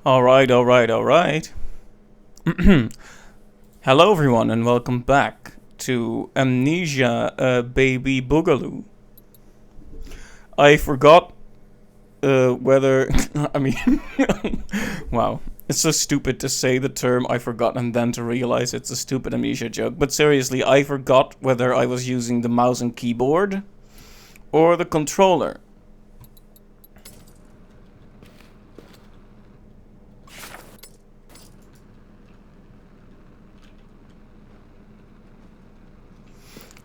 Alright, alright, alright. Hello everyone and welcome back to Amnesia, Baby Boogaloo. I forgot whether... I mean... wow. It's so stupid to say the term I forgot and then to realize it's a stupid Amnesia joke. But seriously, I forgot whether I was using the mouse and keyboard or the controller.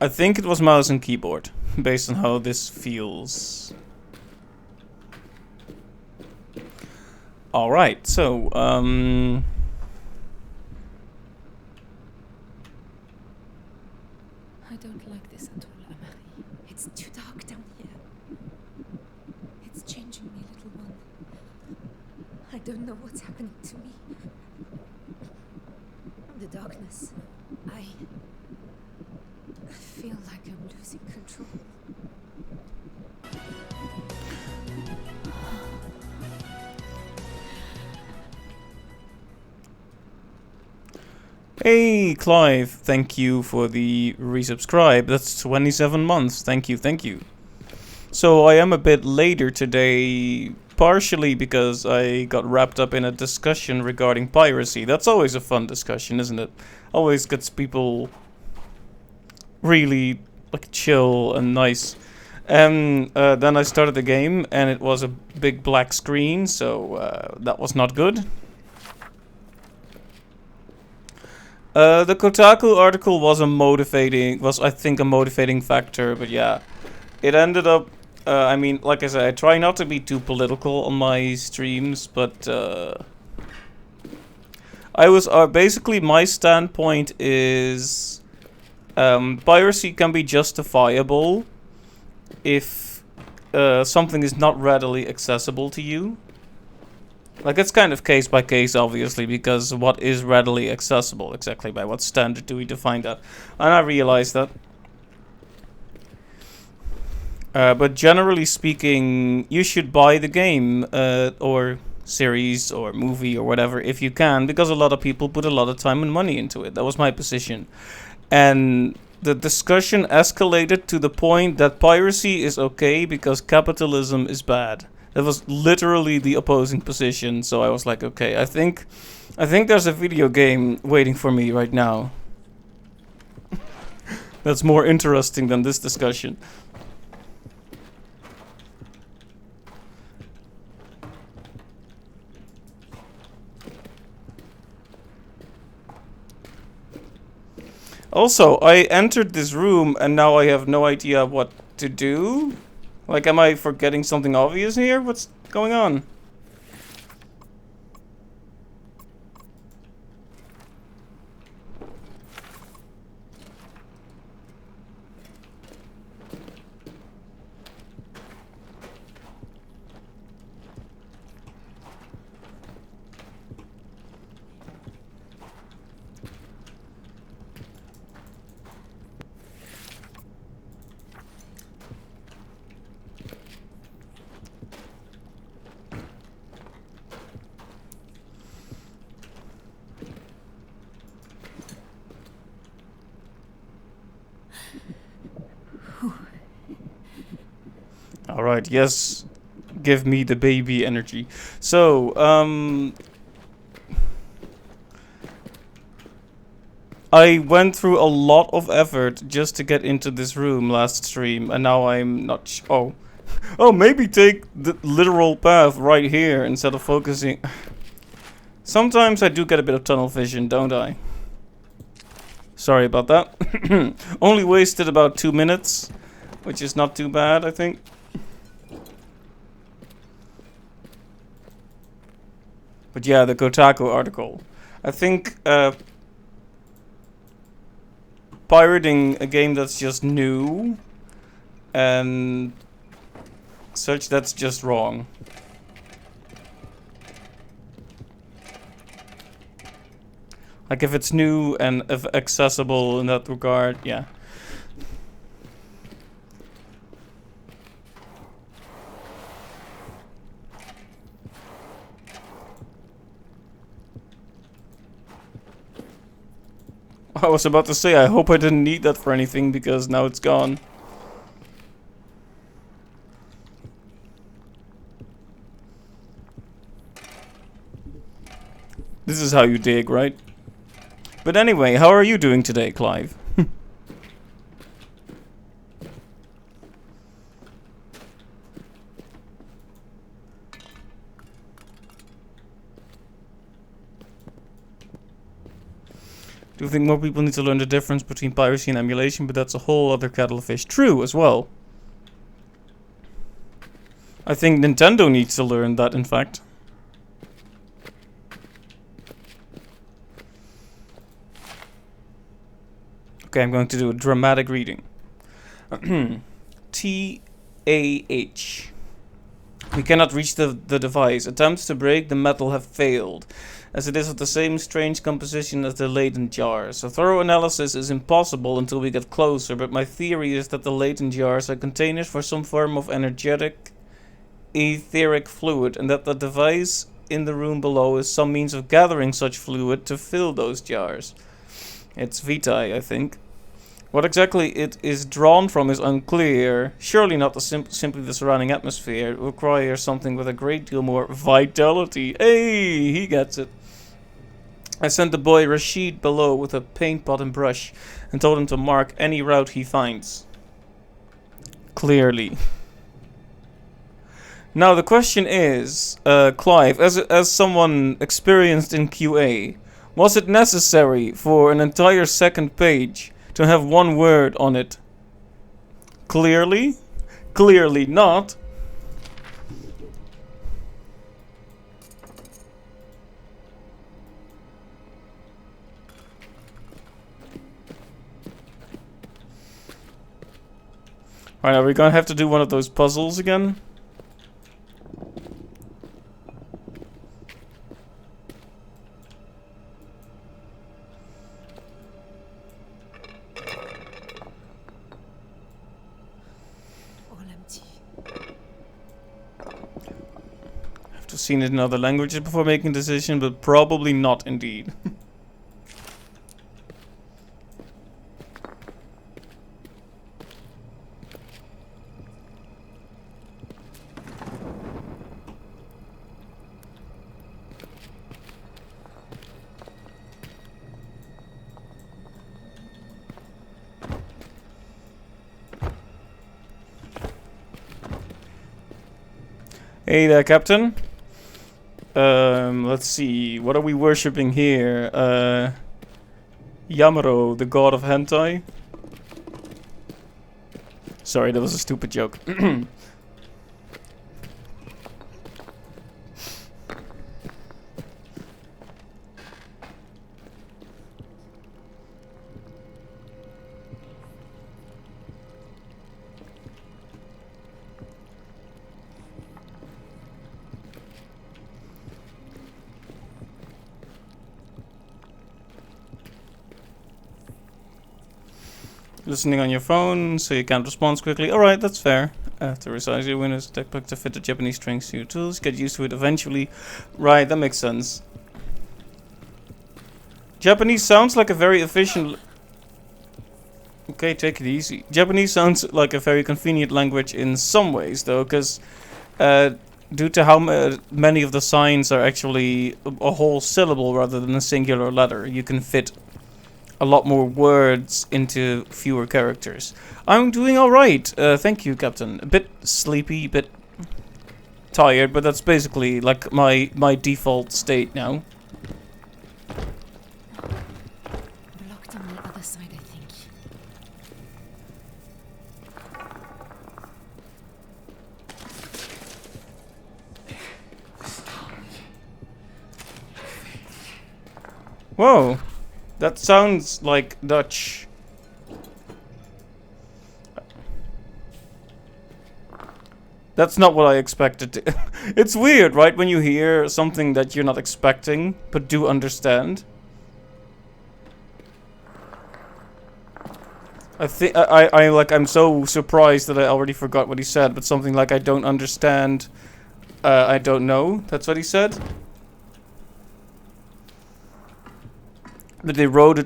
I think it was mouse and keyboard, based on how this feels. Alright, so, I don't like this at all, Amari. It's too dark down here. It's changing me, little one. I don't know what's happening to me. The darkness. I feel like I'm losing control. hey Clive, thank you for the resubscribe. That's 27 months. Thank you, thank you. So I am a bit later today, partially because I got wrapped up in a discussion regarding piracy. That's always a fun discussion, isn't it? Always gets people really like chill and nice. And then I started the game and it was a big black screen, so that was not good. The Kotaku article was I think a motivating factor, but yeah, it ended up, I mean, like I said, I try not to be too political on my streams, but I was, basically my standpoint is, piracy can be justifiable if something is not readily accessible to you. Like, it's kind of case by case, obviously, because what is readily accessible? Exactly, by what standard do we define that? And I realize that. But generally speaking, you should buy the game, or series, or movie, or whatever, if you can, because a lot of people put a lot of time and money into it. That was my position. And the discussion escalated to the point that piracy is okay because capitalism is bad. That was literally the opposing position, so I was like, okay, I think there's a video game waiting for me right now. That's more interesting than this discussion. Also, I entered this room and now I have no idea what to do. Like, am I forgetting something obvious here? What's going on? Alright, yes. Give me the baby energy. So, I went through a lot of effort just to get into this room last stream, and now I'm not oh. Oh, maybe take the literal path right here instead of focusing. Sometimes I do get a bit of tunnel vision, don't I? Sorry about that. Only wasted about 2 minutes, which is not too bad, I think. But yeah, the Kotaku article. I think pirating a game that's just new and such, that's just wrong. Like, if it's new and if accessible in that regard, yeah. I was about to say, I hope I didn't need that for anything, because now it's gone. This is how you dig, right? But anyway, how are you doing today, Clive? Do you think more people need to learn the difference between piracy and emulation? But that's a whole other kettle of fish. True, as well. I think Nintendo needs to learn that, in fact. Okay, I'm going to do a dramatic reading. T-A-H. We cannot reach the device. Attempts to break the metal have failed, as it is of the same strange composition as the latent jars. A thorough analysis is impossible until we get closer, but my theory is that the latent jars are containers for some form of energetic, etheric fluid, and that the device in the room below is some means of gathering such fluid to fill those jars. It's Vitae, I think. What exactly it is drawn from is unclear. Surely not simply the surrounding atmosphere. It requires something with a great deal more vitality. Hey, he gets it. I sent the boy Rashid below with a paint pot and brush and told him to mark any route he finds. Clearly. Now the question is, Clive, as someone experienced in QA, was it necessary for an entire second page to have one word on it? Clearly? Clearly not. Alright, are we gonna have to do one of those puzzles again? I've seen it in other languages before making a decision, but probably not indeed. Hey there, Captain. Let's see. What are we worshipping here? Yamaro, the god of hentai. Sorry, that was a stupid joke. Listening on your phone, so you can't respond quickly. Alright, that's fair. To resize your Windows deckbook to fit the Japanese strings to your tools. Get used to it eventually. Right, that makes sense. Japanese sounds like a very efficient... Okay, take it easy. Japanese sounds like a very convenient language in some ways, though, because due to how many of the signs are actually a whole syllable rather than a singular letter, you can fit a lot more words into fewer characters. I'm doing alright. Thank you, Captain. A bit sleepy, a bit tired, but that's basically like my default state now. Blocked on the other side, I think. Whoa. That sounds like Dutch. That's not what I expected to. It's weird, right? When you hear something that you're not expecting, but do understand. I'm so surprised that I already forgot what he said, but something like I don't understand, I don't know. That's what he said. But they wrote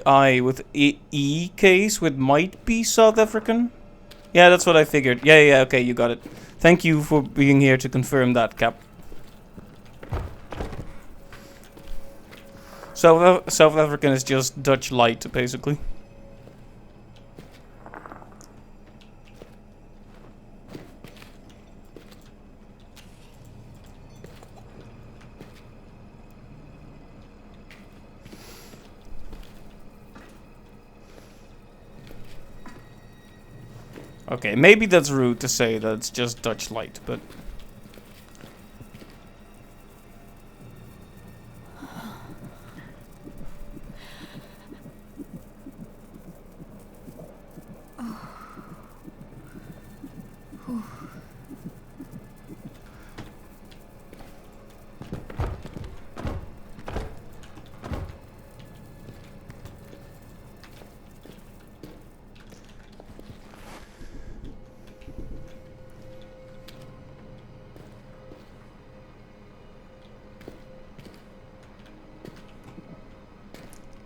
I with E case, with might be South African. Yeah, that's what I figured. Yeah, okay, you got it. Thank you for being here to confirm that, Cap. South African is just Dutch light, basically. Okay, maybe that's rude to say that it's just Dutch light, but...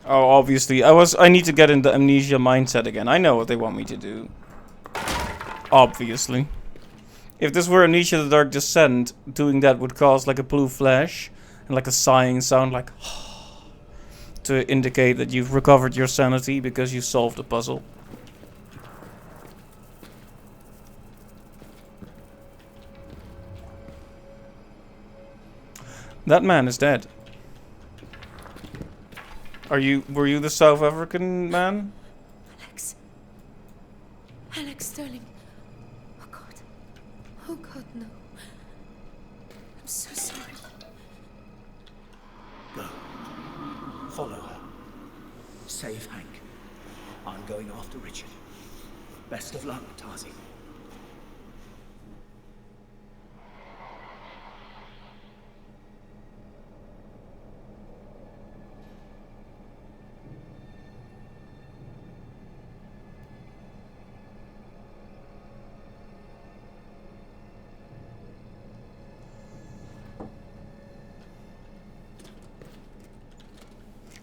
Oh, obviously. I need to get in the Amnesia mindset again. I know what they want me to do. Obviously. If this were Amnesia the Dark Descent, doing that would cause like a blue flash and like a sighing sound, like to indicate that you've recovered your sanity because you solved a puzzle. That man is dead. Were you the South African man? Alex. Alex Sterling. Oh God. Oh God, no. I'm so sorry. Go. Follow her. Save Hank. I'm going after Richard. Best of luck, Tazi.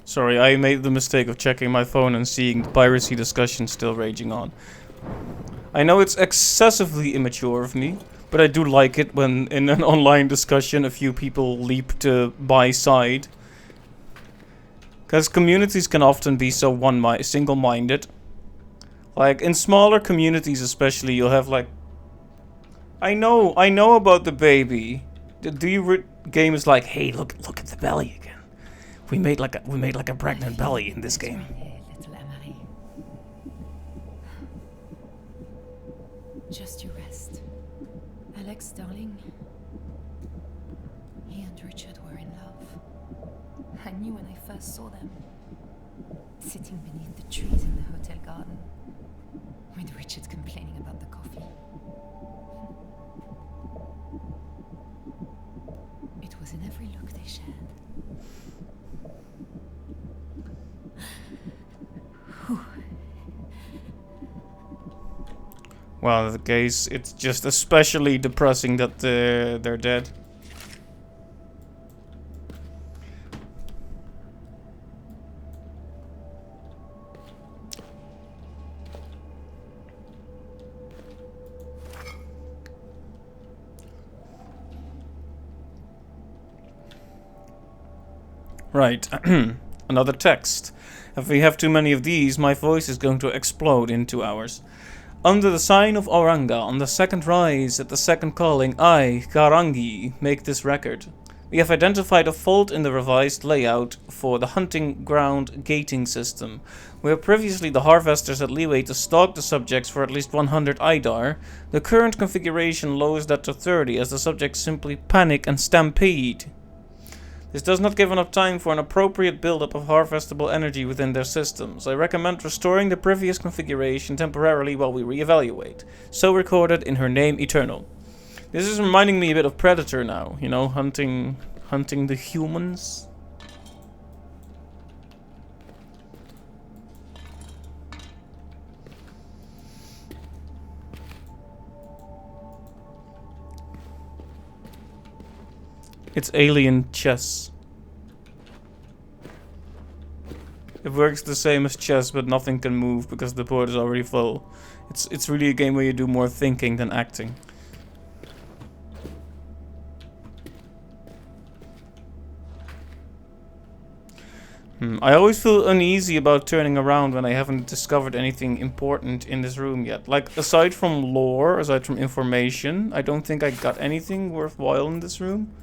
Sorry, I made the mistake of checking my phone and seeing the piracy discussion still raging on. I know it's excessively immature of me, but I do like it when in an online discussion a few people leap to my side. Because communities can often be so single-minded. Like, in smaller communities especially, you'll have like... I know about the baby. Game is like, hey, look at the belly again. We made like a pregnant belly in this game. Little Emily. Just you rest. Alex, darling. He and Richard were in love. I knew when I first saw them. Sitting beneath the trees in the hotel garden. With Richard complaining about the coffee. It was in every look they shared. Well, in the case, it's just especially depressing that they're dead. Right, another text. If we have too many of these, my voice is going to explode in 2 hours. Under the sign of Oranga, on the second rise at the second calling, I, Karangi, make this record. We have identified a fault in the revised layout for the hunting ground gating system. Where previously the harvesters had leeway to stalk the subjects for at least 100 IDAR, the current configuration lowers that to 30 as the subjects simply panic and stampede. This does not give enough time for an appropriate buildup of harvestable energy within their systems. I recommend restoring the previous configuration temporarily while we reevaluate. So recorded in her name Eternal. This is reminding me a bit of Predator now, you know, hunting the humans. It's alien chess. It works the same as chess, but nothing can move because the board is already full. It's really a game where you do more thinking than acting. I always feel uneasy about turning around when I haven't discovered anything important in this room yet. Like, aside from lore, aside from information, I don't think I got anything worthwhile in this room.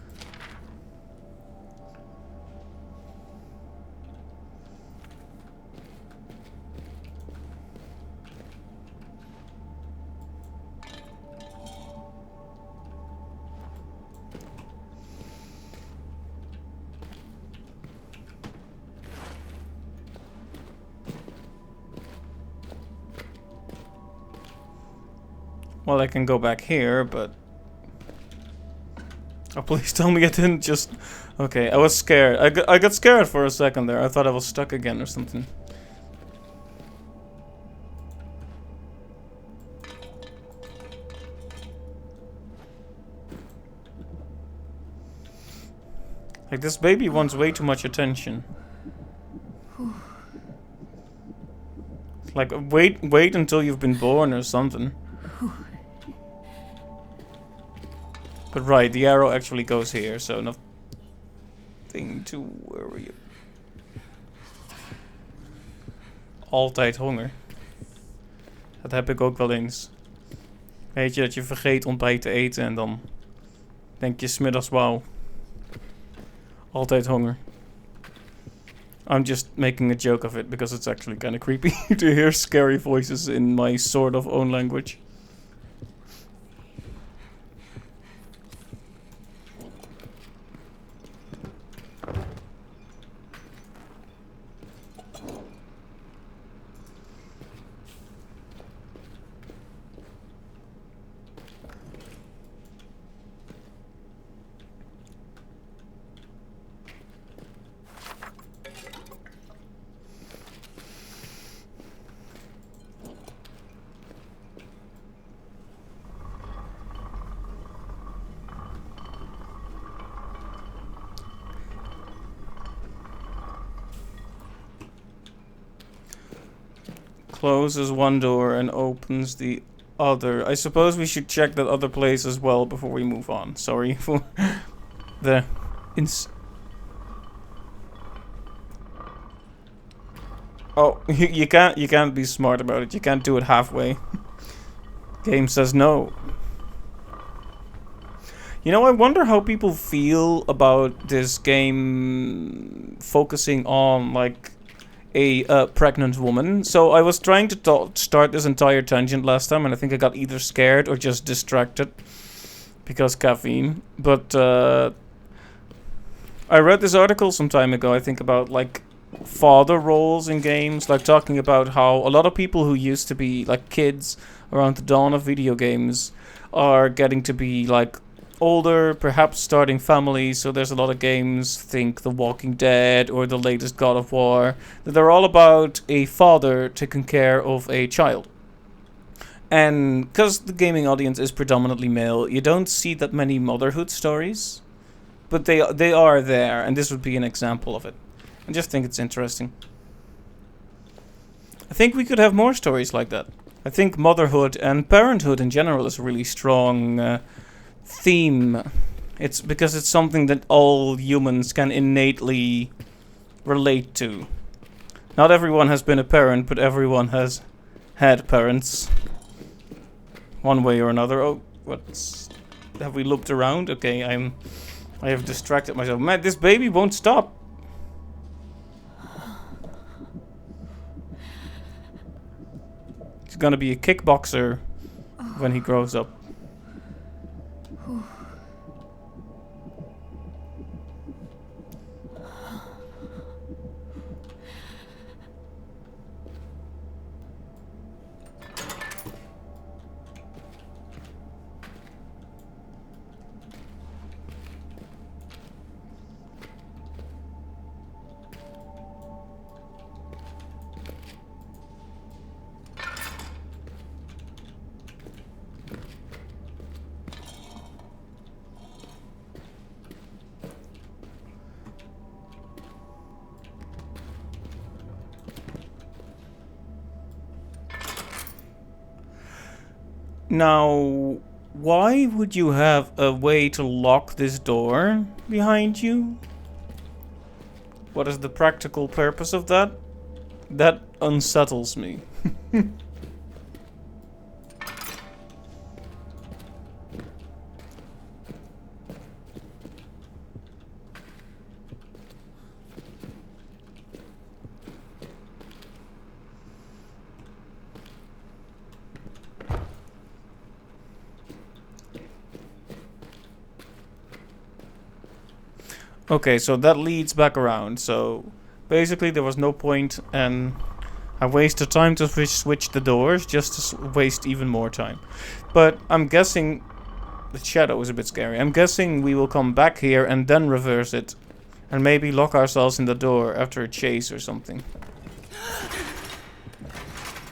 Well, I can go back here, but... Oh, please tell me I didn't just... Okay, I was scared. I got scared for a second there. I thought I was stuck again or something. Like, this baby wants way too much attention. Like, wait until you've been born or something. But right, the arrow actually goes here, so nothing to worry about. Altijd honger. Dat heb ik ook wel eens. Weet je, dat je vergeet ontbijt te eten en dan denk je 's middags, wauw. Altijd honger. I'm just making a joke of it because it's actually kind of creepy to hear scary voices in my sort of own language. Closes one door and opens the other. I suppose we should check that other place as well before we move on. Sorry for the Oh, you can't be smart about it. You can't do it halfway. Game says no. You know, I wonder how people feel about this game focusing on, like, a pregnant woman. So I was trying to start this entire tangent last time, and I think I got either scared or just distracted because caffeine. But I read this article some time ago, I think, about, like, father roles in games, like talking about how a lot of people who used to be, like, kids around the dawn of video games are getting to be, like, older, perhaps starting families. So there's a lot of games, think The Walking Dead or the latest God of War, that they're all about a father taking care of a child. And because the gaming audience is predominantly male, you don't see that many motherhood stories, but they are there, and this would be an example of it. I just think it's interesting. I think we could have more stories like that. I think motherhood and parenthood in general is a really strong theme. It's because it's something that all humans can innately relate to. Not everyone has been a parent, but everyone has had parents one way or another. Oh, what's... Have we looked around? Okay, I have distracted myself. Man, this baby won't stop. He's gonna be a kickboxer when he grows up. Now, why would you have a way to lock this door behind you? What is the practical purpose of that? That unsettles me. Okay, so that leads back around. So basically there was no point, and I wasted time to switch the doors just to waste even more time. But I'm guessing the shadow is a bit scary. I'm guessing we will come back here and then reverse it, and maybe lock ourselves in the door after a chase or something.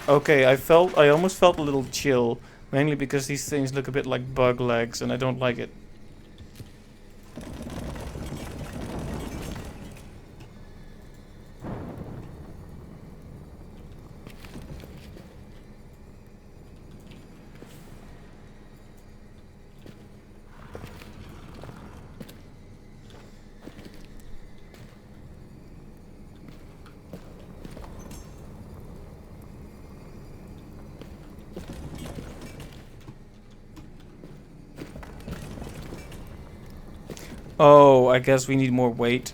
Okay, I almost felt a little chill, mainly because these things look a bit like bug legs, and I don't like it. Oh, I guess we need more weight.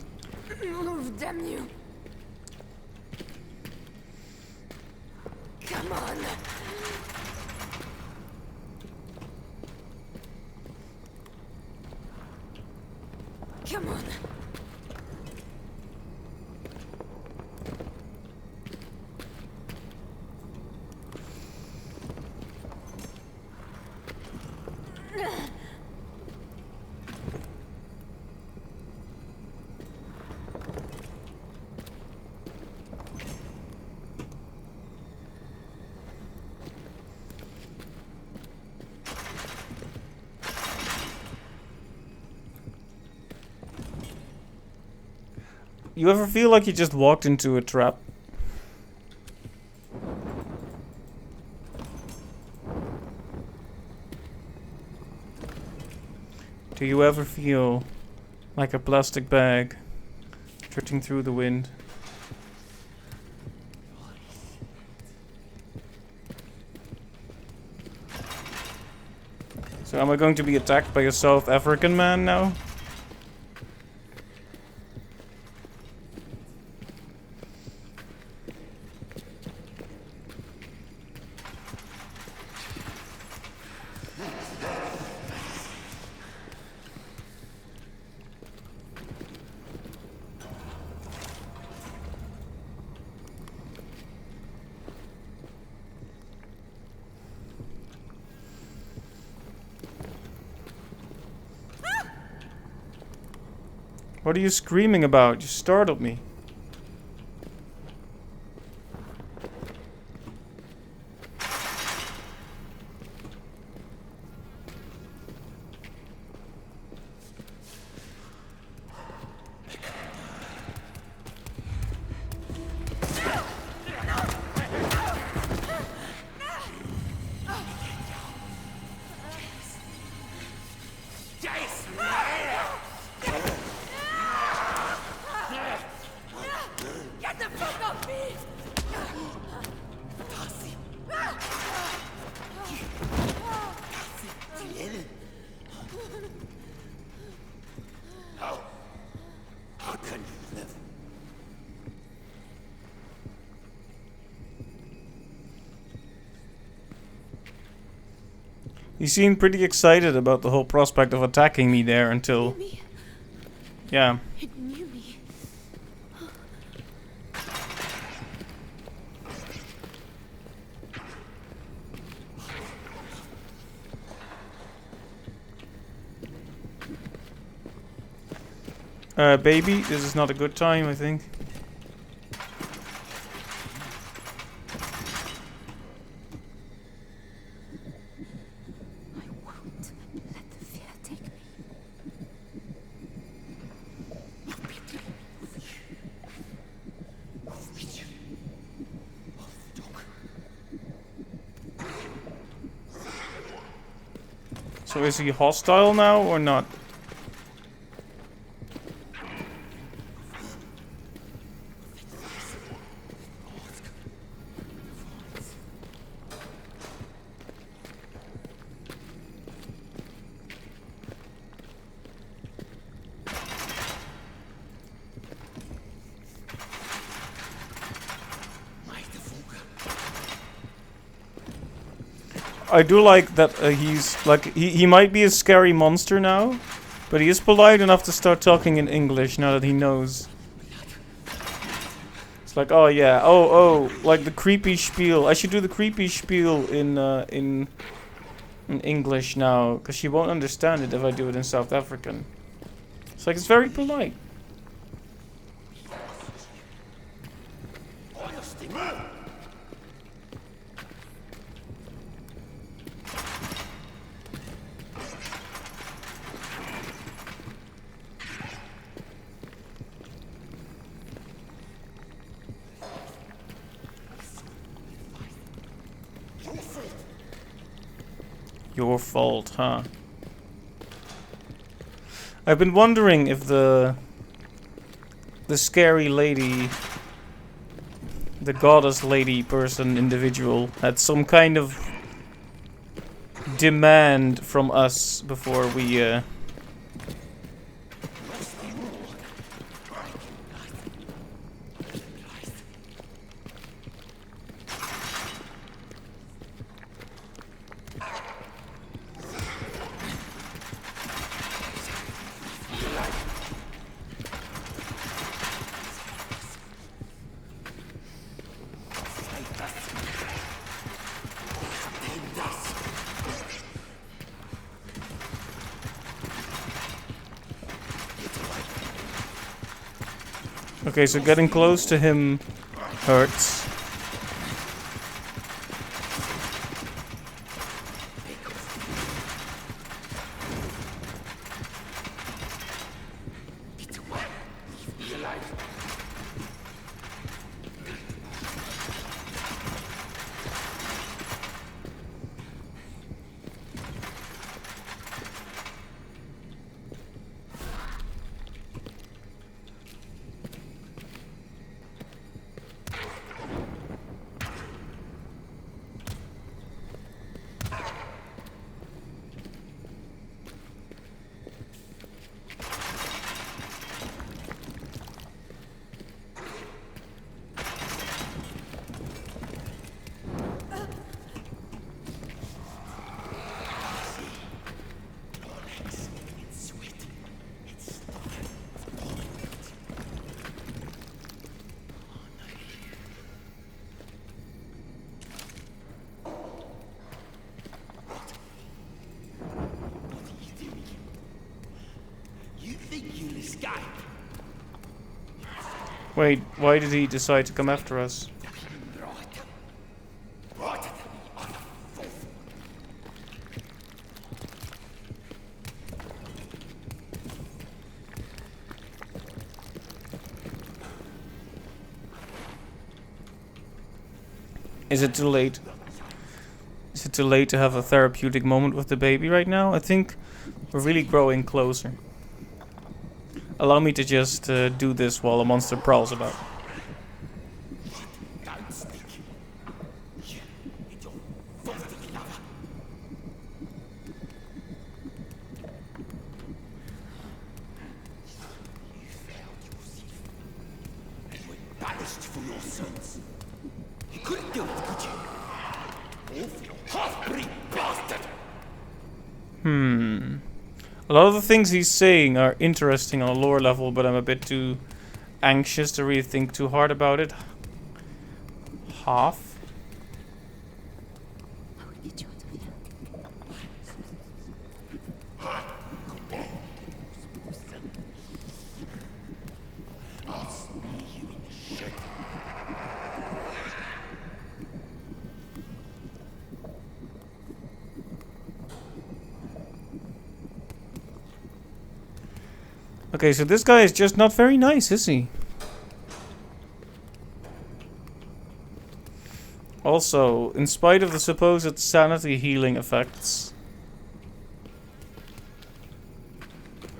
Move, damn you. Come on. Come on. You ever feel like you just walked into a trap? Do you ever feel like a plastic bag drifting through the wind? So am I going to be attacked by a South African man now? What are you screaming about? You startled me. Get the fuck off me! How can you live? He seemed pretty excited about the whole prospect of attacking me there until... Yeah. It knew me. Baby, this is not a good time, I think. I won't let the fear take me. So is he hostile now or not? I do like that he's like he might be a scary monster now, but he is polite enough to start talking in English now that he knows. It's like, oh yeah, oh, like the creepy spiel. I should do the creepy spiel in English now, because she won't understand it if I do it in South African. It's like, it's very polite. Your fault, huh? I've been wondering if the scary lady, the goddess lady person individual, had some kind of demand from us before we Okay, so getting close to him hurts. Wait, why did he decide to come after us? Is it too late? Is it too late to have a therapeutic moment with the baby right now? I think we're really growing closer. Allow me to just do this while a monster prowls about. A lot of the things he's saying are interesting on a lore level, but I'm a bit too anxious to really think too hard about it. Half? Okay, so this guy is just not very nice, is he? Also, in spite of the supposed sanity healing effects,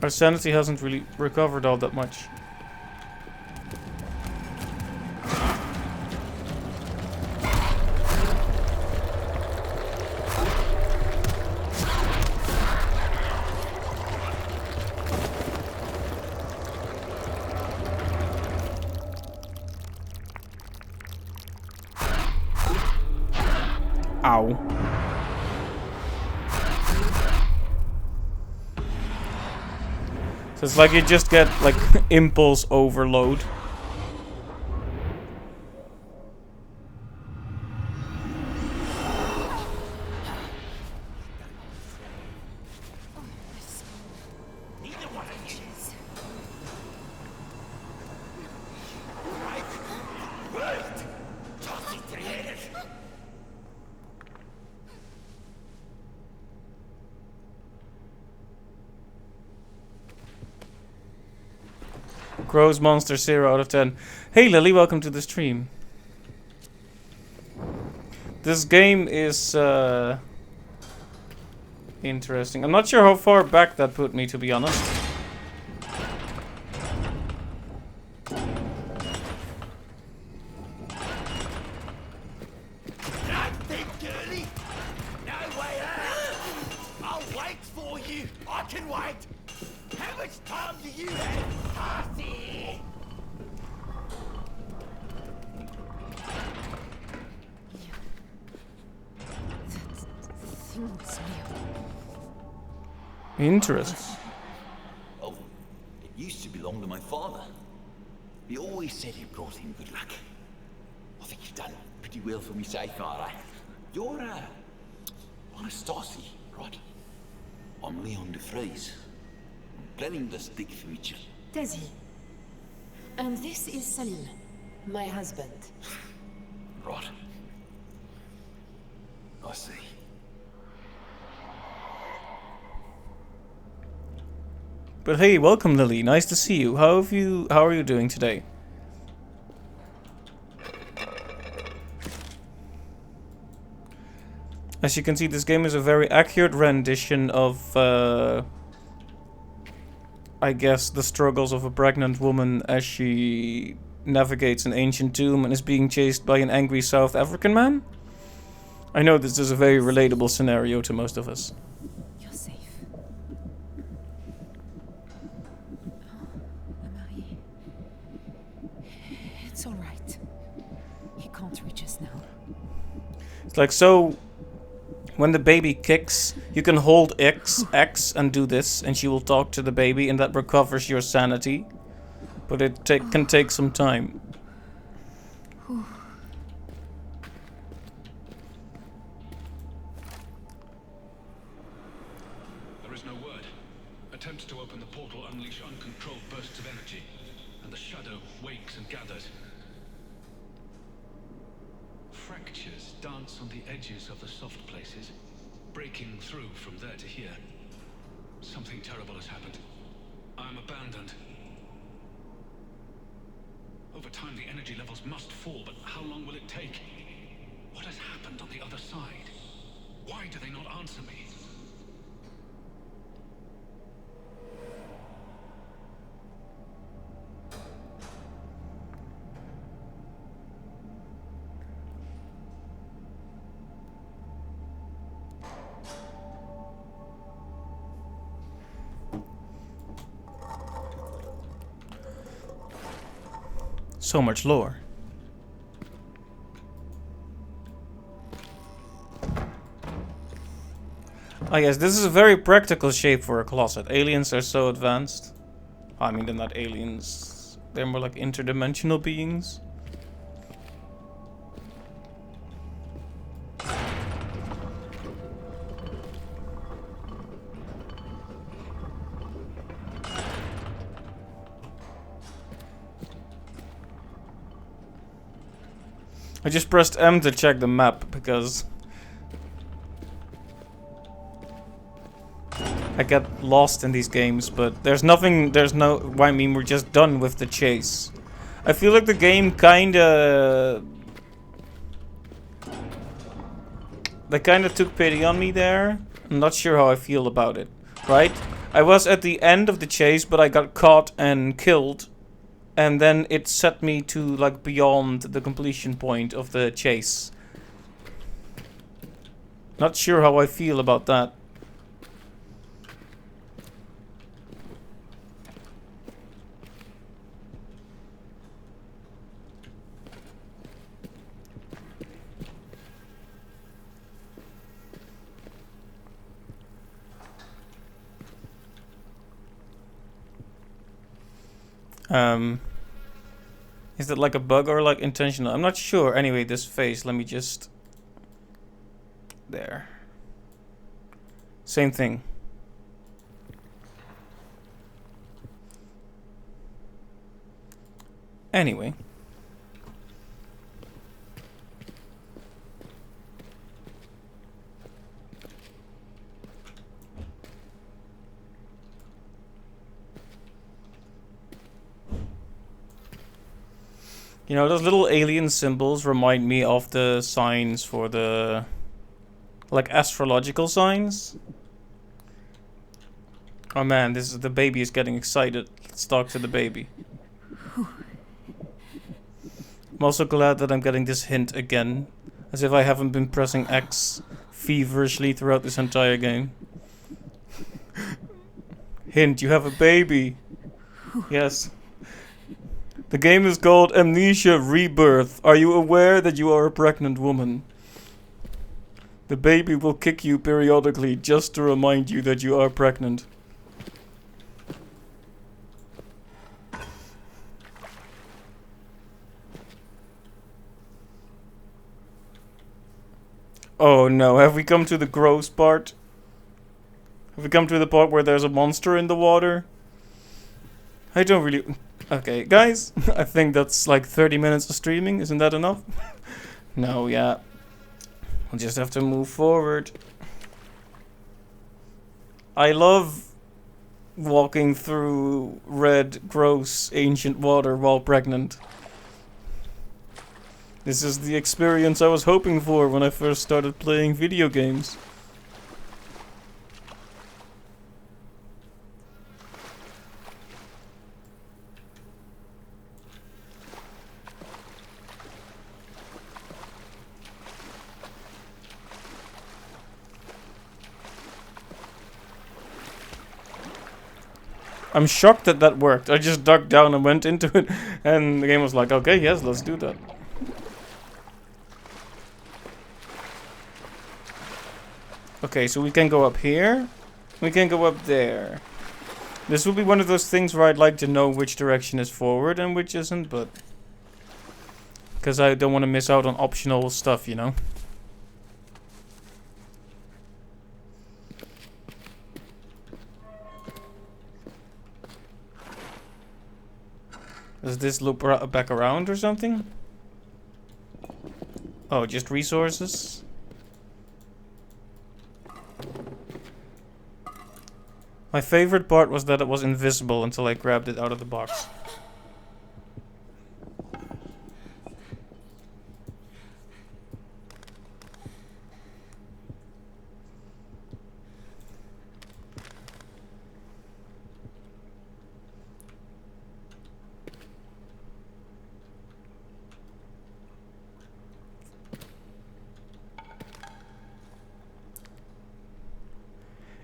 Our sanity hasn't really recovered all that much. Ow. So it's like you just get like impulse overload. Grows Monster 0 out of 10. Hey Lily, welcome to the stream. This game is interesting. I'm not sure how far back that put me, to be honest. Nothing, girlie. No way out. I'll wait for you. I can wait. How much time do you have, Party? Interesting. Oh, it used to belong to my father. He always said it brought him good luck. I think you've done pretty well for me so far. You're Anastasia, right? I'm Leon de Vries. I'm planning to stick for Mitchell. Desi. And this is Salim, my husband. Right. I see. But hey, welcome Lily. Nice to see you. How are you doing today? As you can see, this game is a very accurate rendition of I guess the struggles of a pregnant woman as she navigates an ancient tomb and is being chased by an angry South African man. I know this is a very relatable scenario to most of us. You're safe. Oh, Marie. It's all right. He can't reach us now. It's like, so when the baby kicks, you can hold X and do this, and she will talk to the baby, and that recovers your sanity. But it can take some time. There is no word. Attempts to open the portal unleash uncontrolled bursts of energy, and the shadow wakes and gathers. Fractures dance on the edges of the soft places, breaking through from there to here. Something terrible has happened. I am abandoned. Over time, the energy levels must fall, but how long will it take? What has happened on the other side? Why do they not answer me? So much lore. I guess this is a very practical shape for a closet. Aliens are so advanced. I mean, they're not aliens. They're more like interdimensional beings. I just pressed M to check the map because I get lost in these games, but there's nothing, I mean, we're just done with the chase. I feel like the game they kinda took pity on me there. I'm not sure how I feel about it, right? I was at the end of the chase, but I got caught and killed. And then it set me to, like, beyond the completion point of the chase. Not sure how I feel about that. Is that like a bug or like intentional? I'm not sure. Anyway, this face, let me just... There. Same thing. Anyway. You know, those little alien symbols remind me of the signs for the... like astrological signs. Oh man, the baby is getting excited. Let's talk to the baby. I'm also glad that I'm getting this hint again. As if I haven't been pressing X feverishly throughout this entire game. Hint, you have a baby. Yes. The game is called Amnesia Rebirth. Are you aware that you are a pregnant woman? The baby will kick you periodically just to remind you that you are pregnant. Oh no, have we come to the gross part? Have we come to the part where there's a monster in the water? I don't really... Okay, guys, I think that's like 30 minutes of streaming. Isn't that enough? No, yeah. We'll just have to move forward. I love walking through red, gross, ancient water while pregnant. This is the experience I was hoping for when I first started playing video games. I'm shocked that that worked. I just ducked down and went into it, and the game was like, okay, yes, let's do that. Okay, so we can go up here. We can go up there. This will be one of those things where I'd like to know which direction is forward and which isn't, but... because I don't want to miss out on optional stuff, you know? Does this loop back around or something? Oh, just resources? My favorite part was that it was invisible until I grabbed it out of the box.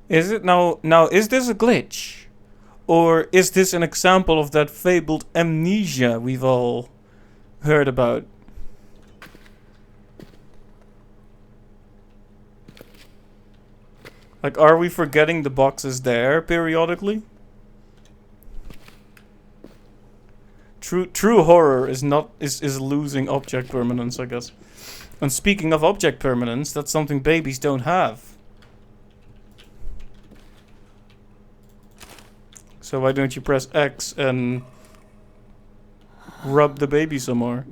Is it now, is this a glitch? Or is this an example of that fabled amnesia we've all heard about? Like, are we forgetting the box is there periodically? True horror is losing object permanence, I guess. And speaking of object permanence, that's something babies don't have. So why don't you press X and rub the baby some more?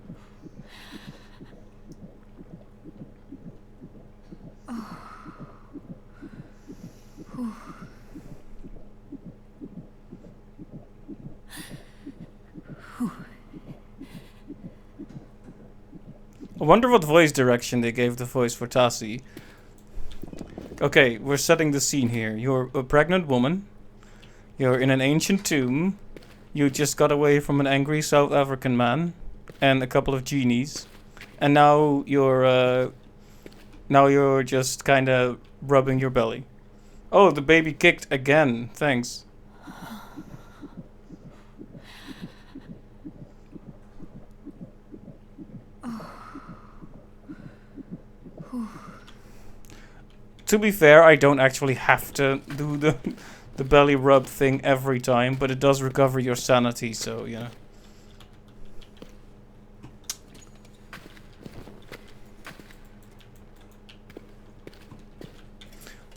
I wonder what voice direction they gave the voice for Tassie. Okay, we're setting the scene here. You're a pregnant woman. You're in an ancient tomb. You just got away from an angry South African man and a couple of genies, and now you're just kind of rubbing your belly. Oh, the baby kicked again. Thanks. To be fair, I don't actually have to do the belly rub thing every time, but it does recover your sanity, so yeah.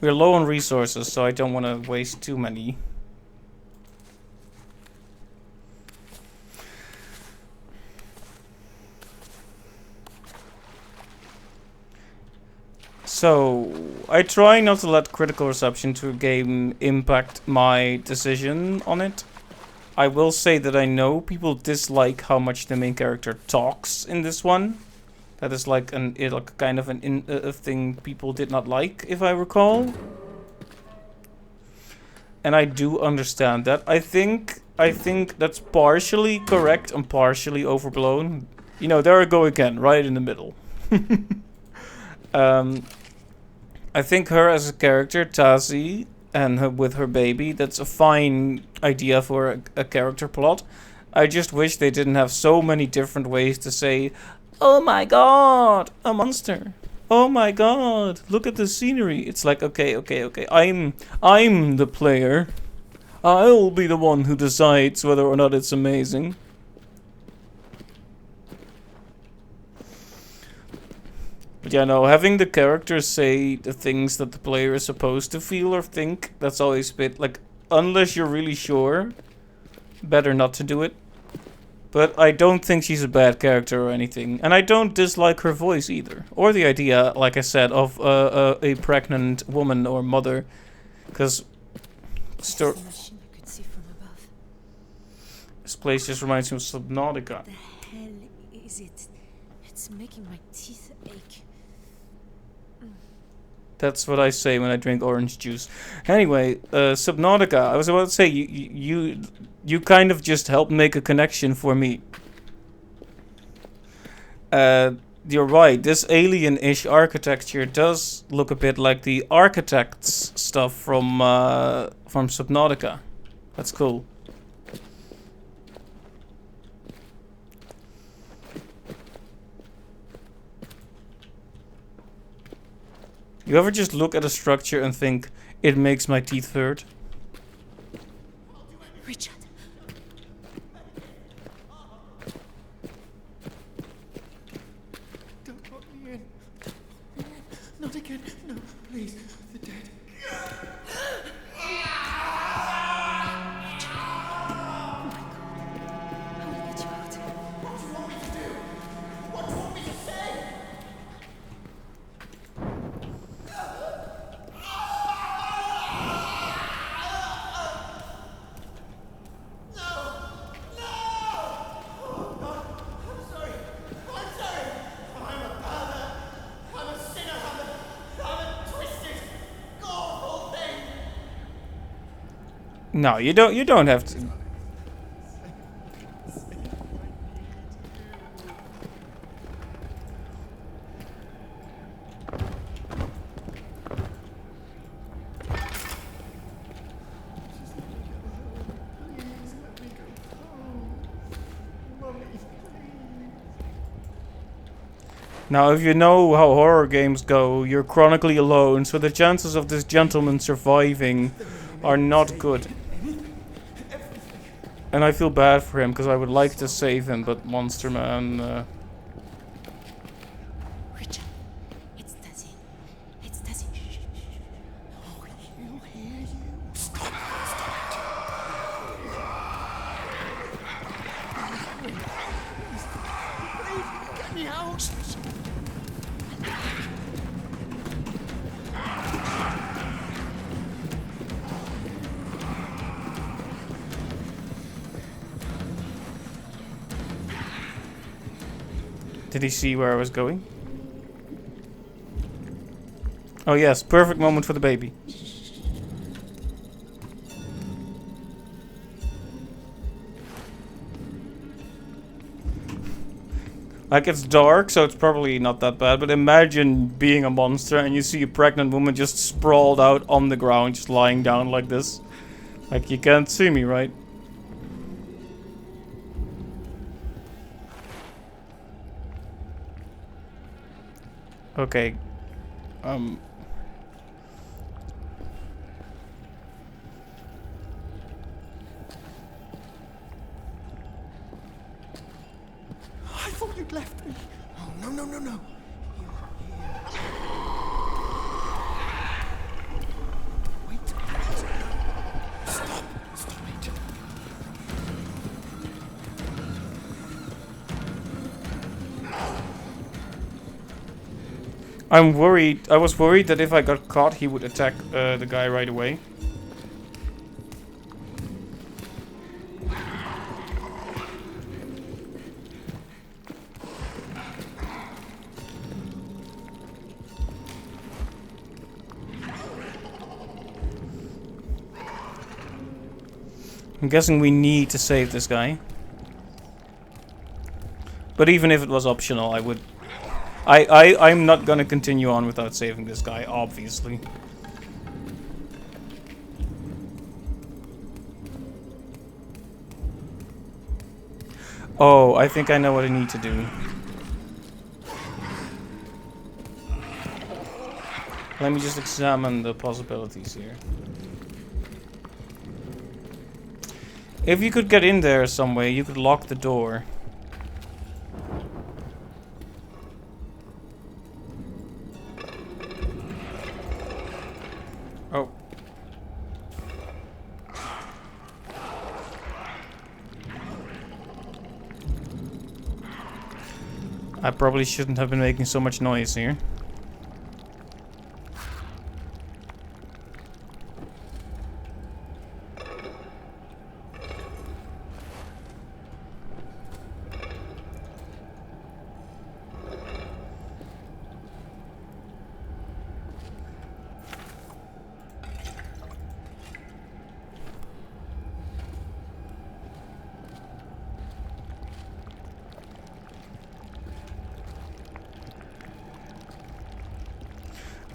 We're low on resources, so I don't want to waste too many. So, I try not to let critical reception to a game impact my decision on it. I will say that I know people dislike how much the main character talks in this one. That is like a thing people did not like, if I recall. And I do understand that. I think that's partially correct and partially overblown. You know, there I go again, right in the middle. I think her as a character, Tazi, and with her baby, that's a fine idea for a character plot. I just wish they didn't have so many different ways to say, "Oh my god, a monster. Oh my god, look at the scenery." It's like, okay. I'm the player. I'll be the one who decides whether or not it's amazing. But yeah, no, having the characters say the things that the player is supposed to feel or think, that's always a bit, like, unless you're really sure, better not to do it. But I don't think she's a bad character or anything. And I don't dislike her voice either. Or the idea, like I said, of a pregnant woman or mother. Because... This place just reminds me of Subnautica. What the hell is it? It's making my teeth ache. That's what I say when I drink orange juice. Anyway, Subnautica. I was about to say, you kind of just helped make a connection for me. You're right. This alien-ish architecture does look a bit like the Architects stuff from Subnautica. That's cool. You ever just look at a structure and think, it makes my teeth hurt? Richard. Don't lock me in. Not again. No, please. The dead. No, you don't have to. Now, if you know how horror games go, you're chronically alone, so the chances of this gentleman surviving are not good. And I feel bad for him, because I would like to save him, but Monster Man... Richard, it's Tazi. It's Tazi. Oh, he'll hear you. Stop. Please, get me out. Did he see where I was going? Oh yes, perfect moment for the baby. Like, it's dark, so it's probably not that bad, but imagine being a monster and you see a pregnant woman just sprawled out on the ground, just lying down like this. Like, you can't see me, right? Okay. I thought you'd left me. Oh, no, no, no, no. Wait. Stop. Stop it. I'm worried. I was worried that if I got caught, he would attack the guy right away. I'm guessing we need to save this guy. But even if it was optional, I would... I'm not gonna continue on without saving this guy, obviously. Oh, I think I know what I need to do. Let me just examine the possibilities here. If you could get in there some way, you could lock the door. Oh. I probably shouldn't have been making so much noise here.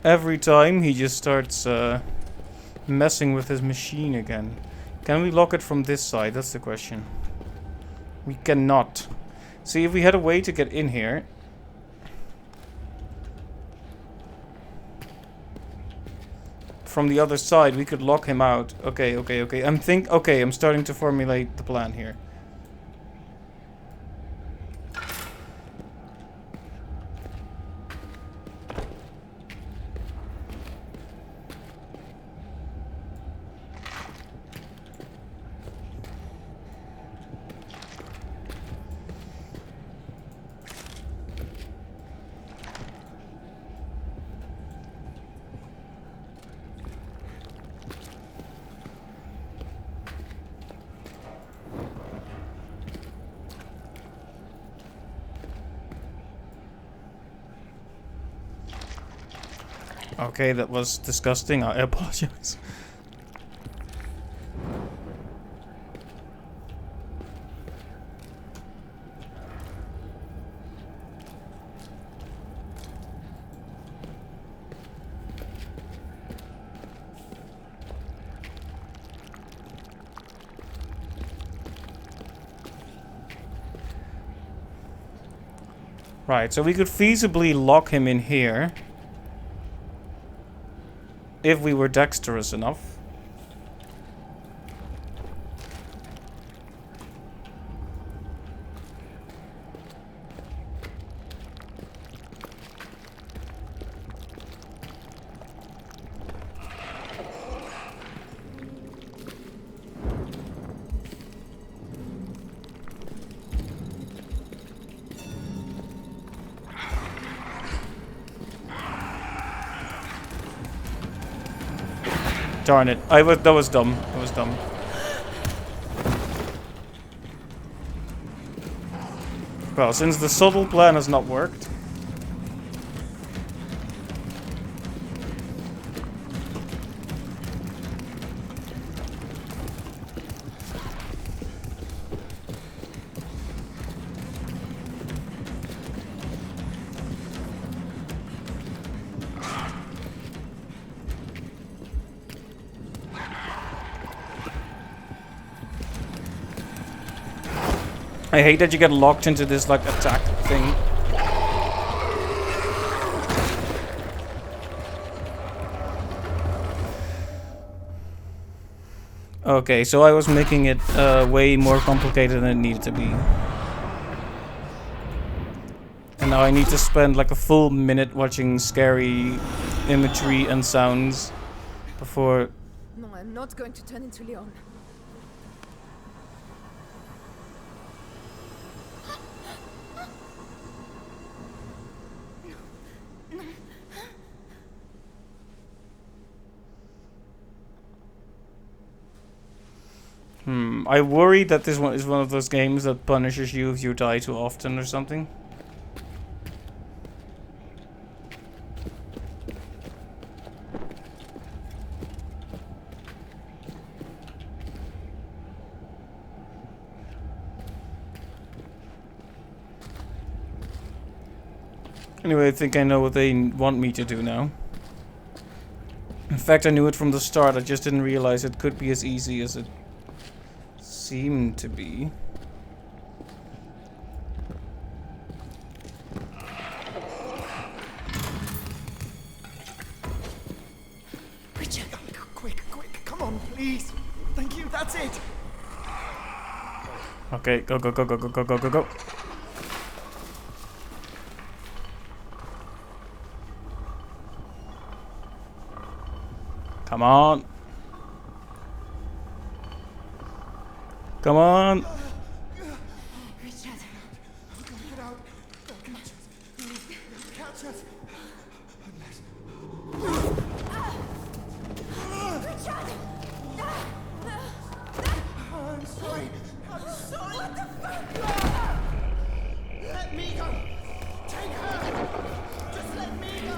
Every time he just starts messing with his machine again. Can we lock it from this side? That's the question. We cannot. See, if we had a way to get in here. From the other side, we could lock him out. Okay. I'm starting to formulate the plan here. Okay, that was disgusting. I apologize. Right, so we could feasibly lock him in here. If we were dexterous enough. Darn it. That was dumb. That was dumb. Well, since the subtle plan has not worked. I hate that you get locked into this like attack thing. Okay, so I was making it way more complicated than it needed to be. And now I need to spend like a full minute watching scary imagery and sounds before... No, I'm not going to turn into Leon. I worry that this one is one of those games that punishes you if you die too often or something. Anyway, I think I know what they want me to do now. In fact, I knew it from the start, I just didn't realize it could be as easy as it seemed to be. Richard, quick, come on, please. Thank you, that's it. Okay, go. Come on. Come on. Richard. Get out. Catch us. Catch us. I'm sorry. What the fuck? Let me go. Take her. Just let me go.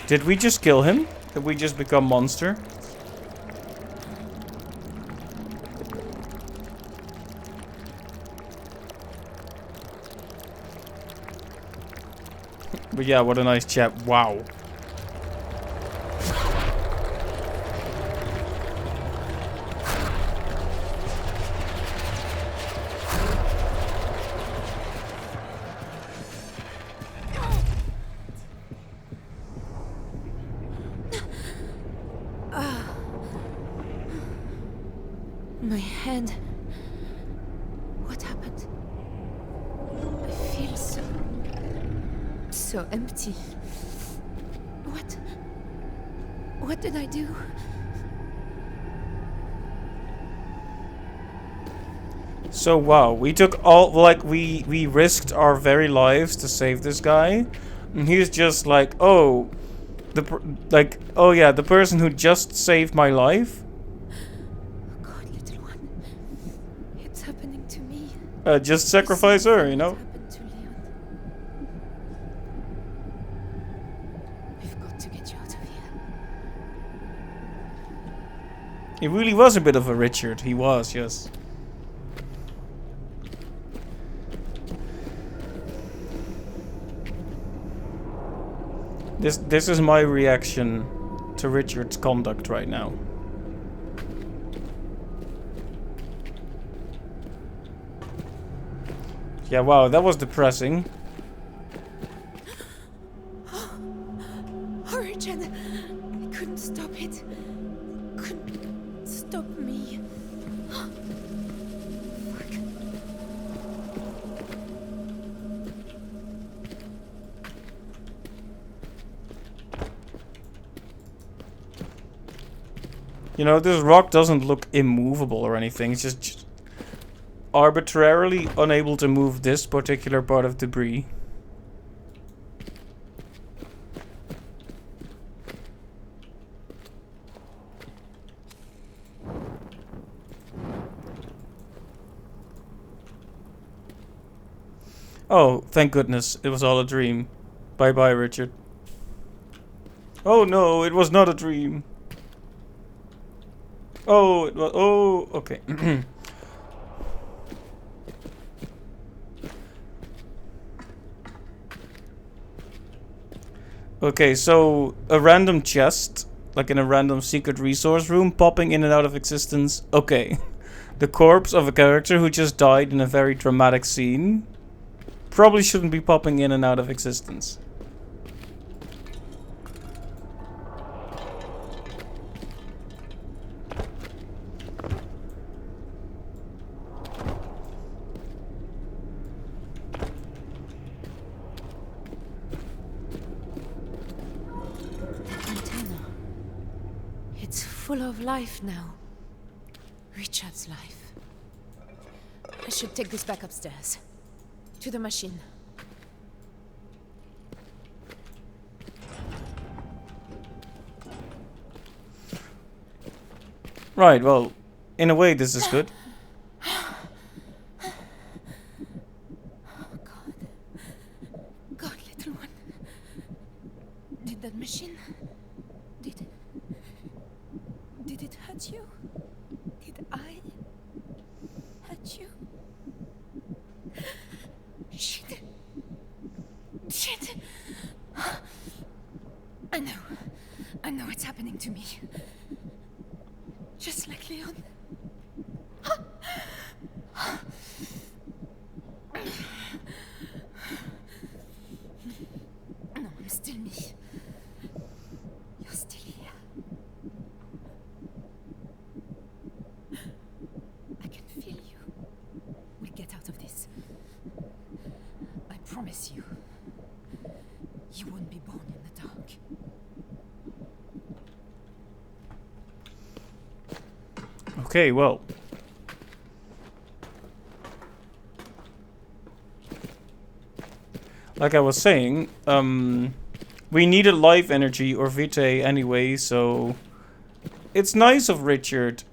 Did we just kill him? Did we just become monster? But yeah, what a nice chap. Wow. My hand. What happened? I feel so empty. What did I do? So wow, we took all, like, we risked our very lives to save this guy, and he's just like, oh, oh yeah, the person who just saved my life. Oh God, little one, it's happening to me. Just sacrifice her, you know. It happened to Leon. We've got to get you out of here. He really was a bit of a Richard. He was, yes. This is my reaction to Richard's conduct right now. Yeah, wow, that was depressing. Oh, Richard, I couldn't stop it. Couldn't stop me. You know, this rock doesn't look immovable or anything. It's just arbitrarily unable to move this particular part of debris. Oh, thank goodness. It was all a dream. Bye-bye, Richard. Oh no, it was not a dream. Oh, it was... Oh, okay. Okay, so a random chest, like in a random secret resource room, popping in and out of existence. Okay. The corpse of a character who just died in a very dramatic scene probably shouldn't be popping in and out of existence. Antenna. It's full of life now. Richard's life. I should take this back upstairs. To the machine. Right, well, in a way this is good. God, little one. Did that machine... Did it hurt you? Did I hurt you? Shit. Shit. I know it's happening to me. Just like Leon. No, I'm still me. You're still here. I can feel you. We'll get out of this. I promise you. You won't be born in the dark. Okay, well. Like I was saying, we needed life energy or vitae anyway, so it's nice of Richard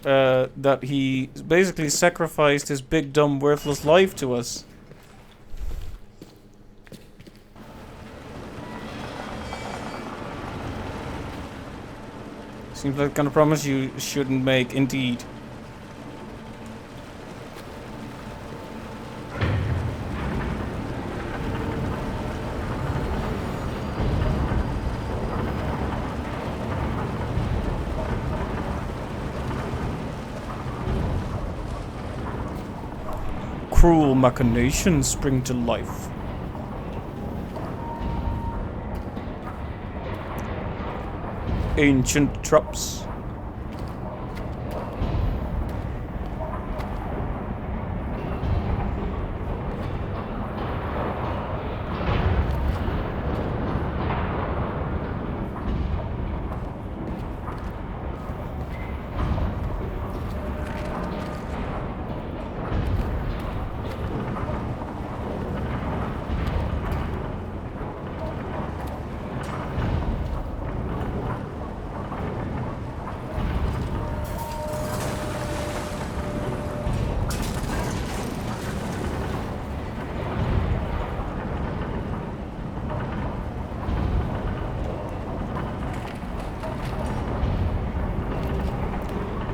that he basically sacrificed his big, dumb, worthless life to us. Seems like the kind of promise you shouldn't make, indeed. Cruel machinations spring to life. Ancient traps.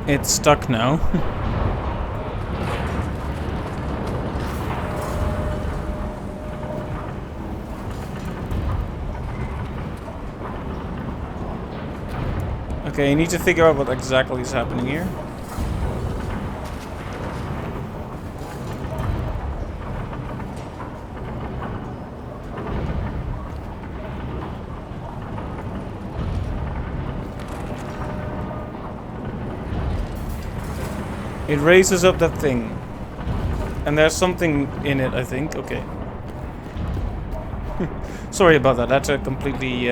It's stuck now. Okay, I need to figure out what exactly is happening here. It raises up that thing. And there's something in it, I think. Okay. Sorry about that. I had to completely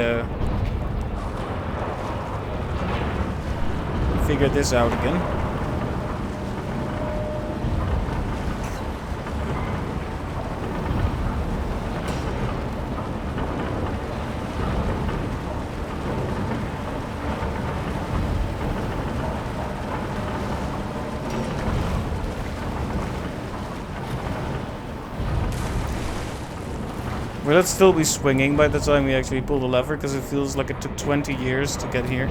figure this out again. Will it still be swinging by the time we actually pull the lever? Because it feels like it took 20 years to get here.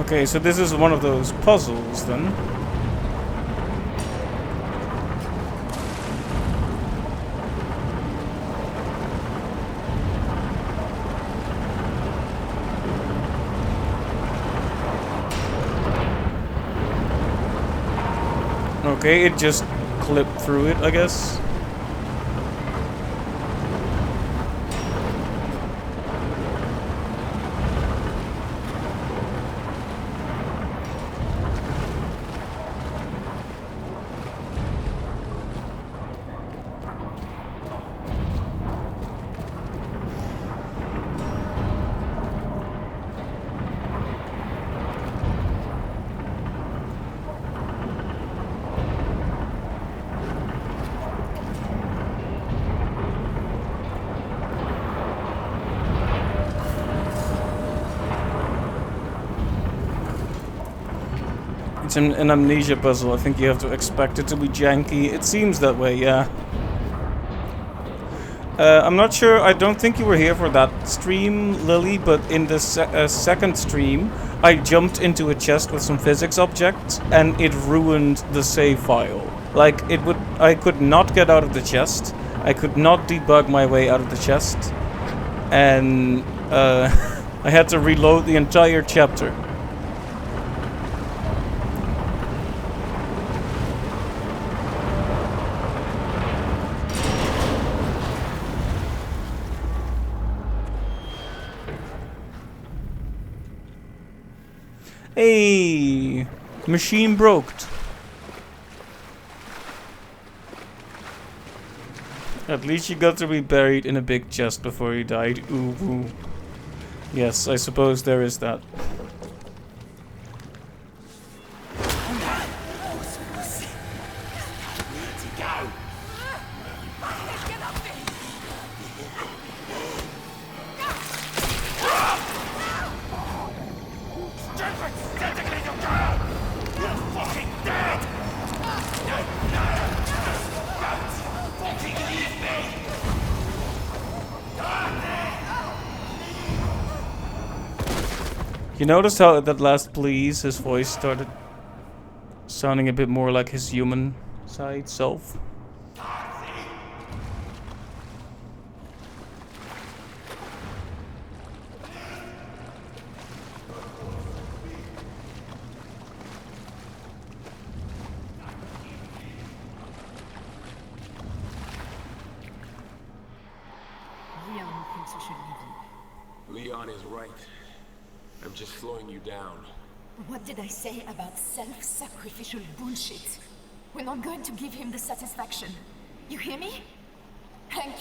Okay, so this is one of those puzzles then. Okay, it just clipped through it, I guess. It's an Amnesia puzzle. I think you have to expect it to be janky. It seems that way, yeah. I'm not sure. I don't think you were here for that stream, Lily, but in the second stream, I jumped into a chest with some physics objects, and it ruined the save file. Like, I could not get out of the chest. I could not debug my way out of the chest. And I had to reload the entire chapter. Hey, machine broke. At least you got to be buried in a big chest before you died. Ooh, ooh. Yes, I suppose there is that. You noticed how at that last please his voice started sounding a bit more like his human side self? Leon thinks we should leave him. Leon is right. I'm just slowing you down. What did I say about self-sacrificial bullshit? We're not going to give him the satisfaction. You hear me? Hank!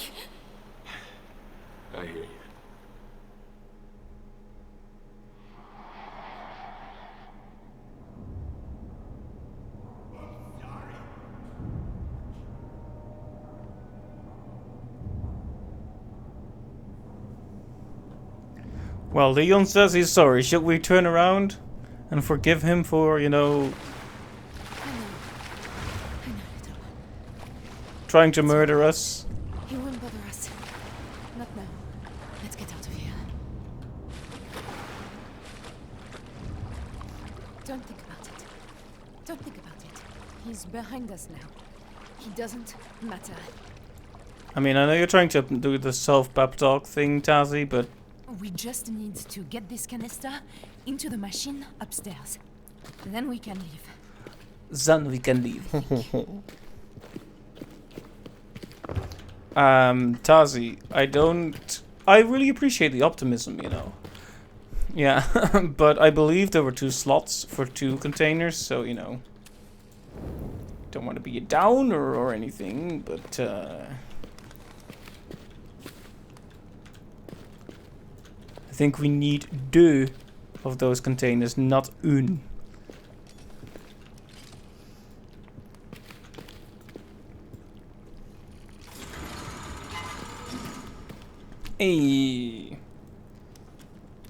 I hear you. Well, Leon says he's sorry. Should we turn around and forgive him for, you know, trying to murder us? He won't bother us. Not now. Let's get out of here. Don't think about it. Don't think about it. He's behind us now. He doesn't matter. I mean, I know you're trying to do the self-pep talk thing, Tazzy, but We just need to get this canister into the machine upstairs. Then we can leave. Then we can leave. Tazi, I really appreciate the optimism, you know. Yeah, but I believe there were 2 slots for 2 containers, so, you know. Don't want to be a downer or anything, but, I think we need 2 of those containers, not un. Hey.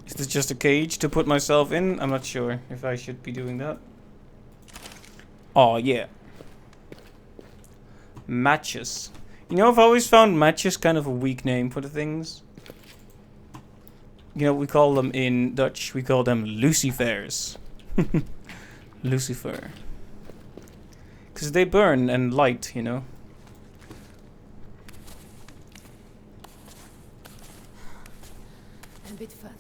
Is this just a cage to put myself in? I'm not sure if I should be doing that. Oh, yeah. Matches. You know, I've always found matches kind of a weak name for the things. You know, we call them in Dutch, we call them lucifers. Lucifer. Because they burn and light, you know. A bit further.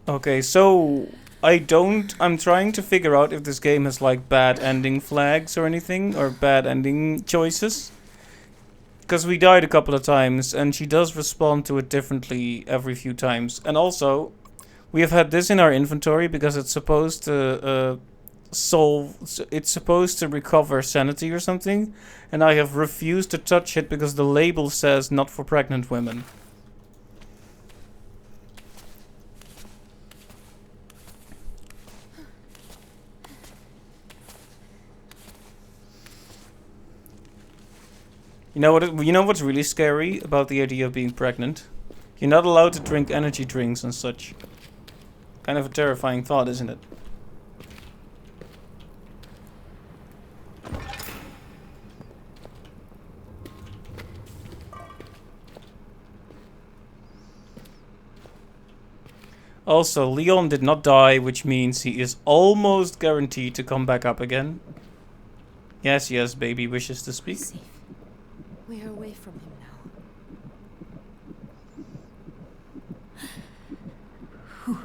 Okay, so I'm trying to figure out if this game has like bad ending flags or anything, or bad ending choices. Because we died a couple of times, and she does respond to it differently every few times. And also, we have had this in our inventory because it's supposed to it's supposed to recover sanity or something. And I have refused to touch it because the label says not for pregnant women. You know what's really scary about the idea of being pregnant? You're not allowed to drink energy drinks and such. Kind of a terrifying thought, isn't it? Also, Leon did not die, which means he is almost guaranteed to come back up again. Yes, yes, baby wishes to speak. Safe. We are away from him now.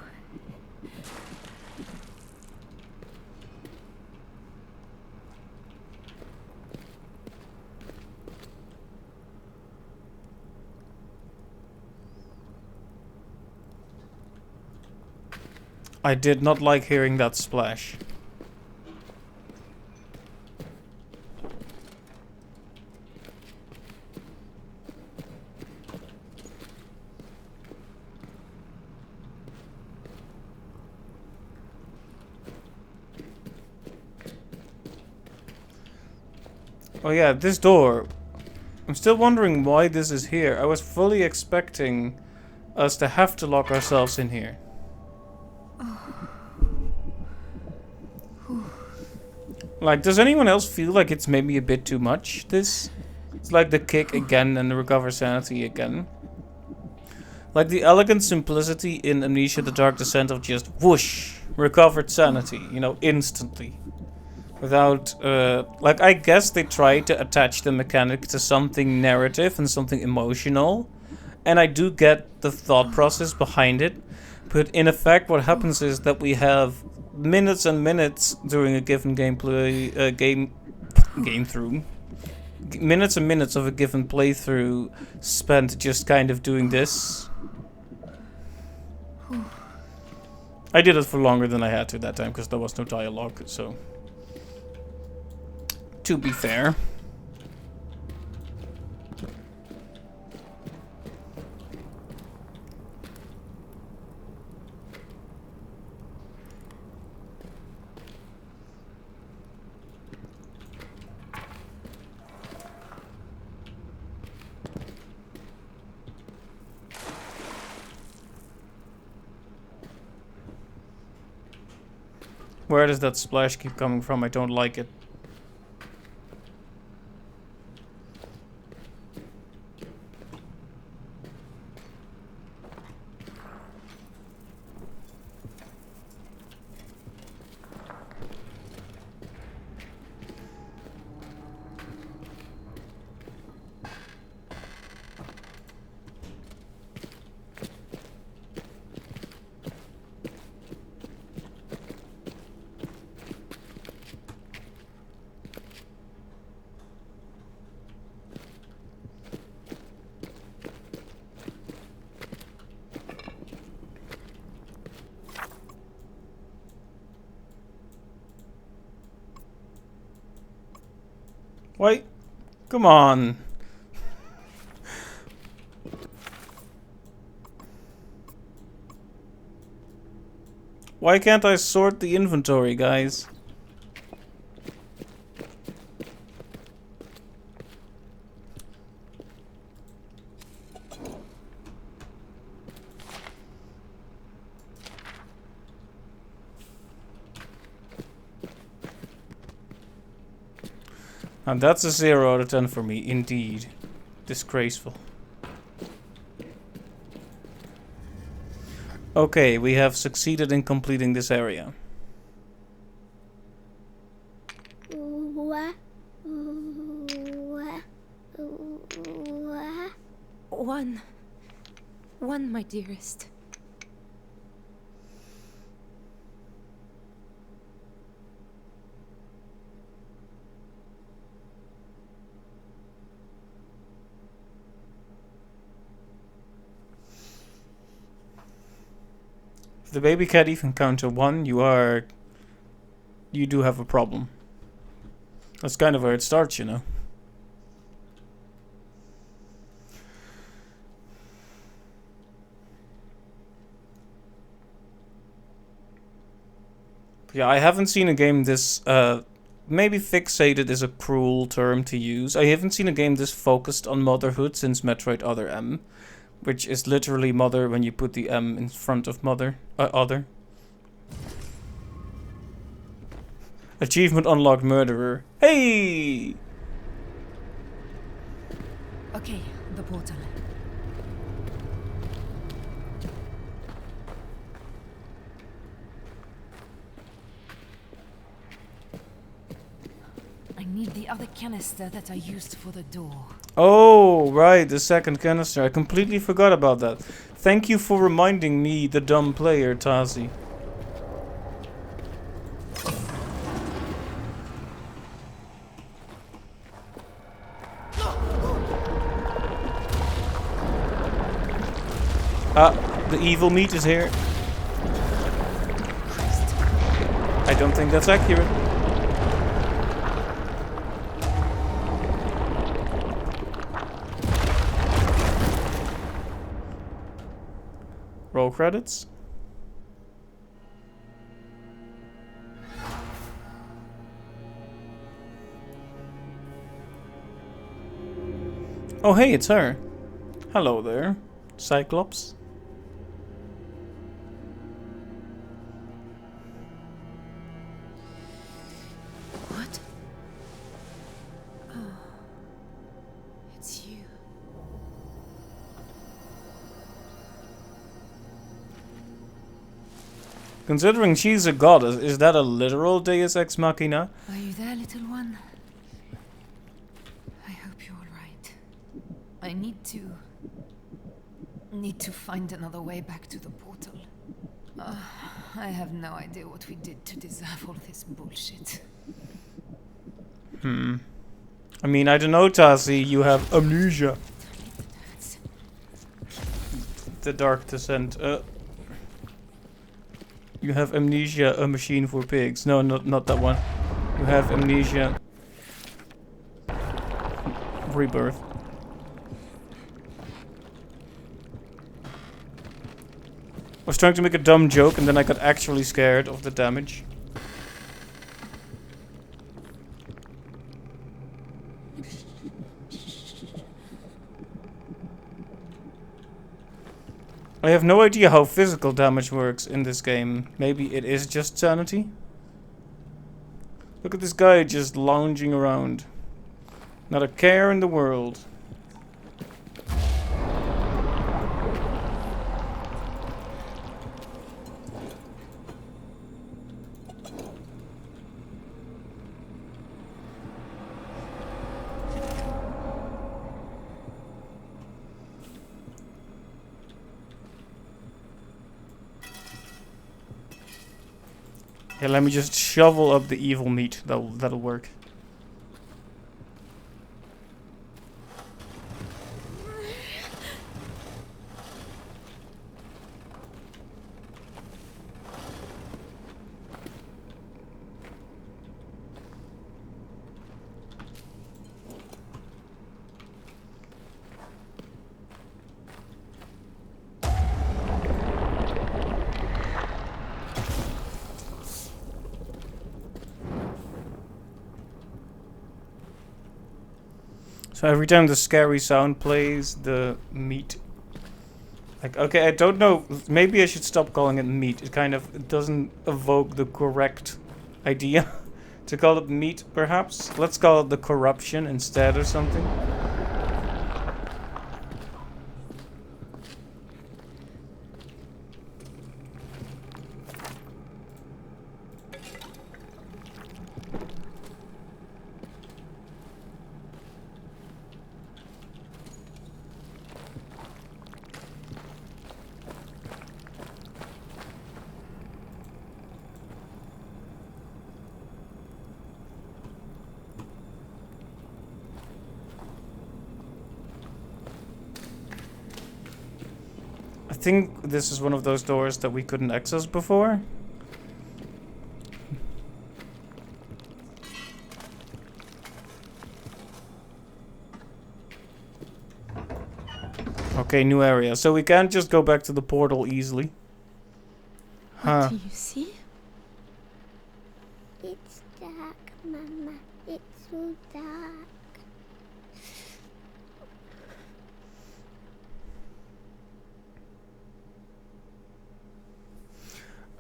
I did not like hearing that splash. Oh yeah, this door. I'm still wondering why this is here. I was fully expecting us to have to lock ourselves in here. Like, does anyone else feel like it's maybe a bit too much, this? It's like the kick again and the recover sanity again. Like the elegant simplicity in Amnesia the Dark Descent of just whoosh, recovered sanity, you know, instantly. Without, like, I guess they tried to attach the mechanic to something narrative and something emotional. And I do get the thought process behind it. But in effect, what happens is that we have minutes and minutes during a given gameplay, game through. Minutes and minutes of a given playthrough spent just kind of doing this. I did it for longer than I had to that time because there was no dialogue, so... To be fair. Where does that splash keep coming from? I don't like it. Wait. Come on. Why can't I sort the inventory, guys? And that's a 0 out of 10 for me, indeed. Disgraceful. Okay, we have succeeded in completing this area. One, my dearest. If the baby cat even counter 1, you do have a problem. That's kind of where it starts, you know. Yeah, I haven't seen a game this, maybe fixated is a cruel term to use. I haven't seen a game this focused on motherhood since Metroid Other M, which is literally mother when you put the M in front of mother, other. Achievement unlocked murderer. Hey! Okay, the portal. I need the other canister that I used for the door. Oh, right, the second canister. I completely forgot about that. Thank you for reminding me, the dumb player, Tazi. Ah, the evil meat is here. I don't think that's accurate. Roll credits. Oh hey, it's her. Hello there, Cyclops. What? Oh. It's you. Considering she's a goddess, is that a literal Deus Ex Machina? Are you there, little one? I hope you're alright. I need to find another way back to the portal. I have no idea what we did to deserve all this bullshit. I mean, I don't know, Tazi, you have amnesia. The Dark Descent. You have Amnesia, a machine for pigs. No, not that one. You have Amnesia. Rebirth. I was trying to make a dumb joke and then I got actually scared of the damage. I have no idea how physical damage works in this game. Maybe it is just sanity? Look at this guy just lounging around. Not a care in the world. Yeah, let me just shovel up the evil meat. That'll work. So every time the scary sound plays, the meat... Like, okay, I don't know. Maybe I should stop calling it meat. It doesn't evoke the correct idea to call it meat, perhaps. Let's call it the corruption instead or something. I think this is one of those doors that we couldn't access before. Okay, new area. So we can't just go back to the portal easily. What do you see? It's dark, Mama. It's so dark.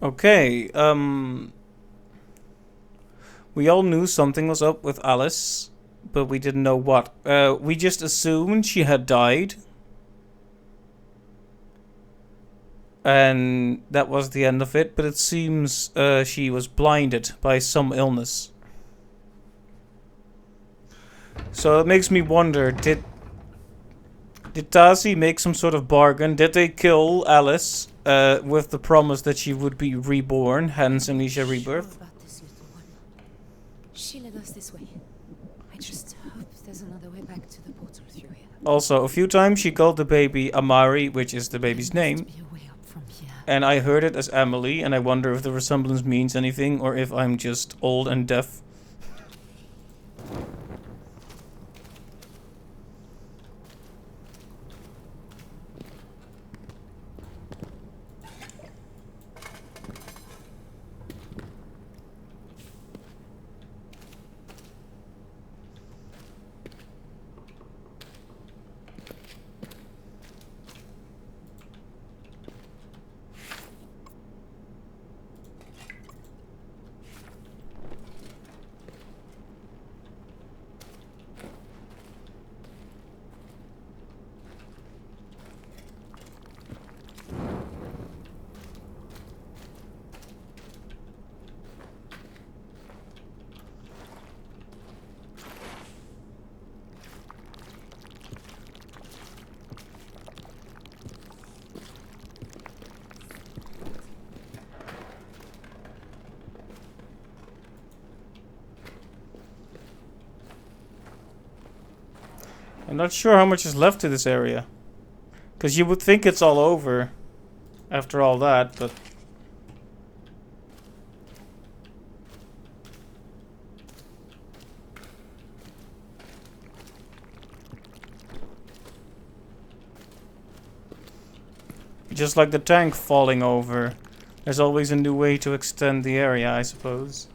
Okay, we all knew something was up with Alice, but we didn't know what. We just assumed she had died. And that was the end of it, but it seems she was blinded by some illness. So it makes me wonder, did Tazi make some sort of bargain? Did they kill Alice with the promise that she would be reborn, hence Amnesia Rebirth? Sure about this little one. She led us this way. I just hope there's another way back to the portal through here. Also, a few times she called the baby Amari, which is the baby's name. Be a way up from here. And I heard it as Emily, and I wonder if the resemblance means anything, or if I'm just old and deaf. I'm not sure how much is left to this area. Because you would think it's all over after all that, but... Just like the tank falling over, there's always a new way to extend the area, I suppose.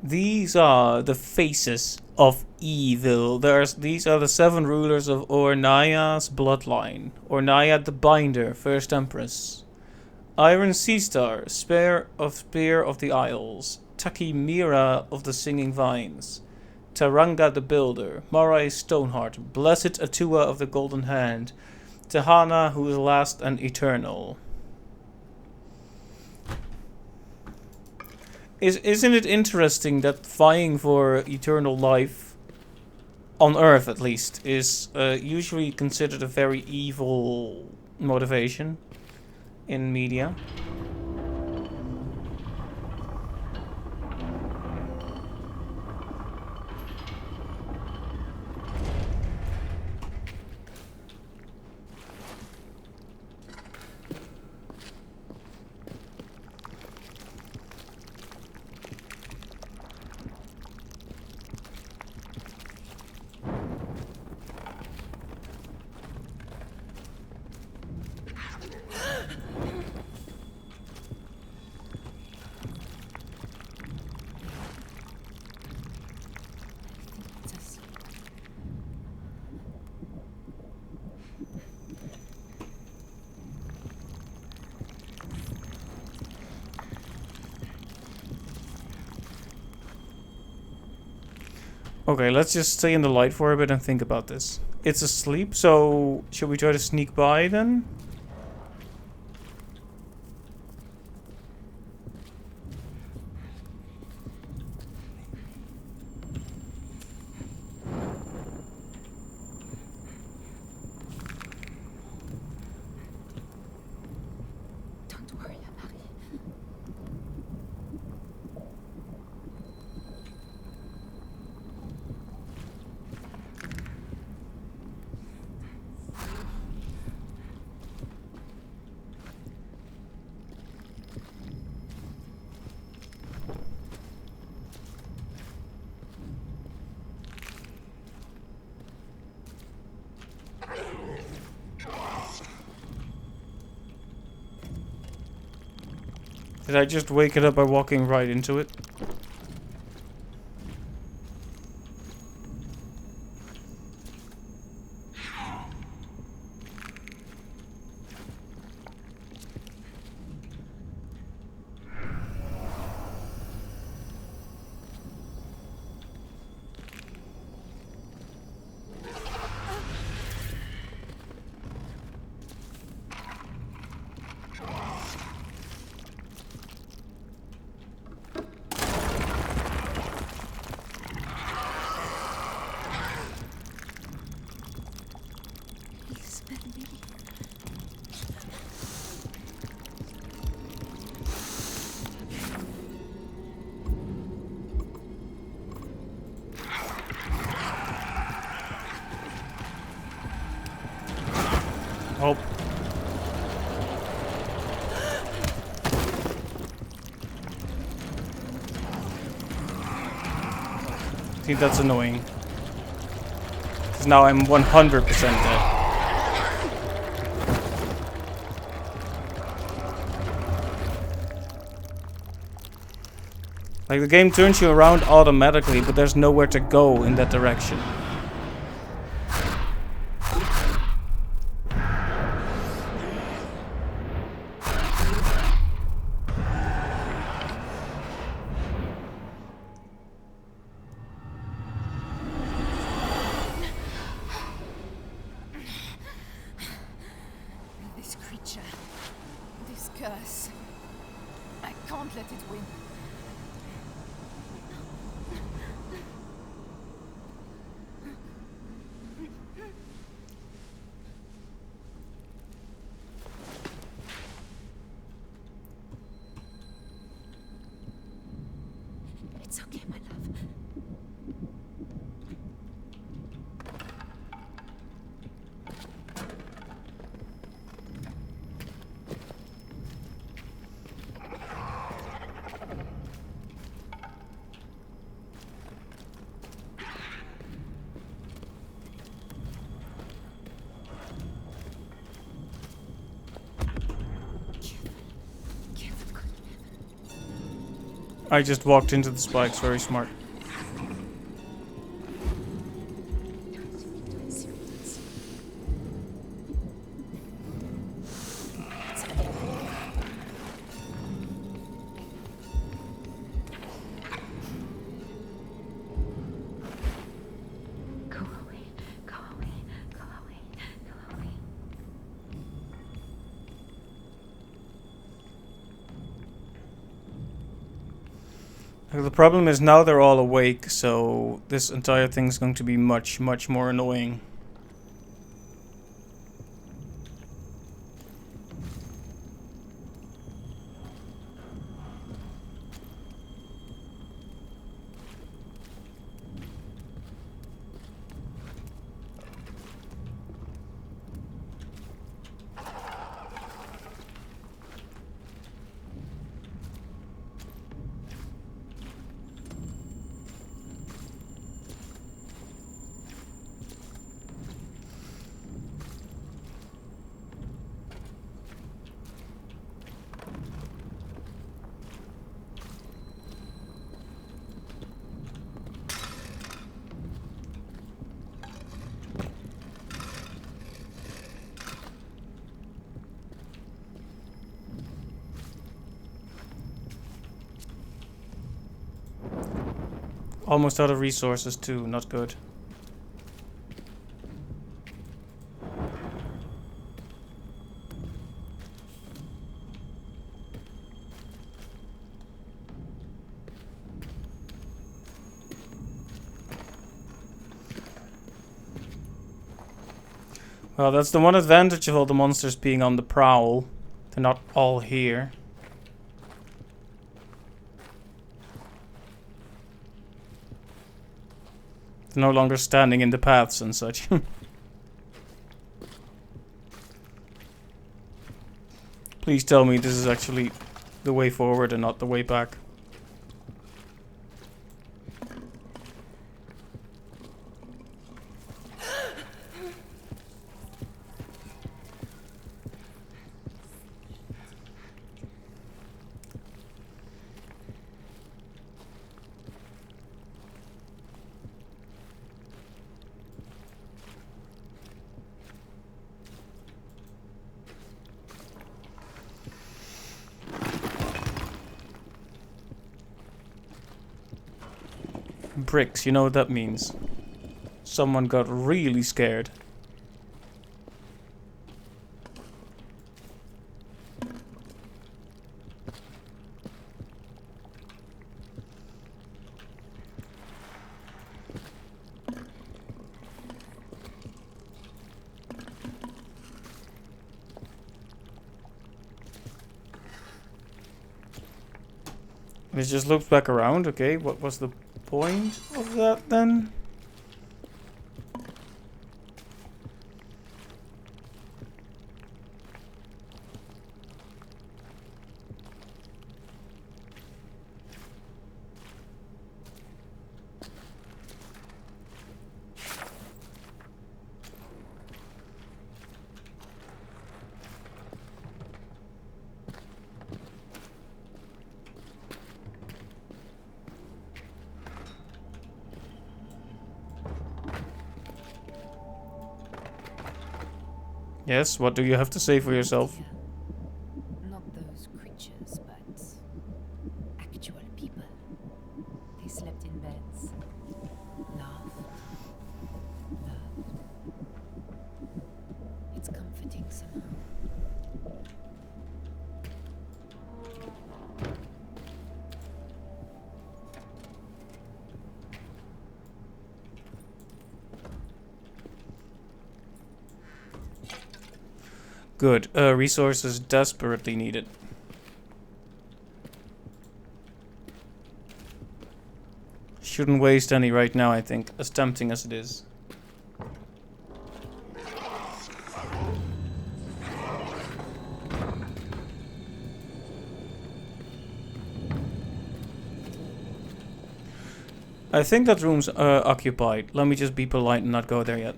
These are the faces of evil. These are the 7 rulers of Ornaya's bloodline. Ornaya the Binder, First Empress. Iron Sea Star, Spear of the Isles. Takimira of the Singing Vines. Taranga the Builder. Marai Stoneheart. Blessed Atua of the Golden Hand. Tehana, who is last and eternal. Isn't it interesting that vying for eternal life, on Earth at least, is usually considered a very evil motivation in media? Okay, let's just stay in the light for a bit and think about this. It's asleep, so should we try to sneak by then? Don't worry, Amari. Did I just wake it up by walking right into it? Oh. I think that's annoying. Because now I'm 100% dead. Like, the game turns you around automatically, but there's nowhere to go in that direction. This creature, this curse, I can't let it win. It's okay, my love. Careful, good. I just walked into the spikes, very smart. Go away, go away, go away, go away. The problem is now they're all awake, so this entire thing is going to be much, much more annoying. Almost out of resources too, not good. Well, that's the one advantage of all the monsters being on the prowl. They're not all here. They're no longer standing in the paths and such. Please tell me this is actually the way forward and not the way back. Bricks, you know what that means. Someone got really scared. It just loops back around, okay, what was the point of that then? Yes, what do you have to say for yourself? Not those creatures, but actual people. They slept in beds, laughed, loved. It's comforting somehow. Good. Resources desperately needed. Shouldn't waste any right now, I think, as tempting as it is. I think that room's occupied. Let me just be polite and not go there yet.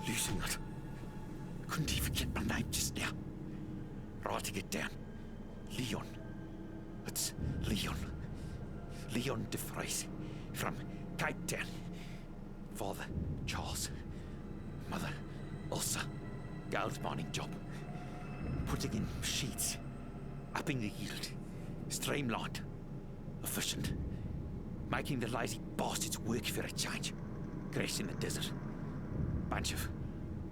Losing it. Couldn't even get my name just now. Writing it down. Leon. It's Leon. Leon de Vries from Cape Town. Father, Charles. Mother, Elsa. Gold mining job. Putting in sheets. Upping the yield. Streamlined. Efficient. Making the lazy bastards work for a change. Grace in the desert. Bunch of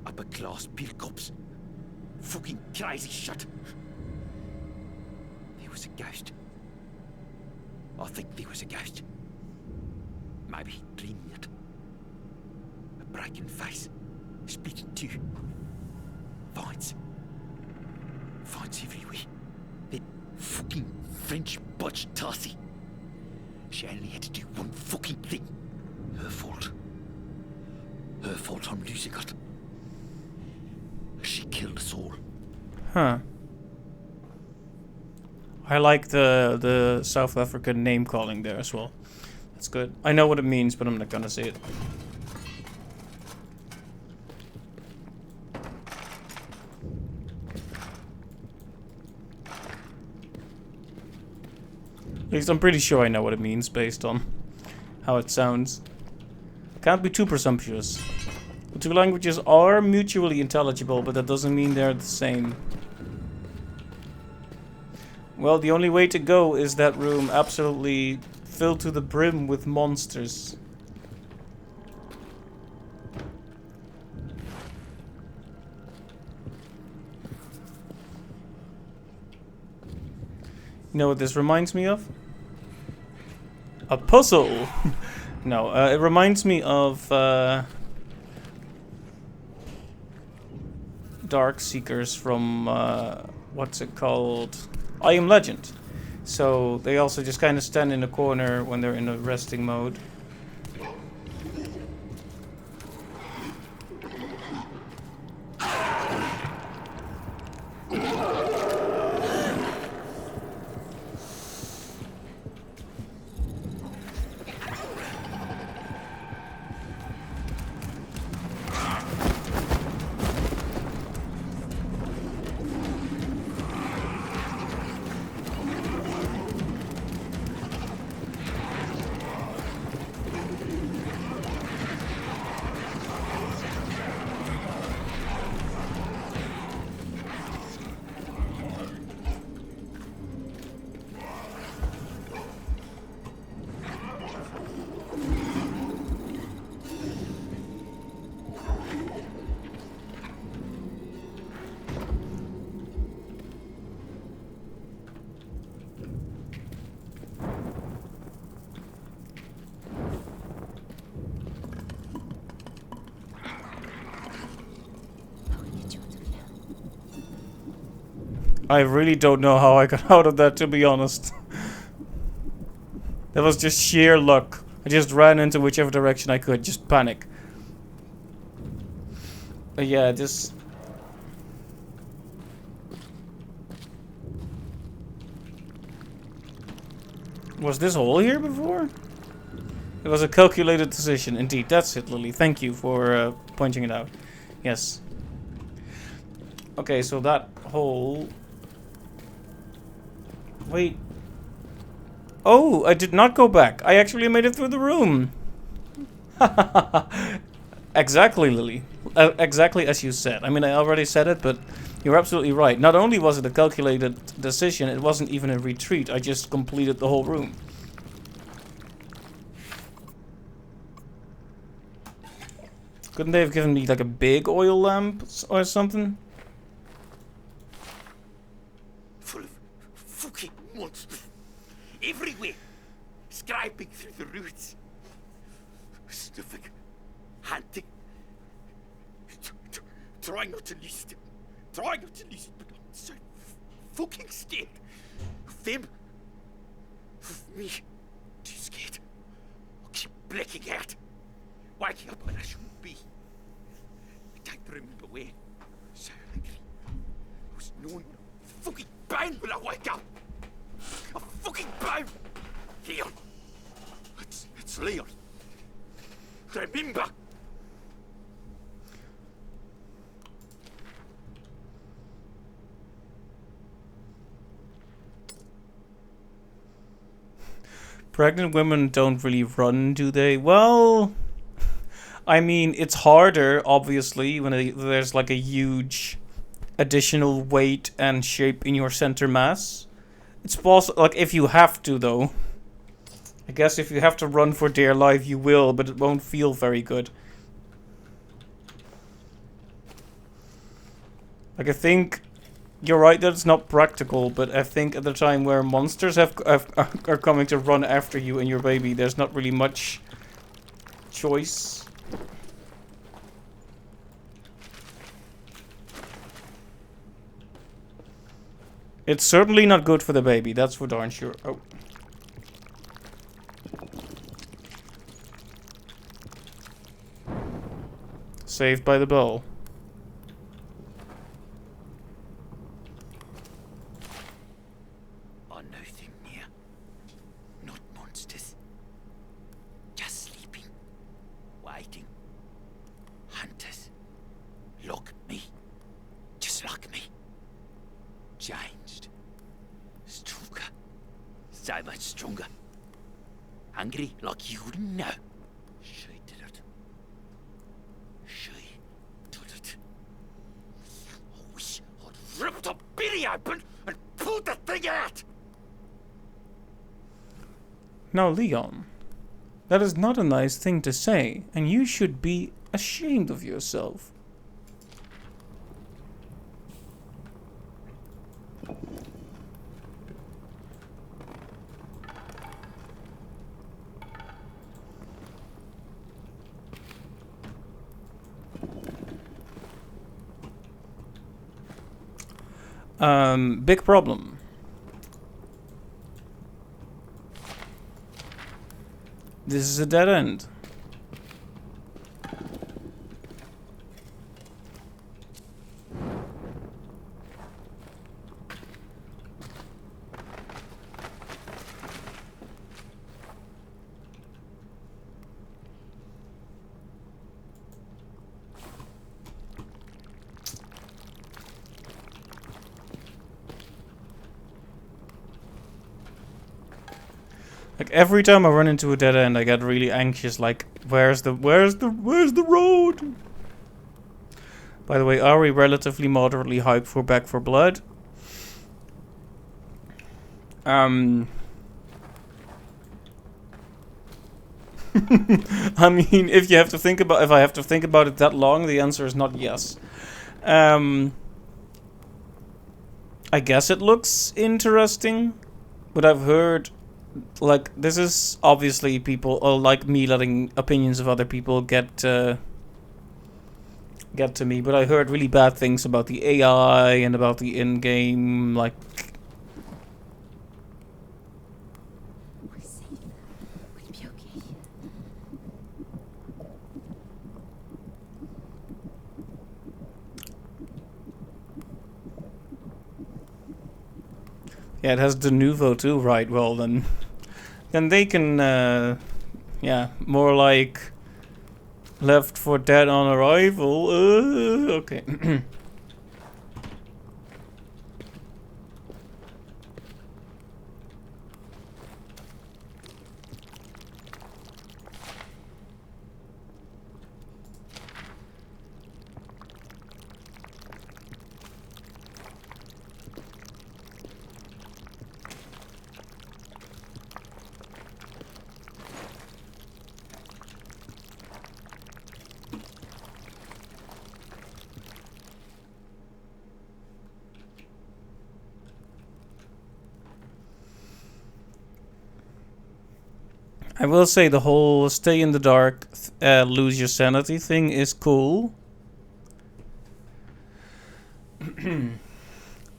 upper-class beer cops. Fucking crazy shit. There was a ghost. I think there was a ghost. Maybe dreaming it. A broken face. Split in two. Vines. Vines everywhere. That fucking French butch Tarsi. She only had to do one fucking thing. Her fault. Her fault I'm losing it. She killed us all. Huh. I like the South African name calling there as well. That's good. I know what it means, but I'm not gonna say it. At least I'm pretty sure I know what it means based on how it sounds. Can't be too presumptuous. The two languages are mutually intelligible, but that doesn't mean they're the same. Well, the only way to go is that room absolutely filled to the brim with monsters. You know what this reminds me of? A puzzle! No, it reminds me of Dark Seekers from, what's it called? I Am Legend. So they also just kind of stand in a corner when they're in a resting mode. I really don't know how I got out of that, to be honest. That was just sheer luck. I just ran into whichever direction I could, just panic. But yeah, just... Was this hole here before? It was a calculated decision. Indeed, that's it, Lily. Thank you for pointing it out. Yes. Okay, so that hole... Wait. Oh, I did not go back. I actually made it through the room. Exactly, Lily. Exactly as you said. I mean, I already said it, but you're absolutely right. Not only was it a calculated decision, it wasn't even a retreat. I just completed the whole room. Couldn't they have given me like a big oil lamp or something? Full of fucking monsters. Everywhere. Scraping through the roots. Sniffing. Hunting. Trying not to lose them. Trying not to lose them, but I'm so fucking scared. Of them. Of me. Too scared. I'll keep blacking out. Waking up when I shouldn't be. I don't remember where. So angry. I was gnawing fucking pain when I wake up. A fucking pain. Leon. It's Leon. Remember. Pregnant women don't really run, do they? Well, I mean, it's harder, obviously, when there's like a huge additional weight and shape in your center mass. It's possible, like, if you have to, though. I guess if you have to run for dear life, you will, but it won't feel very good. Like, I think you're right that it's not practical, but I think at the time where monsters are coming to run after you and your baby, there's not really much choice. It's certainly not good for the baby, that's for darn sure. Oh. Saved by the bell. I know them near. Not monsters. Just sleeping. Waiting. Hunters. Like me. Just like me. Changed. Stronger. So so much stronger. Hungry like you wouldn't know. She did it. She did it. I wish I'd ripped the belly open and pulled the thing out. Now, Leon, that is not a nice thing to say, and you should be ashamed of yourself. Big problem. This is a dead end. Like every time I run into a dead end, I get really anxious. Like, where's the road? By the way, are we relatively moderately hyped for Back 4 Blood? I mean, if I have to think about it that long, the answer is not yes. I guess it looks interesting, but I've heard. Like, this is obviously people like me letting opinions of other people get to me, but I heard really bad things about the AI and about the in-game, like... We're safe. We'll be okay. Yeah, it has de nouveau too, right? Well, then they can, yeah, more like Left 4 Dead on arrival. Okay. I will say the whole stay in the dark, lose your sanity thing is cool.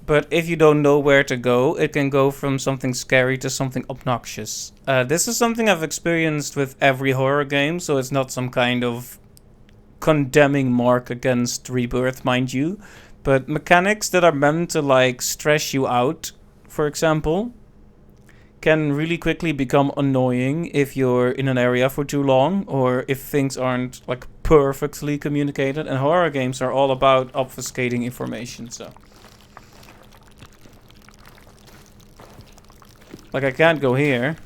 But if you don't know where to go, it can go from something scary to something obnoxious. This is something I've experienced with every horror game, so it's not some kind of condemning mark against Rebirth, mind you. But mechanics that are meant to, like, stress you out, for example, can really quickly become annoying if you're in an area for too long, or if things aren't, like, perfectly communicated. And horror games are all about obfuscating information, so... Like, I can't go here.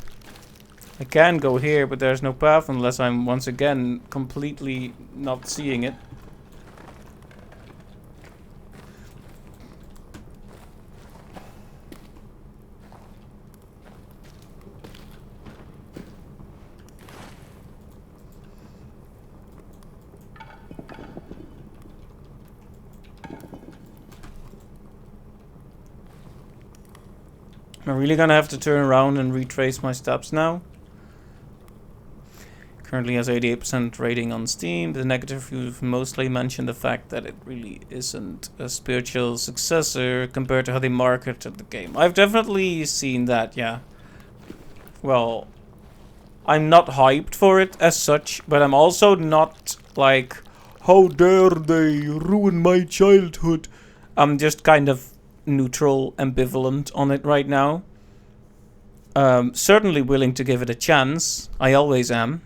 I can go here, but there's no path unless I'm, once again, completely not seeing it. I'm really gonna have to turn around and retrace my steps now. Currently has 88% rating on Steam. The negative reviews mostly mention the fact that it really isn't a spiritual successor compared to how they marketed the game. I've definitely seen that, yeah. Well, I'm not hyped for it as such, but I'm also not like, how dare they ruin my childhood. I'm just kind of neutral, ambivalent on it right now. Certainly willing to give it a chance. I always am.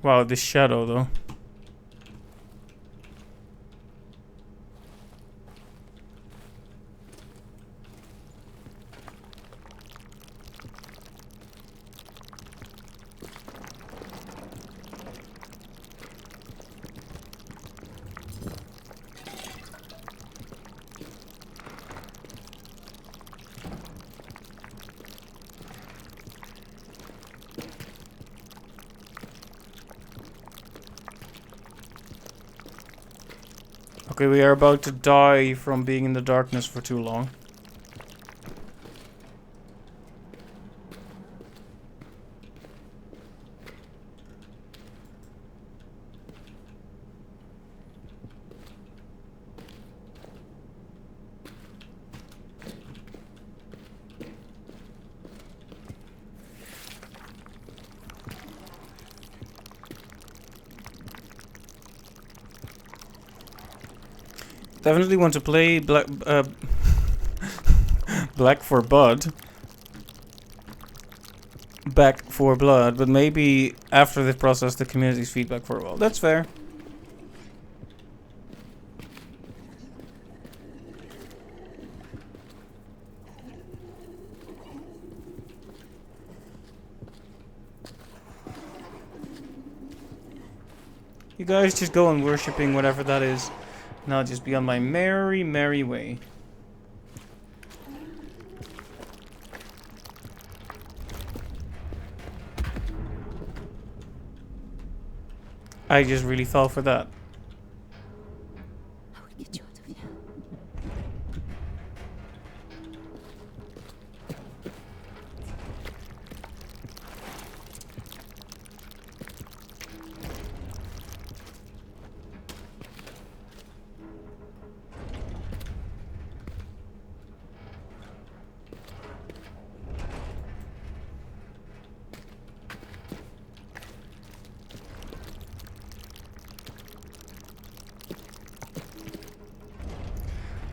Wow, this shadow though. Okay, we are about to die from being in the darkness for too long. Definitely want to play Black for Blood. Back for Blood, but maybe after they've processed the community's feedback for a while. That's fair. You guys just go on worshipping whatever that is. And I'll just be on my merry, merry way. I just really fell for that. I will get you out of here.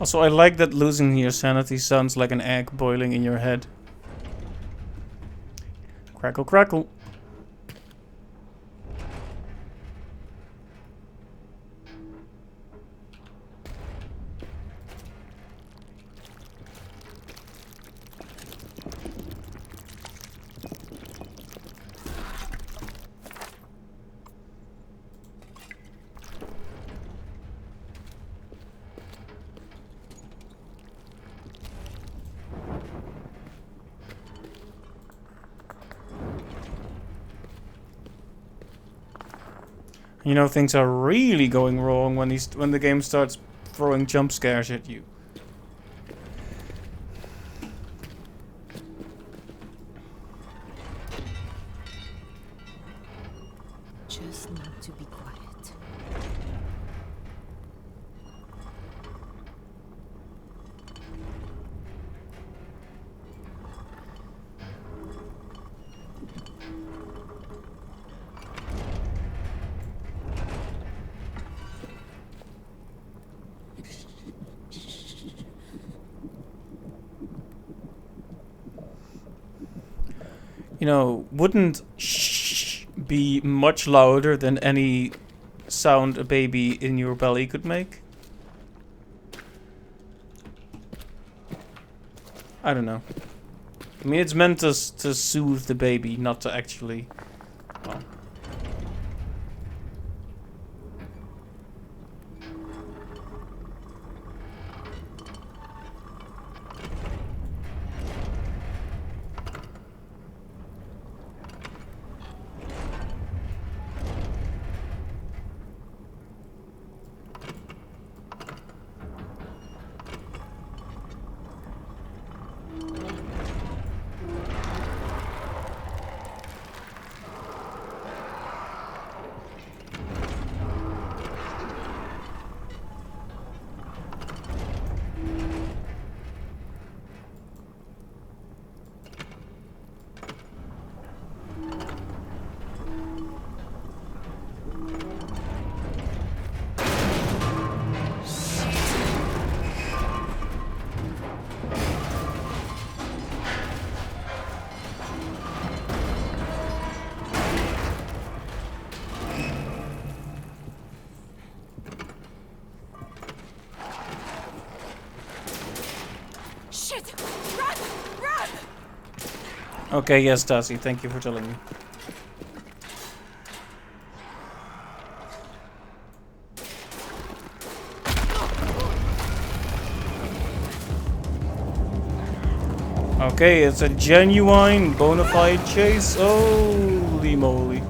Also, I like that losing your sanity sounds like an egg boiling in your head. Crackle, crackle. You know, things are really going wrong when the game starts throwing jump scares at you. Just need to be quiet. You know, wouldn't shh be much louder than any sound a baby in your belly could make? I don't know. I mean, it's meant to soothe the baby, not to actually... Well. Shit! Run! Run! Okay, yes, Darcy, thank you for telling me. Okay, it's a genuine, bona fide chase. Holy moly.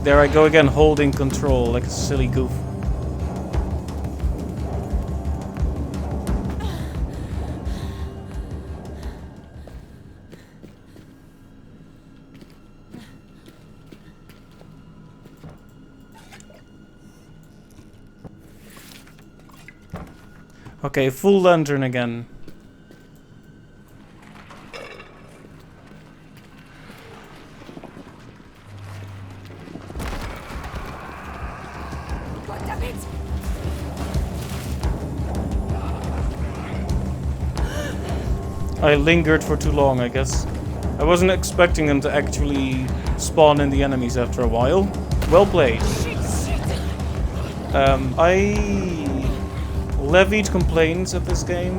There I go again, holding control like a silly goof. Okay, full lantern again. God damn it! I lingered for too long, I guess. I wasn't expecting them to actually spawn in the enemies after a while. Well played. I levied complaints at this game.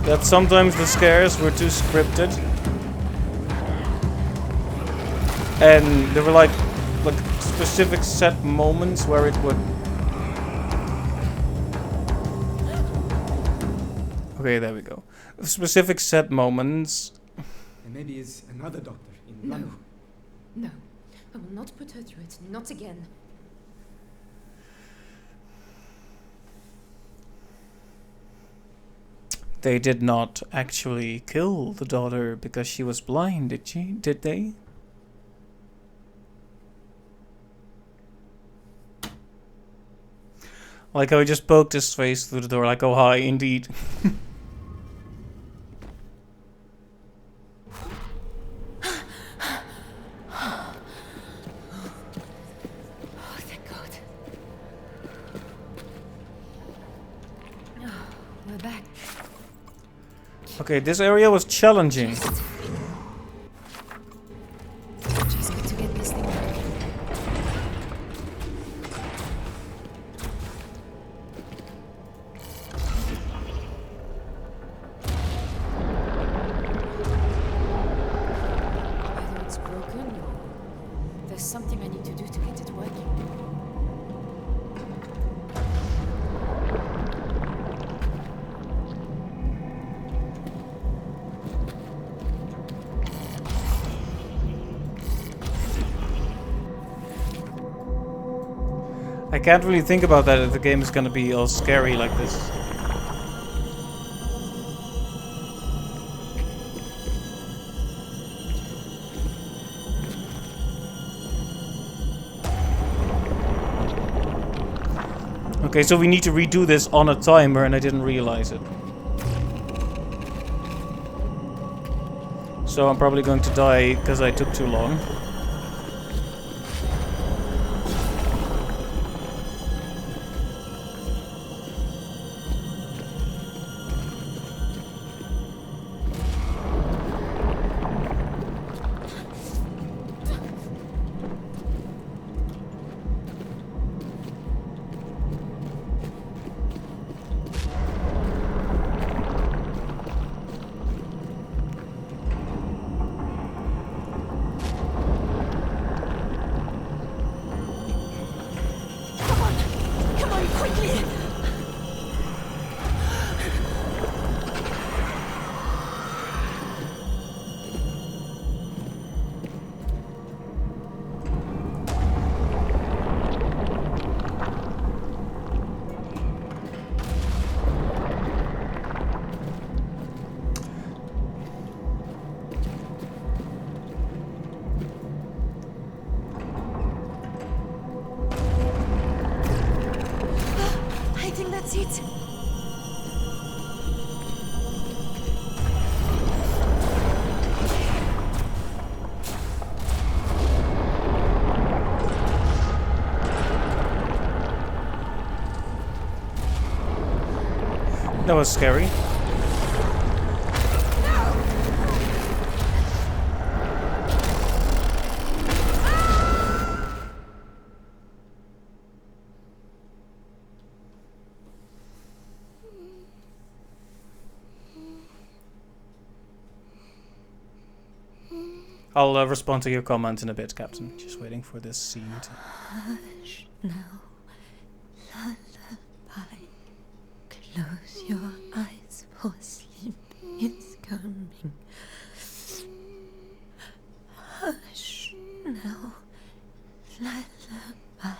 That sometimes the scares were too scripted. And there were like specific set moments where it would... Okay, there we go. Specific set moments. And maybe it's another doctor in No. London. No. I will not put her through it. Not again. They did not actually kill the daughter because she was blind, did they? Like how he just poked his face through the door, like, oh hi, indeed. Oh, thank God. Oh, we're back. Okay, this area was challenging. Just got to get this thing back. Either it's broken or there's something I need to do to get it working. I can't really think about that if the game is gonna be all scary like this. Okay, so we need to redo this on a timer and I didn't realize it. So I'm probably going to die because I took too long. That was scary. I'll respond to your comment in a bit, Captain. Just waiting for this scene to... Hush now, lullaby. Close your eyes, for sleep is coming. Hush now, lullaby.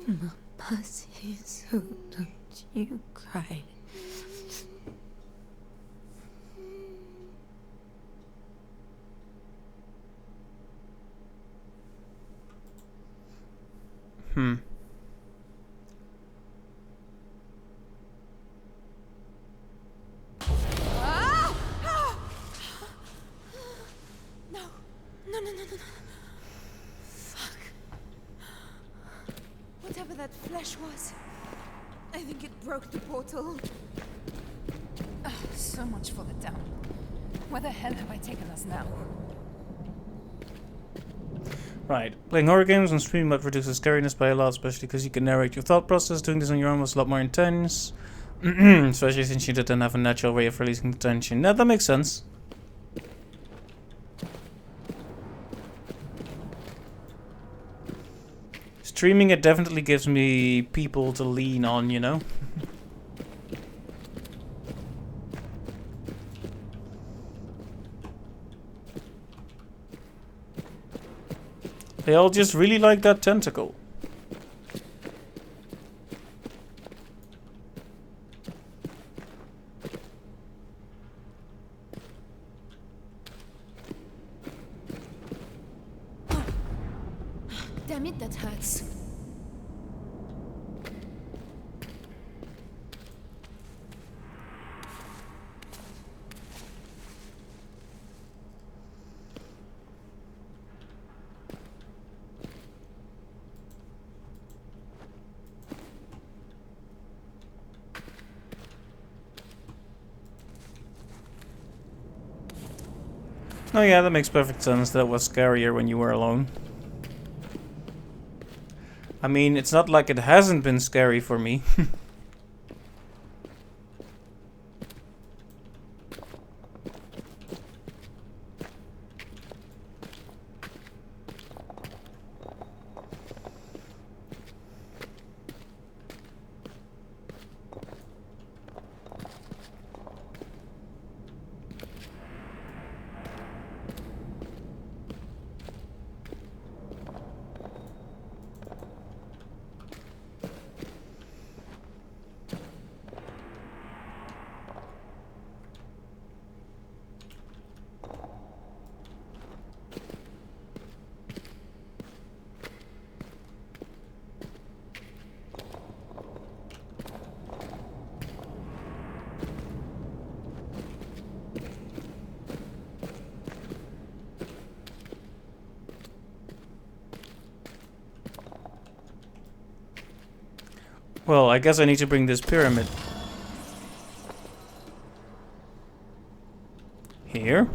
Mama says so, don't you cry. No. Fuck. Whatever that flesh was, I think it broke the portal. So much for the down. Where the hell have I taken us now? Right. Playing horror games on stream might reduce the scariness by a lot, especially because you can narrate your thought process. Doing this on your own was a lot more intense. Especially since you didn't have a natural way of releasing the tension. Now that makes sense. Streaming, it definitely gives me people to lean on, you know? They all just really like that tentacle. Damn it, that hurts. Oh yeah, that makes perfect sense. That was scarier when you were alone. I mean, it's not like it hasn't been scary for me. Well, I guess I need to bring this pyramid here.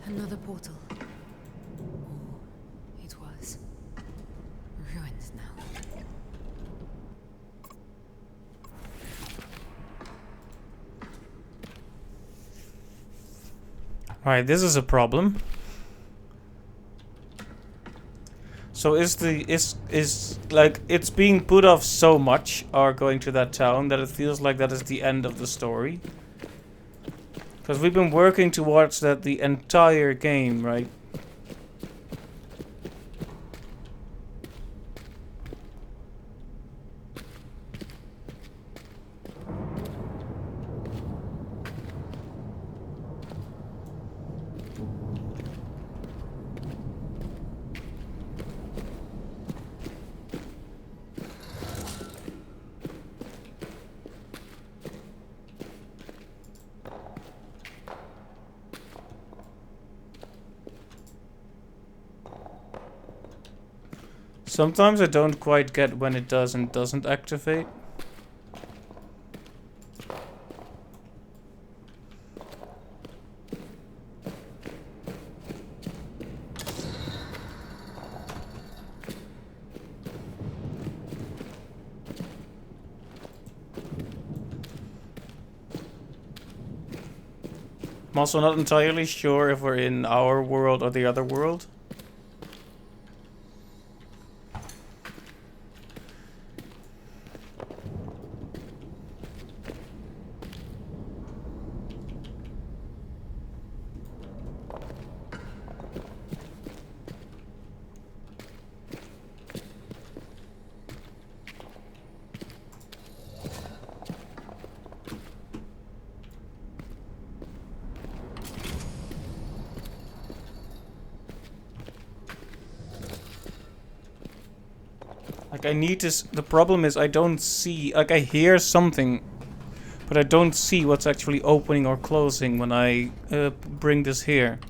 Another portal. Or it was. Ruined now. Right, this is a problem. So is like it's being put off so much, our going to that town, that it feels like that is the end of the story. Because we've been working towards that the entire game, right? Sometimes I don't quite get when it does and doesn't activate. I'm also not entirely sure if we're in our world or the other world. Like, I need to... The problem is I don't see... Like, I hear something, but I don't see what's actually opening or closing when I bring this here.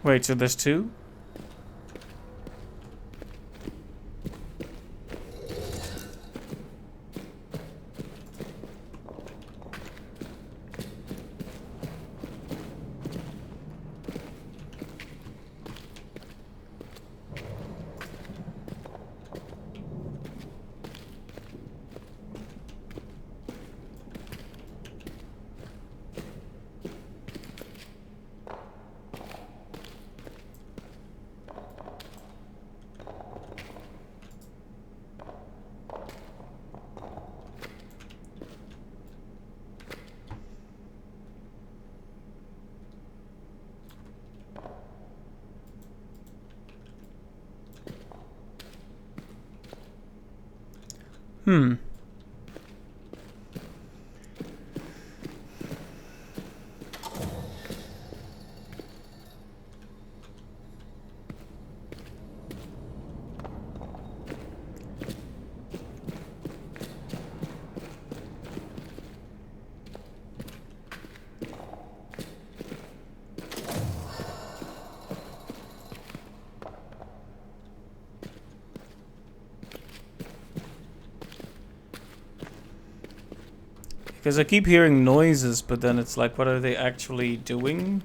Wait, so there's two? Hmm. Because I keep hearing noises, but then it's like, what are they actually doing?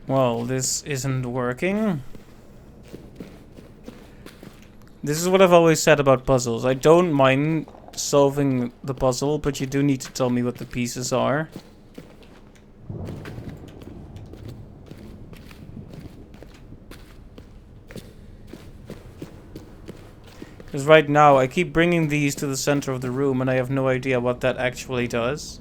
Well, this isn't working. This is what I've always said about puzzles. I don't mind solving the puzzle, but you do need to tell me what the pieces are. Because right now I keep bringing these to the center of the room and I have no idea what that actually does.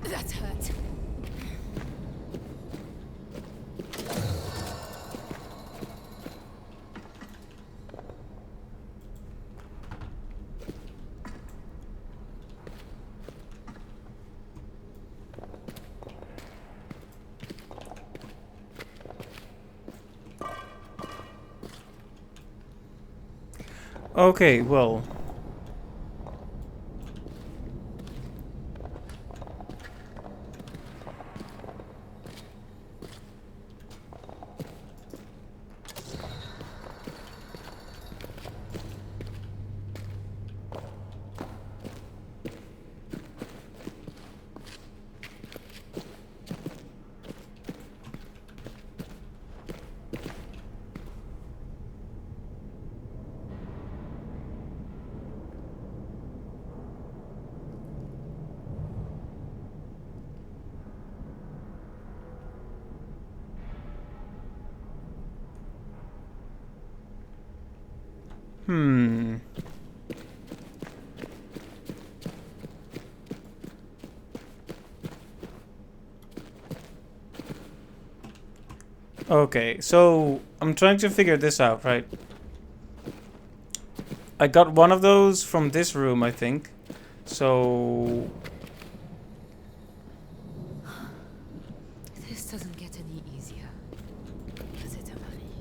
That hurt. Okay, well. Okay, so I'm trying to figure this out, right? I got one of those from this room, I think. So This doesn't get any easier. Does it, Amari?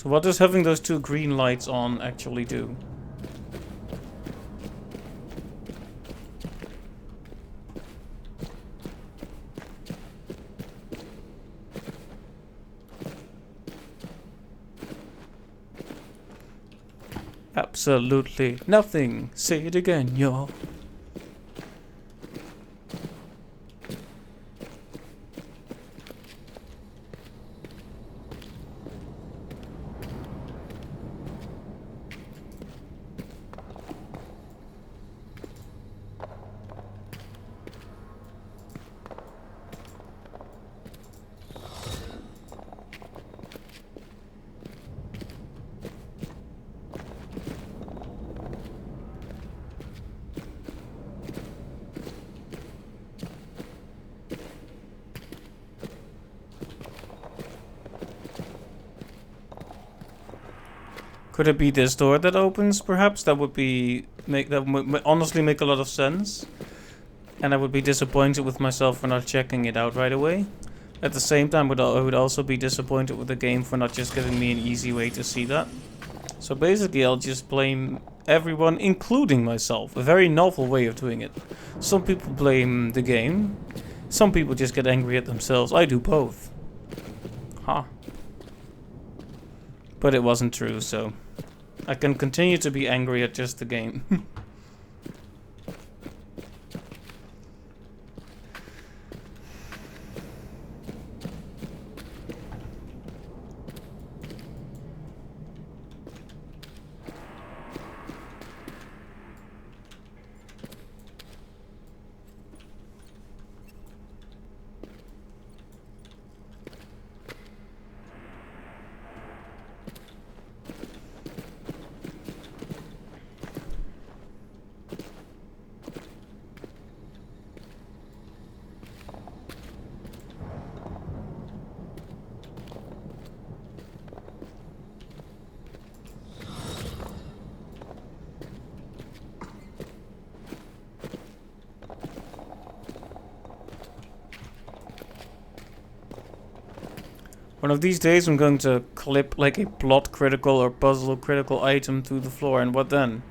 what does having those two green lights on actually do? Absolutely nothing. Say it again, y'all. Could it be this door that opens, perhaps? That would honestly make a lot of sense. And I would be disappointed with myself for not checking it out right away. At the same time, I would also be disappointed with the game for not just giving me an easy way to see that. So basically, I'll just blame everyone, including myself. A very novel way of doing it. Some people blame the game. Some people just get angry at themselves. I do both. Huh. But it wasn't true, so I can continue to be angry at just the game. One of these days I'm going to clip like a plot critical or puzzle critical item to the floor, and what then?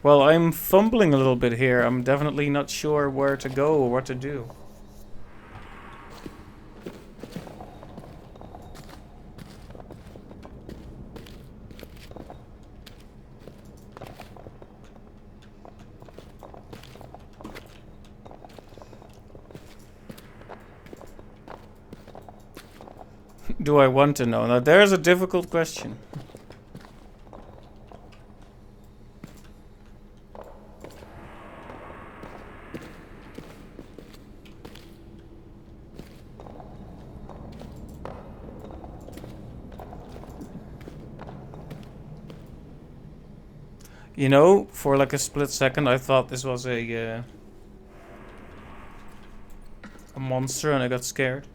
Well, I'm fumbling a little bit here. I'm definitely not sure where to go or what to do. Do I want to know? Now, there's a difficult question. You know, for like a split second, I thought this was a monster, and I got scared.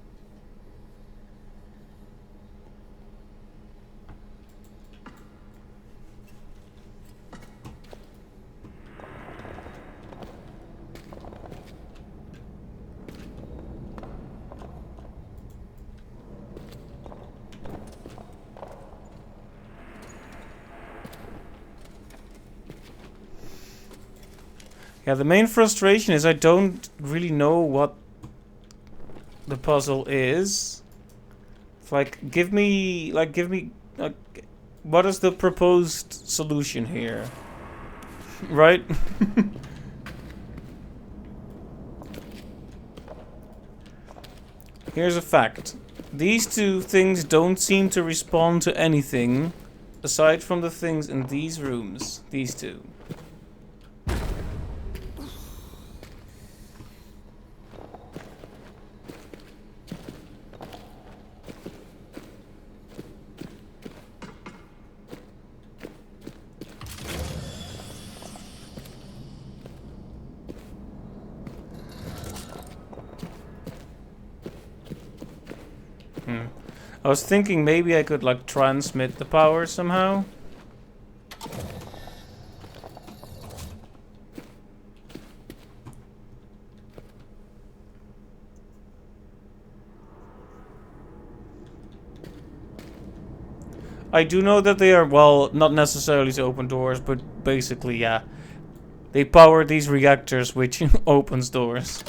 Yeah, the main frustration is I don't really know what the puzzle is. It's like, give me, what is the proposed solution here? Right? Here's a fact. These two things don't seem to respond to anything aside from the things in these rooms. These two. I was thinking maybe I could like transmit the power somehow. I do know that they are, well, not necessarily to open doors, but basically, yeah. They power these reactors, which opens doors.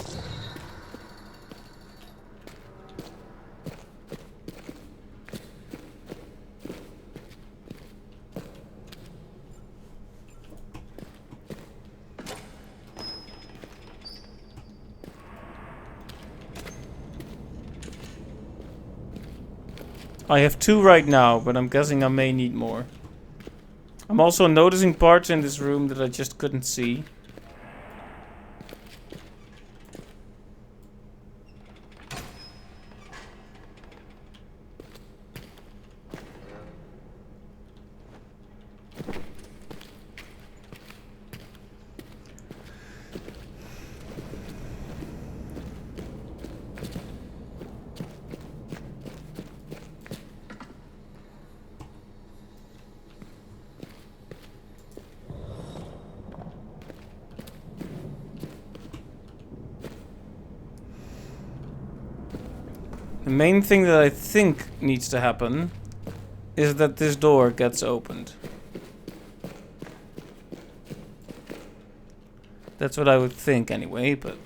I have 2 right now, but I'm guessing I may need more. I'm also noticing parts in this room that I just couldn't see. The main thing that I think needs to happen is that this door gets opened. That's what I would think anyway, but...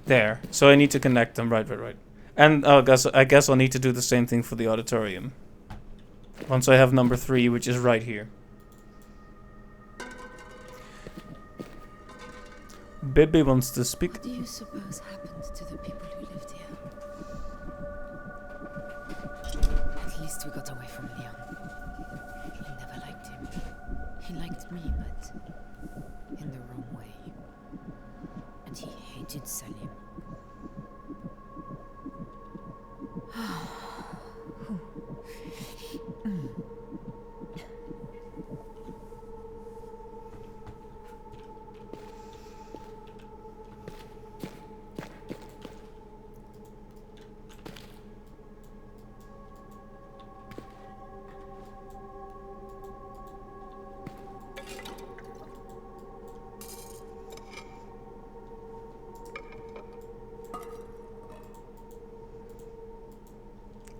There. So I need to connect them. Right. And I guess I'll need to do the same thing for the auditorium. Once I have number 3, which is right here. Baby wants to speak. What do you suppose happened to the people who lived here? At least we got away from Leon. He never liked him. He liked me, but in the wrong way. And he hated Salim.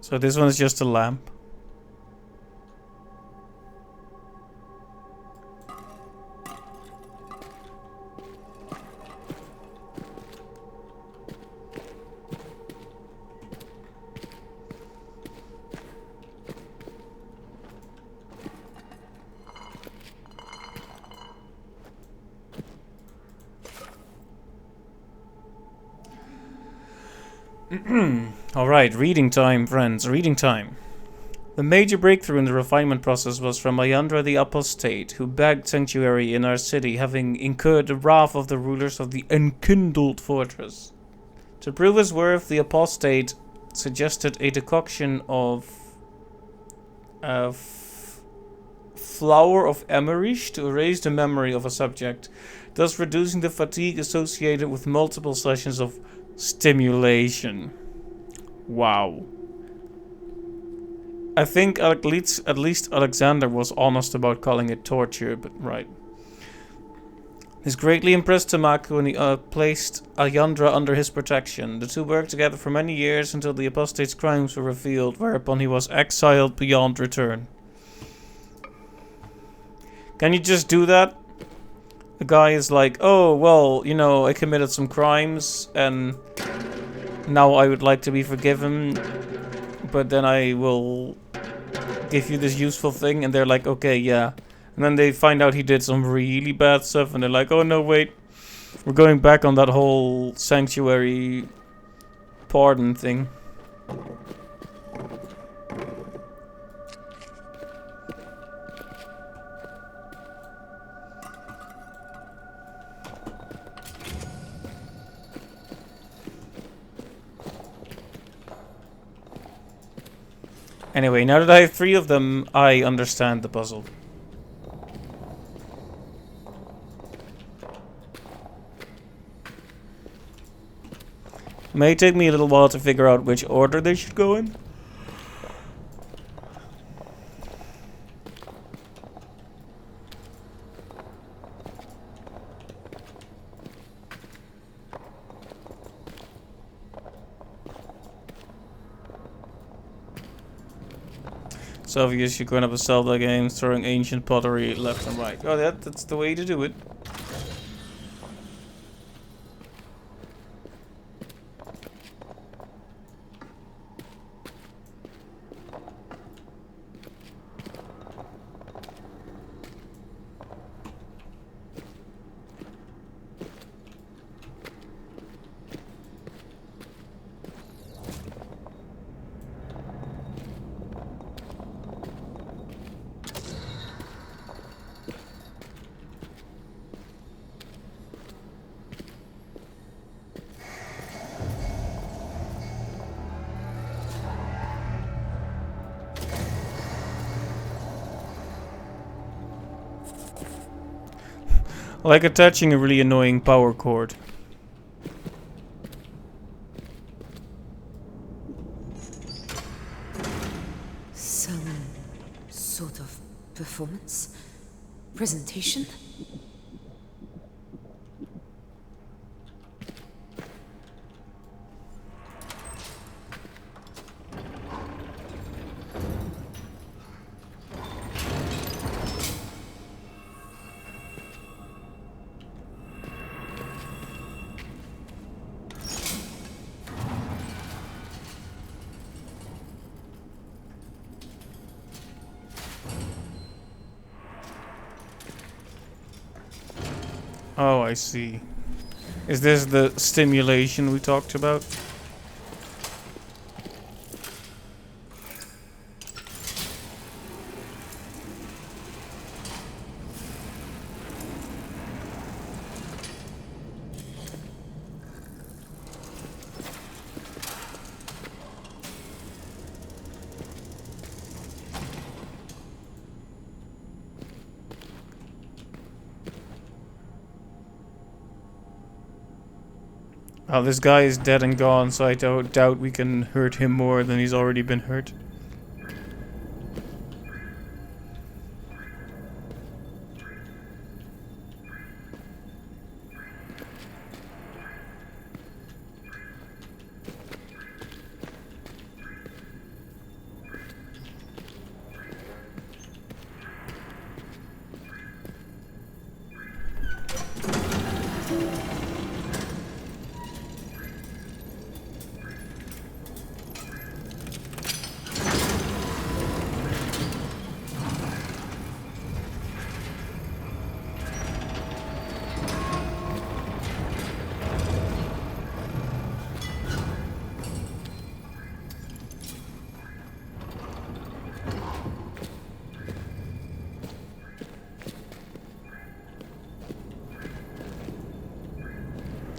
So this one is just a lamp. Alright, reading time, friends, reading time. The major breakthrough in the refinement process was from Ayandra the Apostate, who begged sanctuary in our city, having incurred the wrath of the rulers of the enkindled fortress. To prove his worth, the Apostate suggested a decoction of flower of Emmerich to erase the memory of a subject, thus reducing the fatigue associated with multiple sessions of stimulation. Wow. I think at least Alexander was honest about calling it torture, but right. This greatly impressed Tamaku and he placed Ayandra under his protection. The two worked together for many years until the apostate's crimes were revealed, whereupon he was exiled beyond return. Can you just do that? The guy is like, oh, well, you know, I committed some crimes and now I would like to be forgiven, but then I will give you this useful thing, and they're like, okay, yeah. And then they find out he did some really bad stuff, and they're like, oh no, wait. We're going back on that whole sanctuary pardon thing. Anyway, now that I have 3 of them, I understand the puzzle. May take me a little while to figure out which order they should go in. So obvious you're going up a Zelda game, throwing ancient pottery left and right. Oh, that's the way to do it. Like attaching a really annoying power cord. Some sort of performance? Presentation? Oh, I see. Is this the stimulation we talked about? Oh, this guy is dead and gone, so I don't doubt we can hurt him more than he's already been hurt.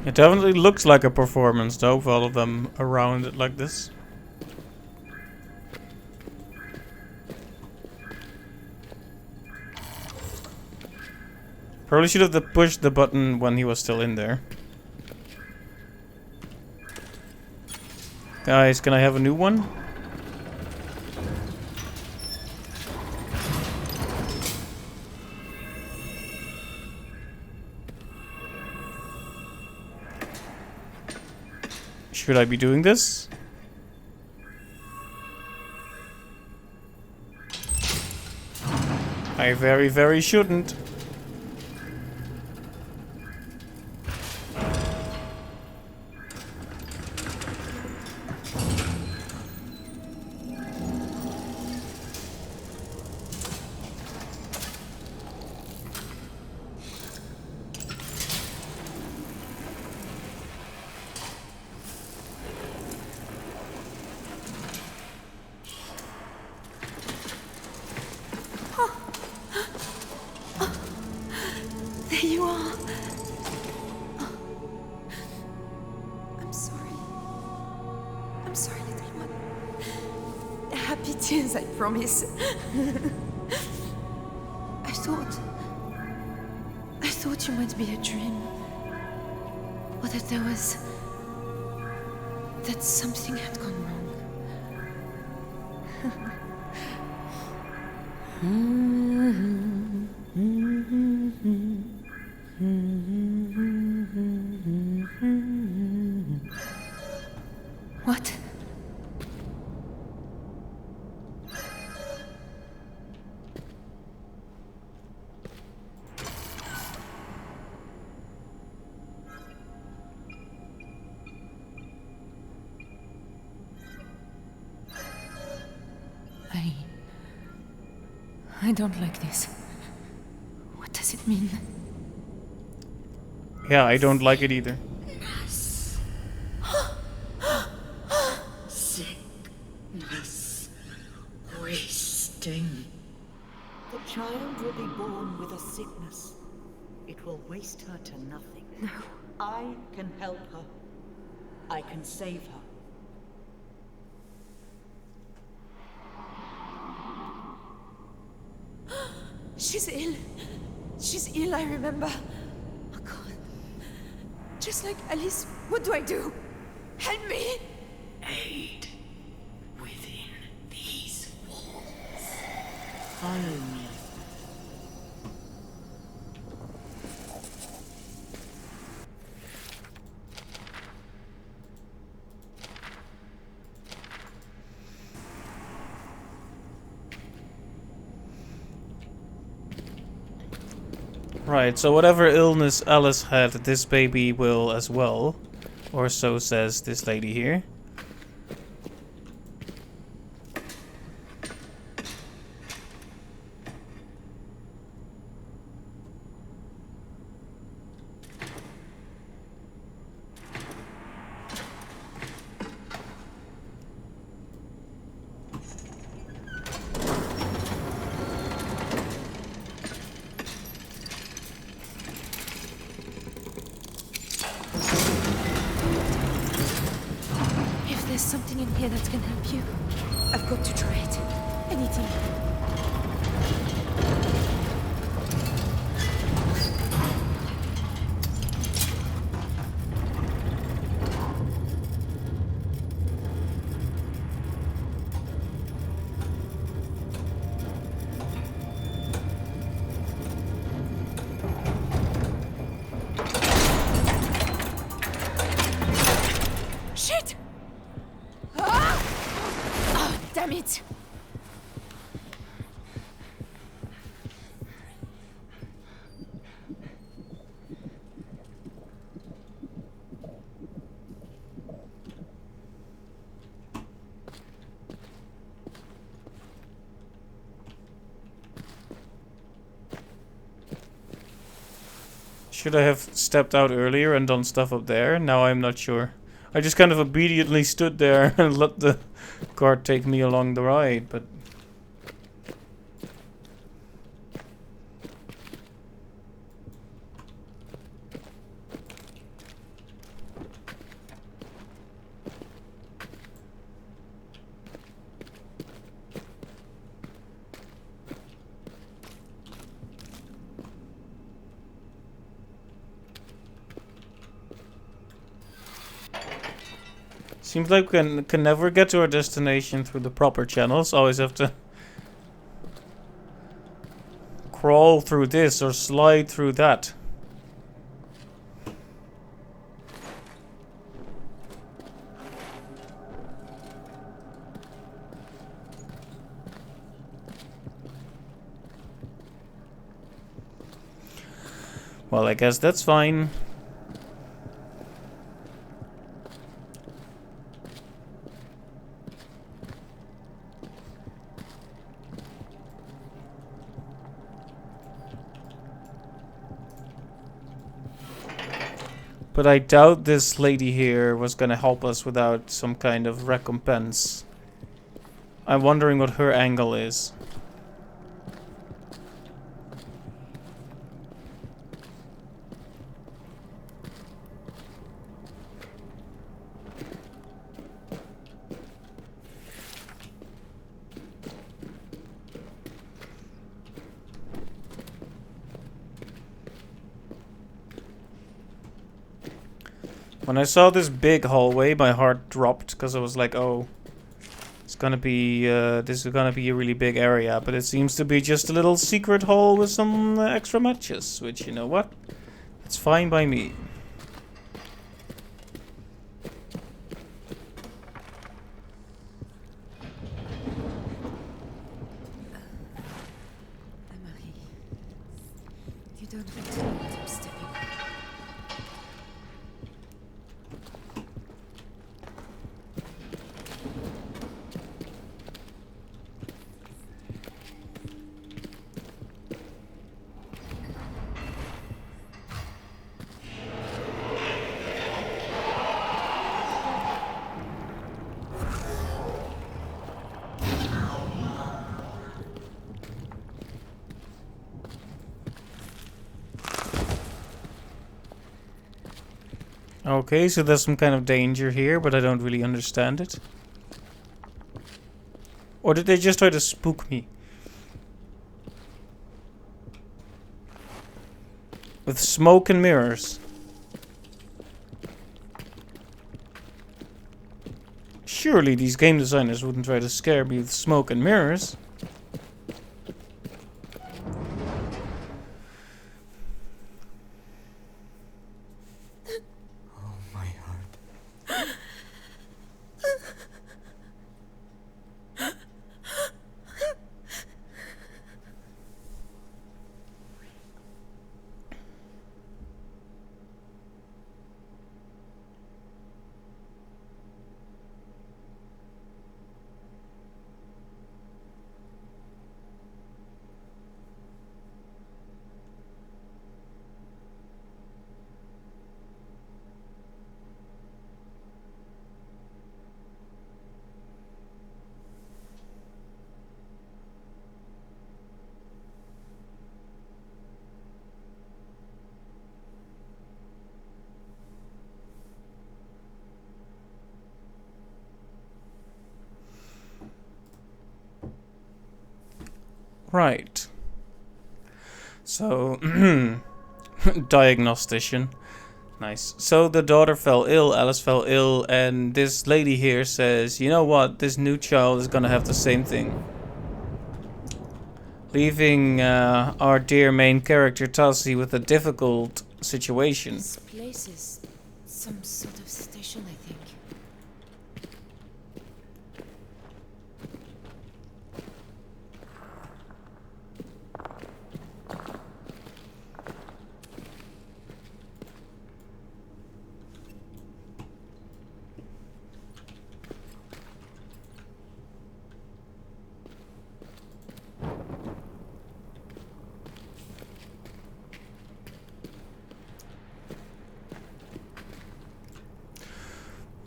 It definitely looks like a performance though, with all of them around it like this. Probably should have pushed the button when he was still in there. Guys, can I have a new one? Should I be doing this? I very shouldn't. There you are. I'm sorry. I'm sorry, little one. Happy tears, I promise. I thought you might be a dream. Or that that something had gone wrong. What? I don't like this. What does it mean? Yeah, I don't like it either. Sickness. Wasting. The child will be born with a sickness. It will waste her to nothing. No. I can help her. I can save her. She's ill. She's ill, I remember. Just like Alice, what do I do? Help me! Aid within these walls. Follow me. Right, so whatever illness Alice had, this baby will as well. Or so says this lady here. If there's something in here that can help you, I've got to try it. Anything. Shit! Ah! Oh, damn it! Should I have stepped out earlier and done stuff up there? Now I'm not sure. I just kind of obediently stood there and let the cart take me along the ride, but... Seems like we can never get to our destination through the proper channels. Always have to crawl through this or slide through that. Well, I guess that's fine. But I doubt this lady here was gonna help us without some kind of recompense. I'm wondering what her angle is. When I saw this big hallway, my heart dropped because I was like, "Oh, it's gonna be this is gonna be a really big area." But it seems to be just a little secret hall with some extra matches, which, you know what, it's fine by me. Emily, you don't need to know what I'm stepping on. Okay, so there's some kind of danger here, but I don't really understand it. Or did they just try to spook me? With smoke and mirrors. surely these game designers wouldn't try to scare me with smoke and mirrors. Oh, my heart. Right. So, diagnostician. Nice. So the daughter fell ill, Alice fell ill, and this lady here says, you know what, this new child is gonna have the same thing. Leaving our dear main character Tassie with a difficult situation. This place is some sort of station, I think.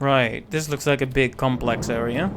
Right, this looks like a big complex area.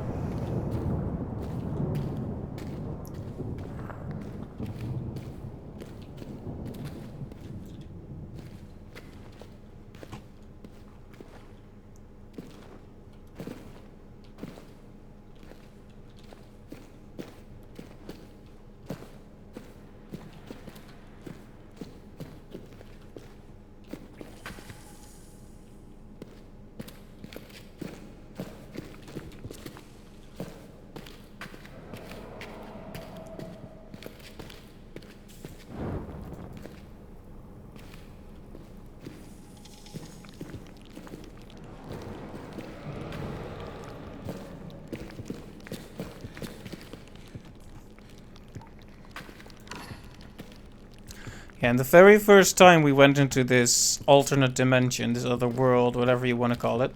And the very first time we went into this alternate dimension, this other world, whatever you want to call it.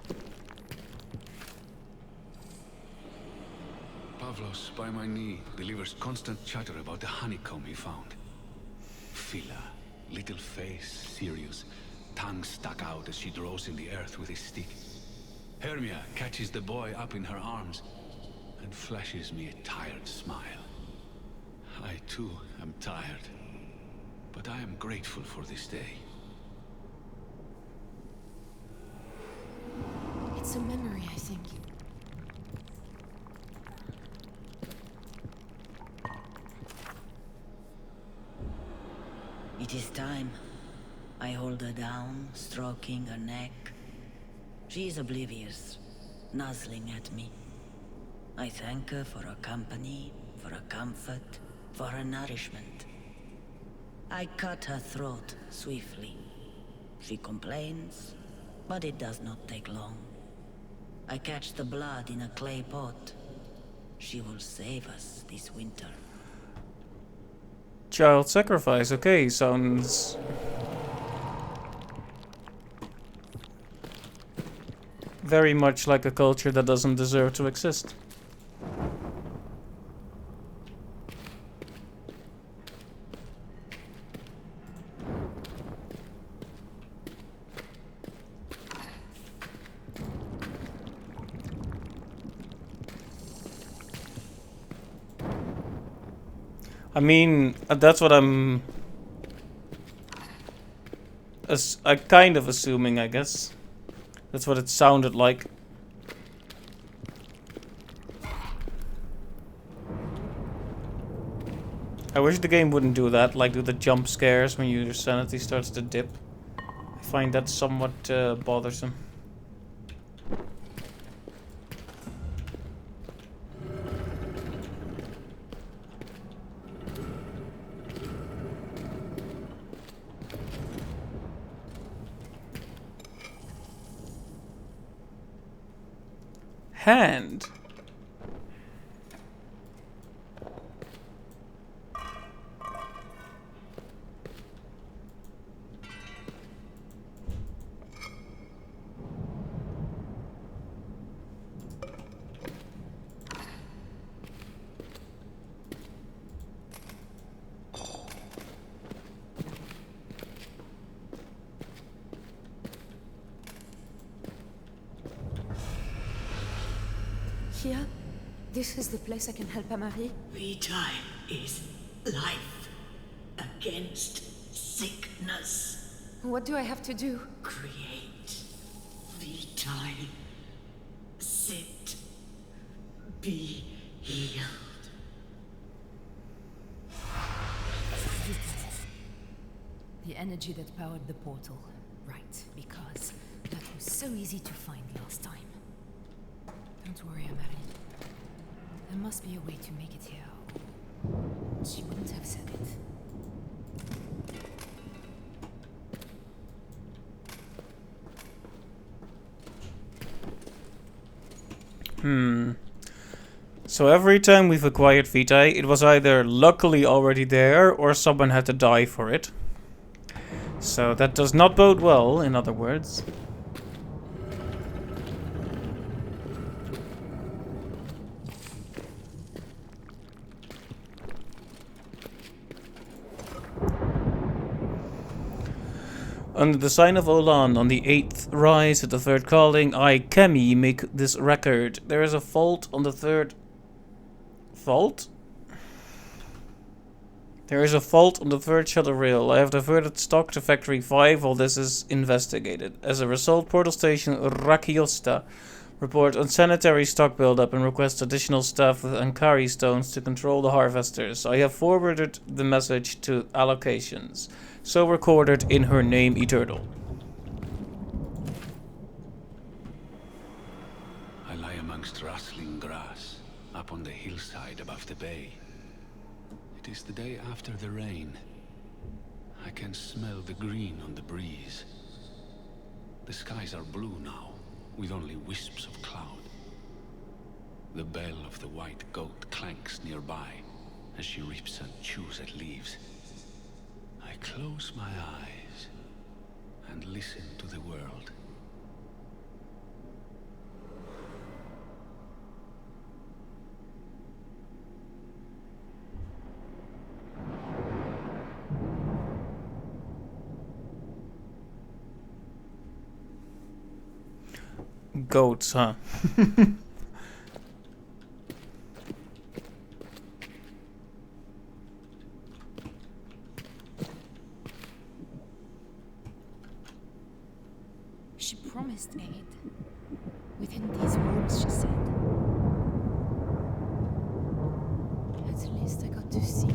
Pavlos, by my knee, delivers constant chatter about the honeycomb he found. Phila, little face, serious, tongue stuck out as she draws in the earth with his stick. Hermia catches the boy up in her arms and flashes me a tired smile. I too am tired. But I am grateful for this day. It's a memory, I think. It is time. I hold her down, stroking her neck. She is oblivious, nuzzling at me. I thank her for her company, for her comfort, for her nourishment. I cut her throat swiftly. She complains, but it does not take long. I catch the blood in a clay pot. She will save us this winter. Child sacrifice, okay, sounds... very much like a culture that doesn't deserve to exist. I mean, that's what I'm kind of assuming, I guess. That's what it sounded like. I wish the game wouldn't do that, like do the jump scares when your sanity starts to dip. I find that somewhat bothersome. hand. Here? This is the place I can help Amari? Vitae is life against sickness. What do I have to do? Create Vitae. Sit. Be healed. The energy that powered the portal. Right, because that was so easy to find last time. Don't worry, Amari. There must be a way to make it here. She wouldn't have said it. So every time we've acquired Vitae, it was either luckily already there or someone had to die for it. So that does not bode well, in other words. Under the sign of Olan, on the 8th rise at the 3rd calling, I, Kemi, make this record. There is a fault on the 3rd... Fault? There is a fault on the 3rd shuttle rail. I have diverted stock to Factory 5 while this is investigated. As a result, Portal Station Rakiosta report unsanitary stock buildup and request additional staff with Ankari stones to control the harvesters. I have forwarded the message to allocations. So recorded in her name eternal. I lie amongst rustling grass, up on the hillside above the bay. It is the day after the rain. I can smell the green on the breeze. The skies are blue now, with only wisps of cloud. The bell of the white goat clanks nearby as she rips and chews at leaves. I close my eyes and listen to the world. Goats, huh? She promised aid. Within these walls, she said. At least I got to see.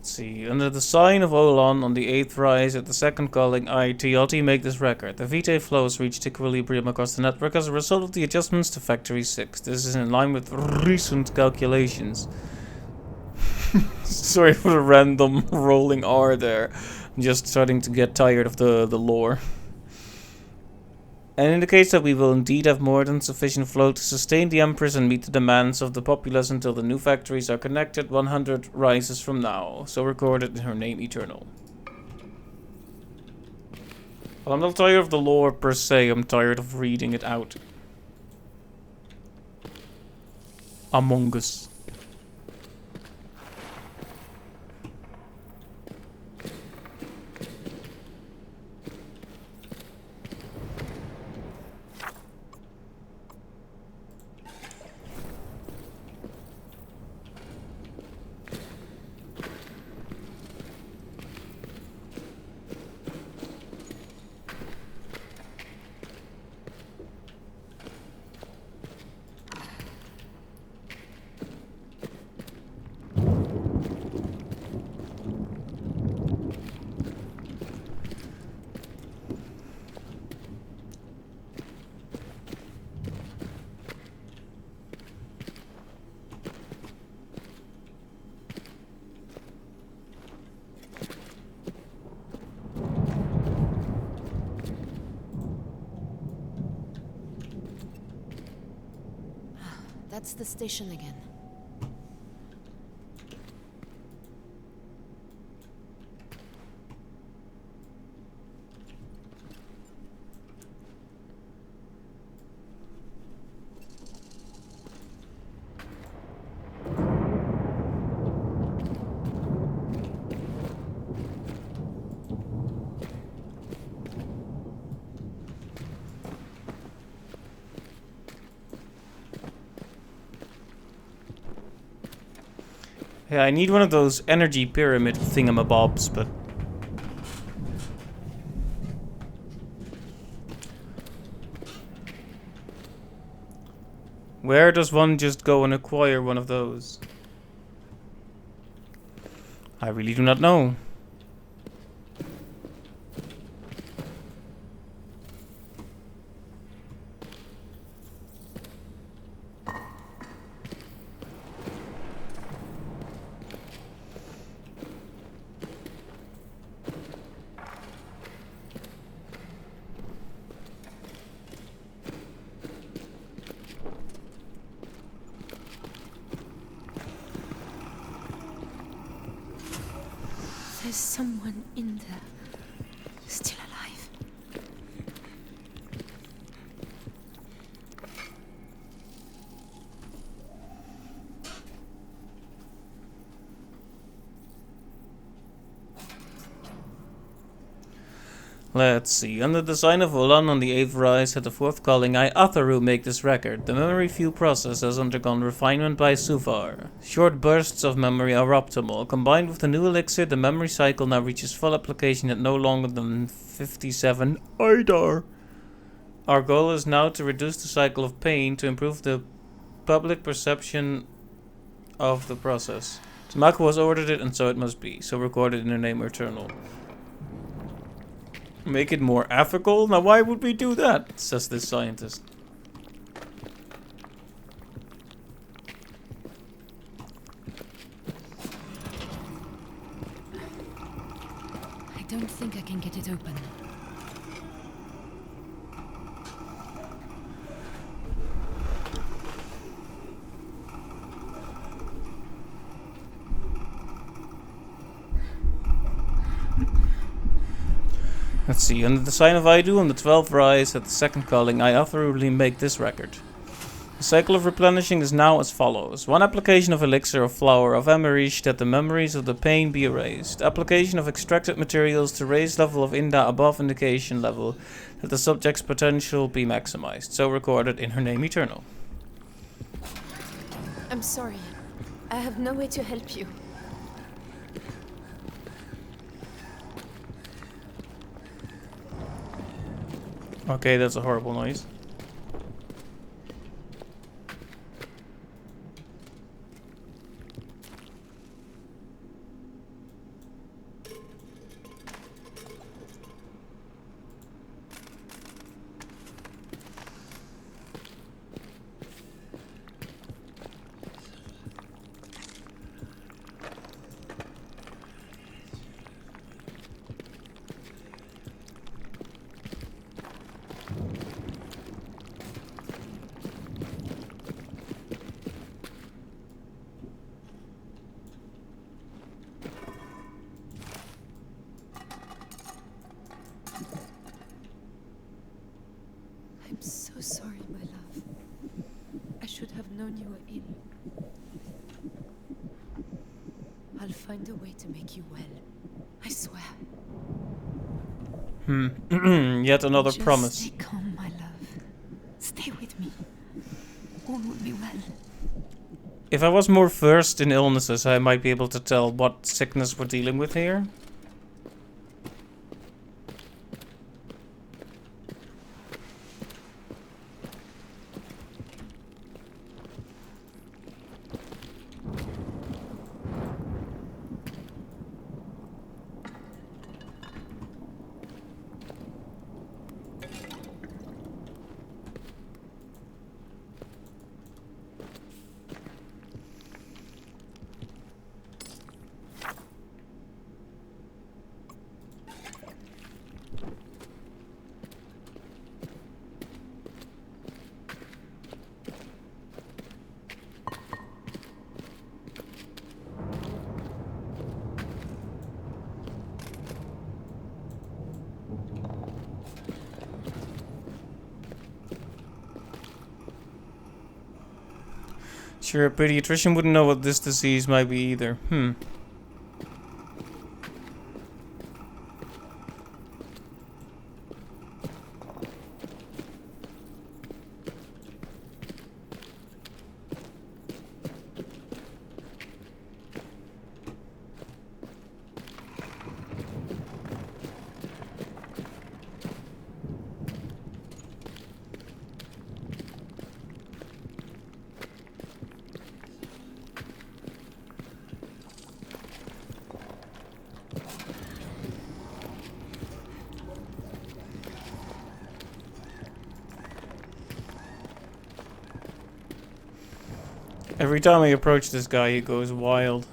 Let's see. Under the sign of Olan on the 8th rise at the 2nd calling, I, Teoti, make this record. The Vitae flows reached equilibrium across the network as a result of the adjustments to Factory 6. This is in line with recent calculations. Sorry for the random rolling R there. I'm just starting to get tired of the lore. And indicates that we will indeed have more than sufficient flow to sustain the Empress and meet the demands of the populace until the new factories are connected 100 rises from now. So recorded in her name eternal. Well, I'm not tired of the lore per se, I'm tired of reading it out. Among Us. That's the station again. Yeah, I need one of those energy pyramid thingamabobs, but... Where does one just go and acquire one of those? I really do not know. There's someone in there. Still alive. Let's see. Under the sign of Ulan on the 8th rise at the 4th calling, I Atharu make this record. The memory view process has undergone refinement by Sufar. Short bursts of memory are optimal. Combined with the new elixir, the memory cycle now reaches full application at no longer than 57 Idar. Our goal is now to reduce the cycle of pain to improve the public perception of the process. Tamako has ordered it, and so it must be. So recorded in her name Eternal. Make it more ethical? Now why would we do that? Says this scientist. I don't think I can get it open. Let's see, under the sign of Aidu on the 12th rise at the 2nd calling, I authorly make this record. The cycle of replenishing is now as follows. 1 application of elixir of flower of Emerish that the memories of the pain be erased. Application of extracted materials to raise level of Inda above indication level that the subject's potential be maximized. So recorded in her name Eternal. I'm sorry. I have no way to help you. Okay, that's a horrible noise. I'm so sorry, my love. I should have known you were ill. I'll find a way to make you well. I swear. Yet another Just promise. stay calm, my love. Stay with me. All will be well. If I was more versed in illnesses, I might be able to tell what sickness we're dealing with here. Sure, a pediatrician wouldn't know what this disease might be either. Every time I approach this guy, he goes wild.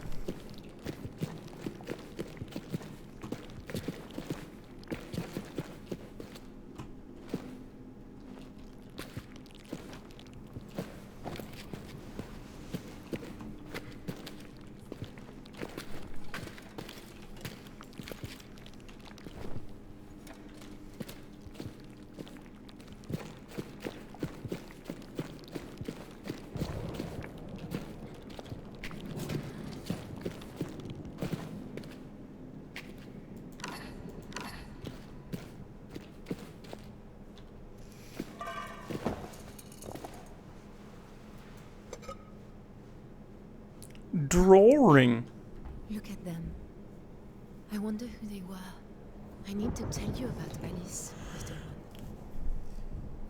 Drawing. Look at them. I wonder who they were. I need to tell you about Alice, little one.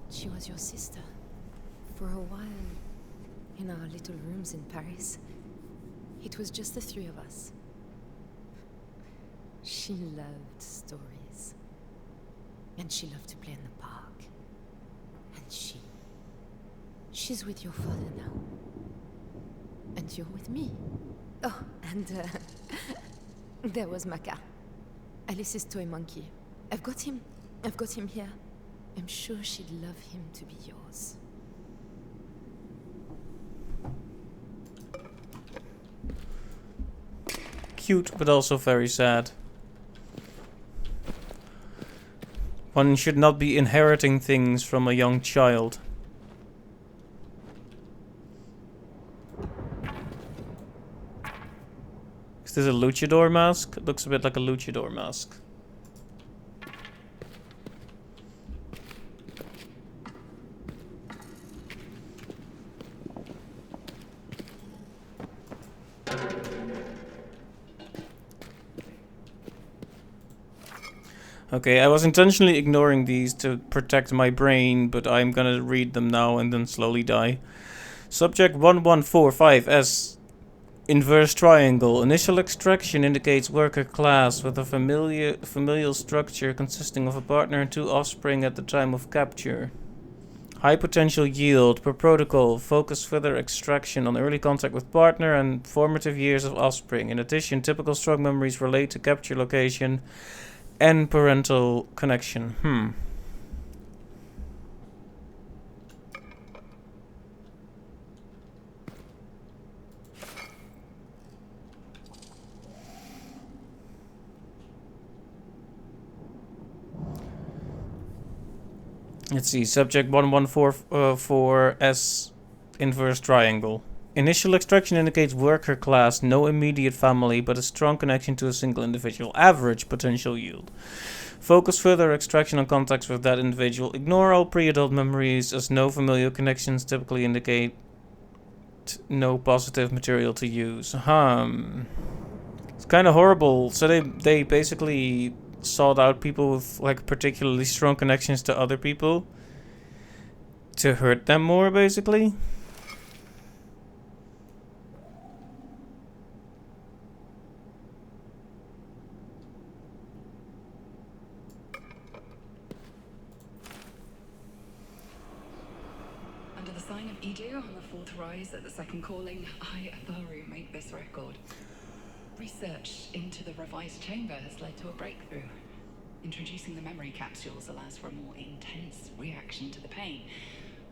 She was your sister. For a while, in our little rooms in Paris, it was just the three of us. She loved stories. And she loved to play in the park. And she's with your father now. And you're with me. Oh, and there was Maka. Alice's toy monkey. I've got him here. I'm sure she'd love him to be yours. Cute, but also very sad. One should not be inheriting things from a young child. Is this a luchador mask? It looks a bit like a luchador mask. Okay, I was intentionally ignoring these to protect my brain, but I'm gonna read them now and then slowly die. Subject 1145S. Inverse triangle. Initial extraction indicates worker class with a familial structure consisting of a partner and two offspring at the time of capture. High potential yield. Per protocol, focus further extraction on early contact with partner and formative years of offspring. In addition, typical strong memories relate to capture location and parental connection. Let's see, subject 1144S inverse triangle. Initial extraction indicates worker class, no immediate family, but a strong connection to a single individual. Average potential yield. Focus further extraction on contacts with that individual. Ignore all pre-adult memories, as no familial connections typically indicate no positive material to use. It's kind of horrible. So they basically sought out people with like particularly strong connections to other people to hurt them more, basically. Under the sign of Edu on the fourth rise at the second calling, I, Atharu, make this record. Research into the revised chamber has led to a breakthrough. Introducing the memory capsules allows for a more intense reaction to the pain,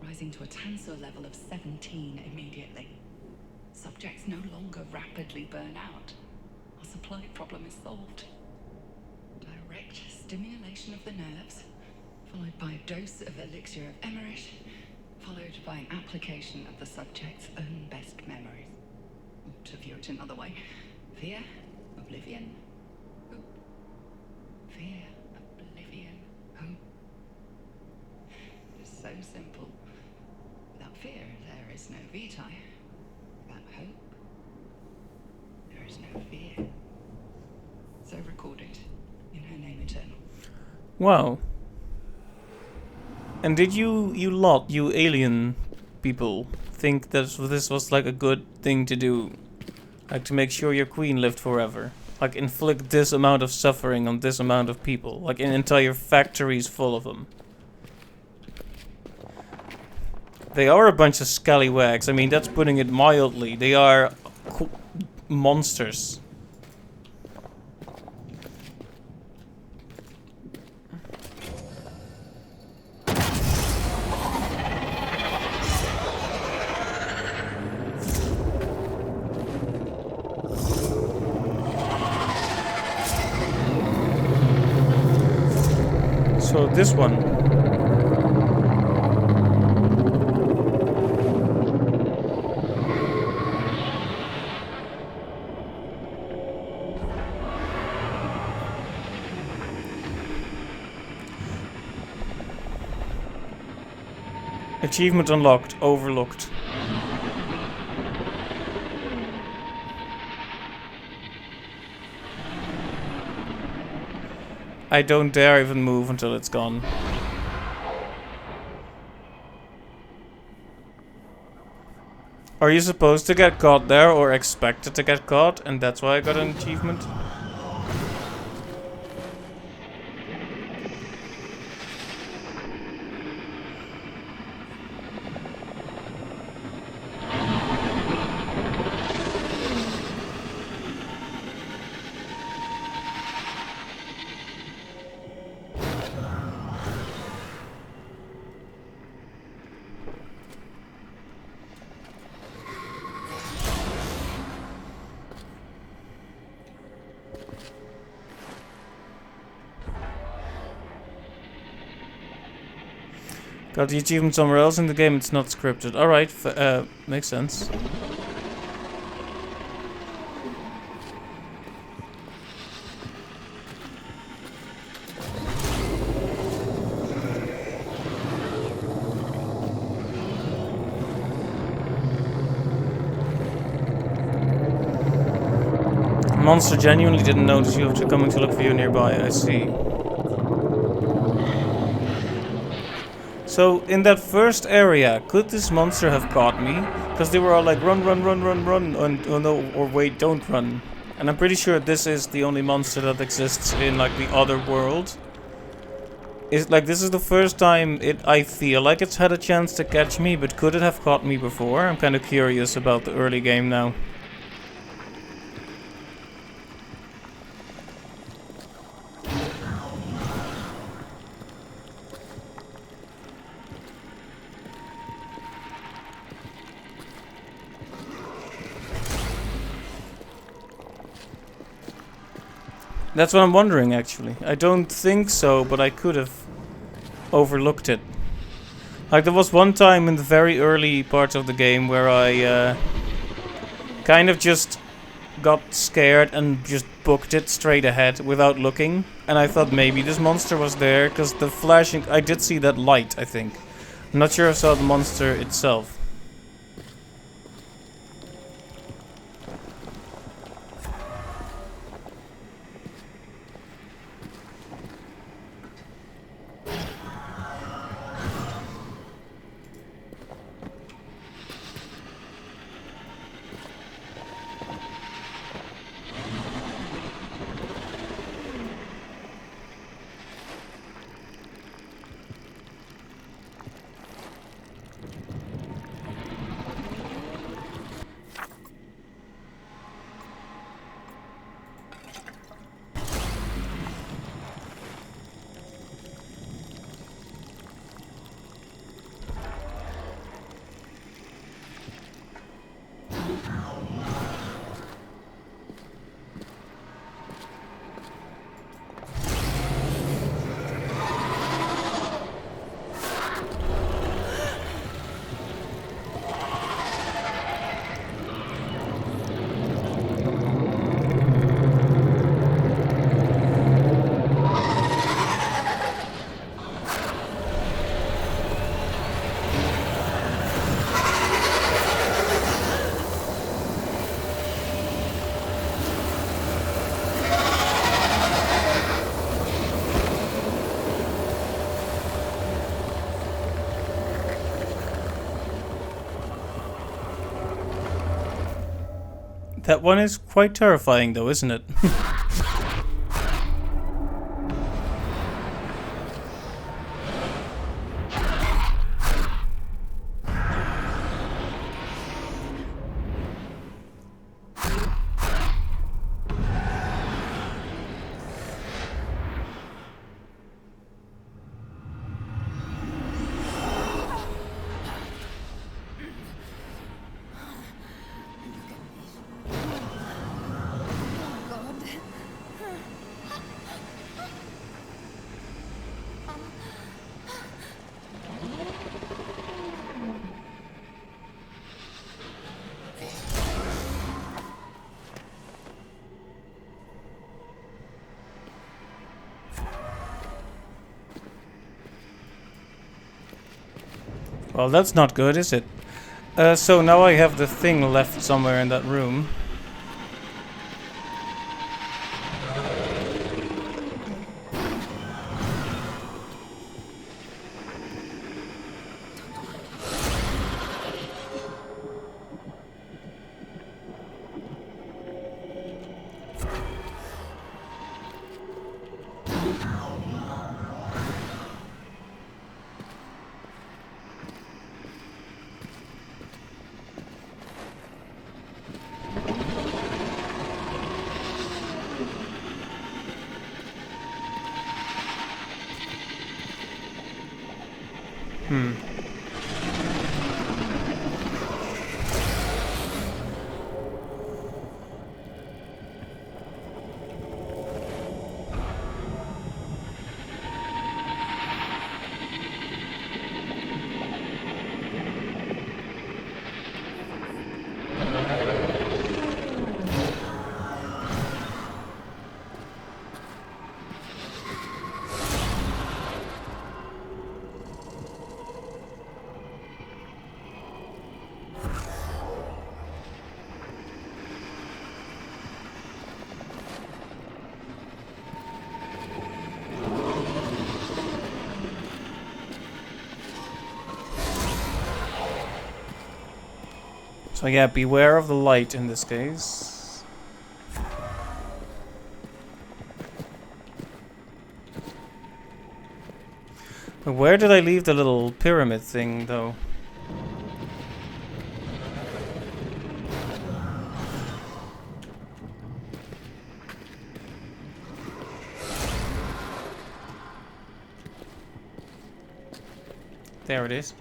rising to a tensor level of 17 immediately. Subjects no longer rapidly burn out. Our supply problem is solved. Direct stimulation of the nerves, followed by a dose of elixir of Emmerich, followed by an application of the subject's own best memories. To view it another way, fear, oblivion, hope. Fear, oblivion, hope. It's so simple. Without fear, there is no Vitae. Without hope, there is no fear. So recorded in her name eternal. Wow. And did you alien people, think that this was like a good thing to do? Like to make sure your queen lived forever? Like inflict this amount of suffering on this amount of people? Like an entire factories full of them? They are a bunch of scallywags. I mean, that's putting it mildly. They are monsters. So this one. Achievement unlocked, overlooked. I don't dare even move until it's gone. Are you supposed to get caught there or expected to get caught and that's why I got an achievement? Got the achievement somewhere else in the game, it's not scripted. Alright, makes sense. Monster genuinely didn't notice you after coming to look for you nearby, I see. So, in that first area, could this monster have caught me? Because they were all like, run, run, run, run, run, and, oh no, or wait, don't run. And I'm pretty sure this is the only monster that exists in, like, the other world. It's like, this is the first time I feel like it's had a chance to catch me, but could it have caught me before? I'm kind of curious about the early game now. That's what I'm wondering, actually. I don't think so, but I could have overlooked it. Like, there was one time in the very early parts of the game where I kind of just got scared and just booked it straight ahead without looking. And I thought maybe this monster was there, because the flashing... I did see that light, I think. I'm not sure if I saw the monster itself. That one is quite terrifying though, isn't it? Well, that's not good, is it? So now I have the thing left somewhere in that room. So yeah, beware of the light in this case. But where did I leave the little pyramid thing, though? There it is.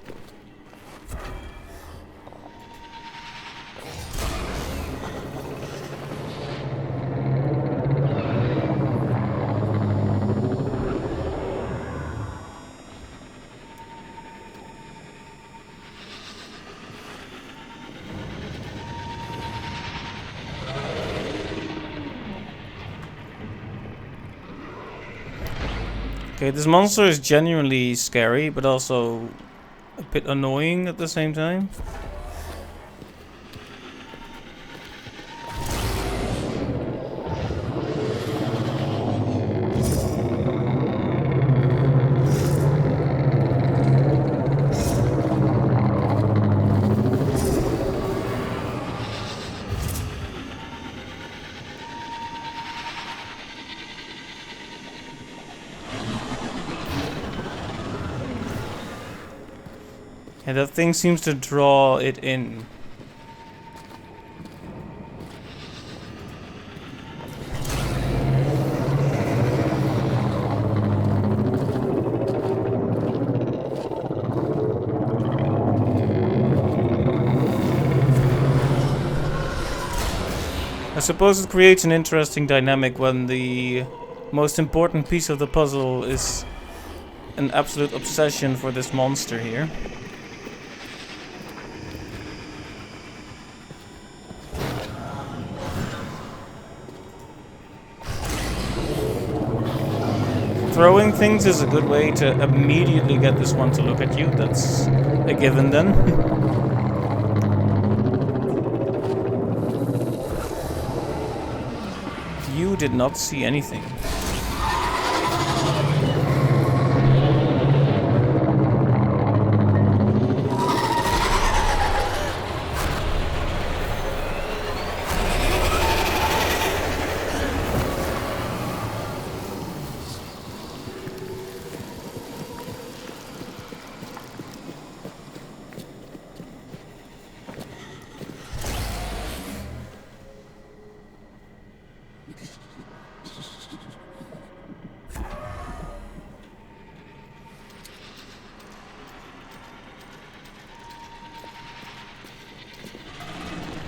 Okay, this monster is genuinely scary, but also a bit annoying at the same time. And that thing seems to draw it in. I suppose it creates an interesting dynamic when the most important piece of the puzzle is an absolute obsession for this monster here. Throwing things is a good way to immediately get this one to look at you. That's a given then. You did not see anything.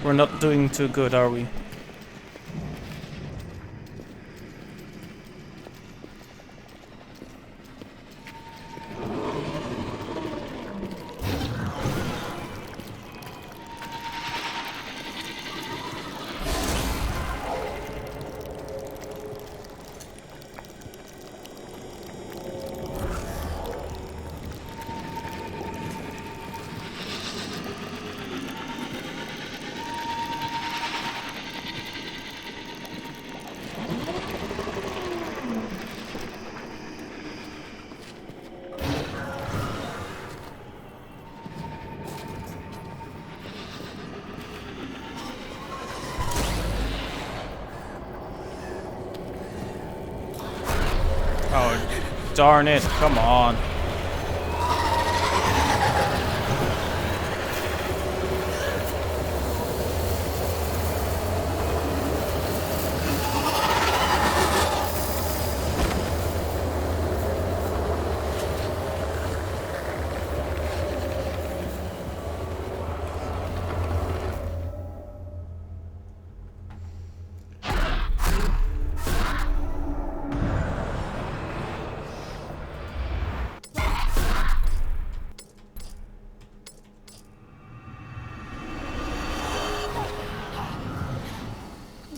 We're not doing too good, are we? Oh, darn it. Come on.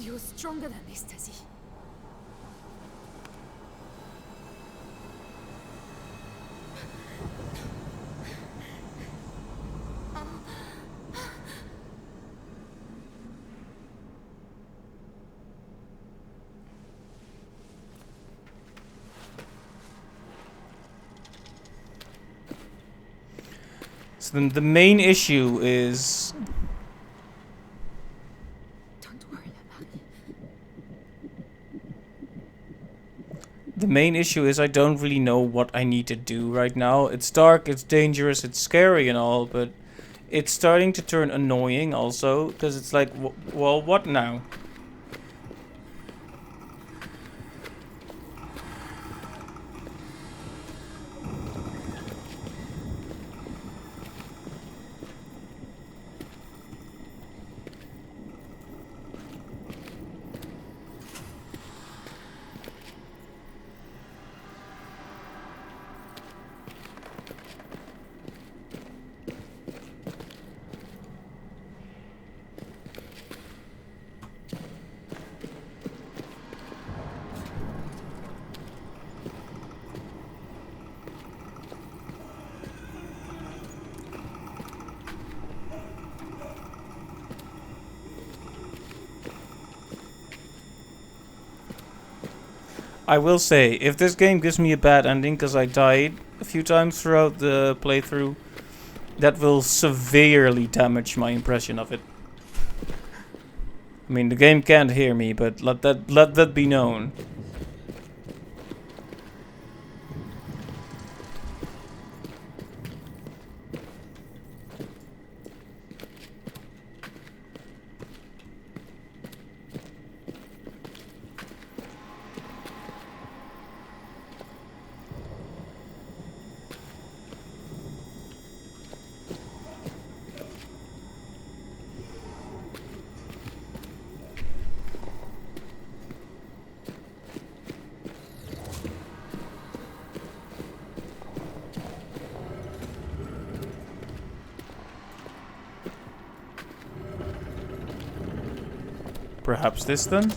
You're stronger than this, Tessie. So then the main issue is... Don't worry about it. The main issue is I don't really know what I need to do right now. It's dark, it's dangerous, it's scary and all, but it's starting to turn annoying also, because it's like, well, what now? I will say, if this game gives me a bad ending because I died a few times throughout the playthrough, that will severely damage my impression of it. I mean, the game can't hear me, but let that be known. Perhaps this then?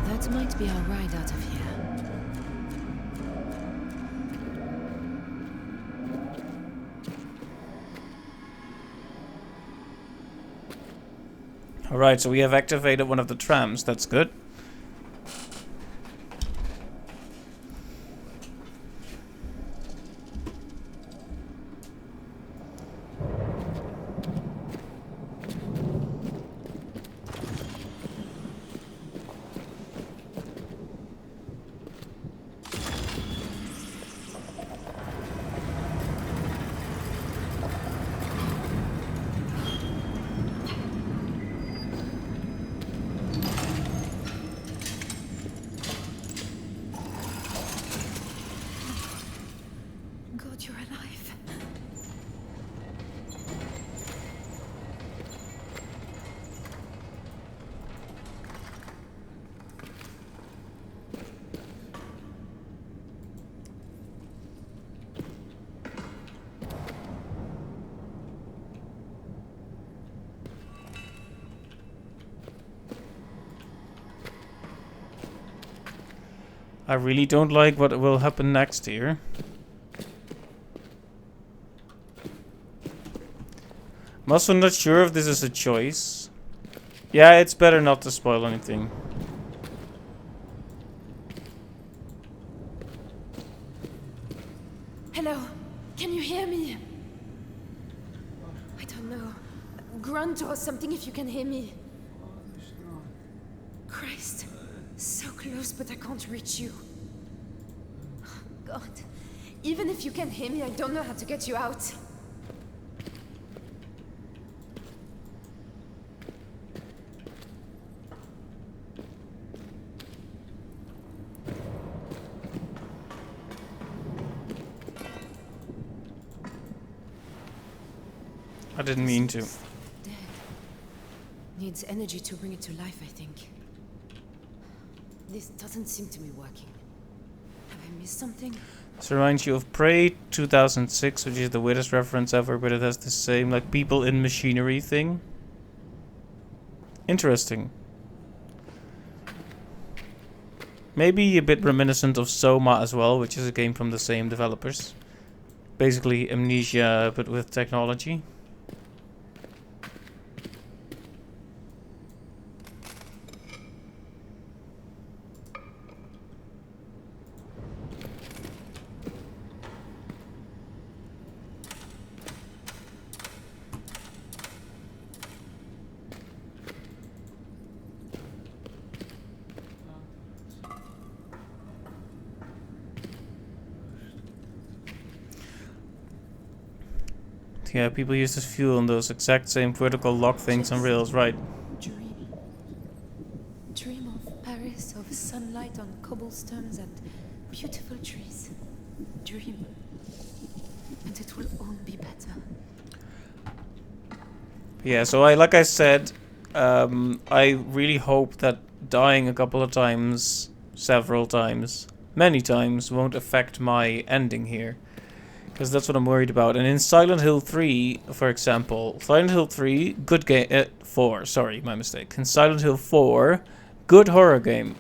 That might be our ride out of here. Alright, so we have activated one of the trams. That's good. You're alive. I really don't like what will happen next here. I'm also not sure if this is a choice. Yeah, it's better not to spoil anything. Hello? Can you hear me? I don't know. Grunt or something if you can hear me. Christ. So close, but I can't reach you. God. Even if you can hear me, I don't know how to get you out. I didn't mean to. Dead. Needs energy to bring it to life, I think. This doesn't seem to be working. Have I missed something? This reminds you of Prey 2006, which is the weirdest reference ever, but it has the same, like, people in machinery thing. Interesting. Maybe a bit reminiscent of Soma as well, which is a game from the same developers. Basically Amnesia, but with technology. Yeah, people use this fuel on those exact same vertical lock things on rails, right? Dream. Dream of Paris, of sunlight on cobblestones and beautiful trees. Dream. And it will all be better. Yeah, so like I said, I really hope that dying a couple of times, several times, many times, won't affect my ending here. Because that's what I'm worried about. And in Silent Hill 3, for example, Silent Hill 3, good game, 4, sorry, my mistake. In Silent Hill 4, good horror game.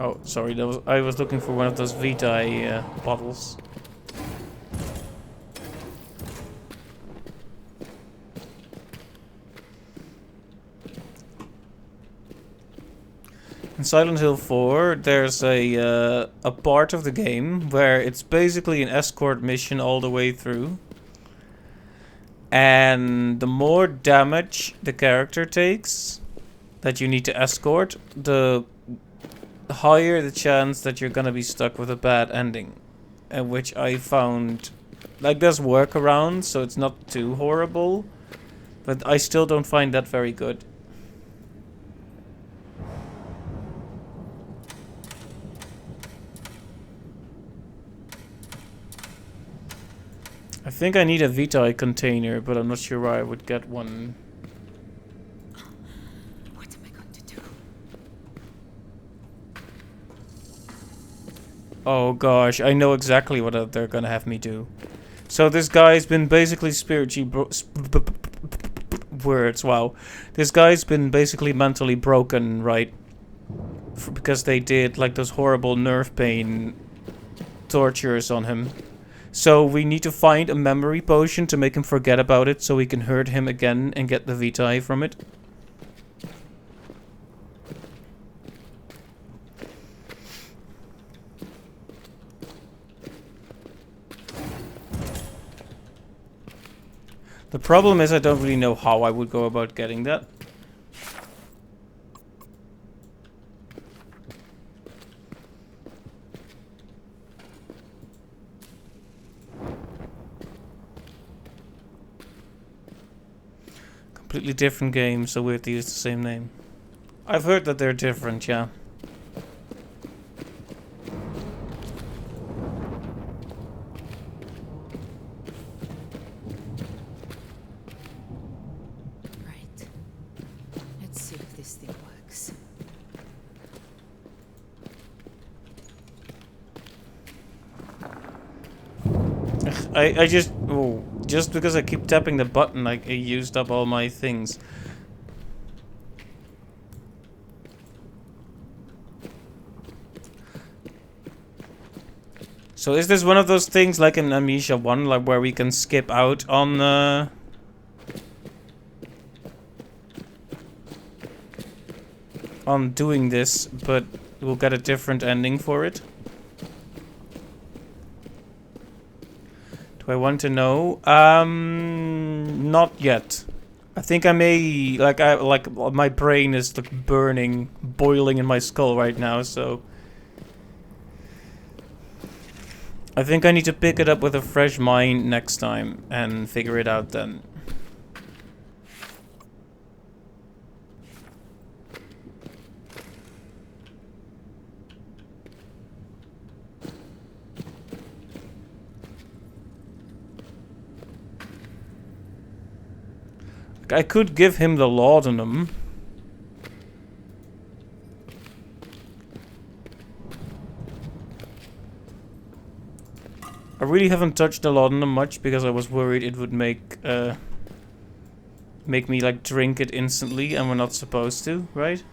Oh, sorry, I was looking for one of those Vitae bottles. In Silent Hill 4, there's a part of the game where it's basically an escort mission all the way through. And the more damage the character takes that you need to escort, the higher the chance that you're gonna be stuck with a bad ending. Which I found, like, there's workarounds, so it's not too horrible. But I still don't find that very good. I think I need a Vitae container, but I'm not sure where I would get one. What am I going to do? Oh gosh, I know exactly what they're gonna have me do. So this guy's been basically spiritually words, wow. This guy's been basically mentally broken, right? Because they did like those horrible nerve pain tortures on him. So we need to find a memory potion to make him forget about it so we can hurt him again and get the Vitae from it. The problem is I don't really know how I would go about getting that. Completely different games, so weird to use the same name. I've heard that they're different, yeah. I just... Oh, just because I keep tapping the button, I used up all my things. So is this one of those things like in Amnesia 1, like where we can skip out on doing this, but we'll get a different ending for it? Do I want to know? Not yet. I think I may, like my brain is like burning, boiling in my skull right now, so I think I need to pick it up with a fresh mind next time and figure it out then. I could give him the laudanum. I really haven't touched the laudanum much because I was worried it would make me like drink it instantly, and we're not supposed to, right?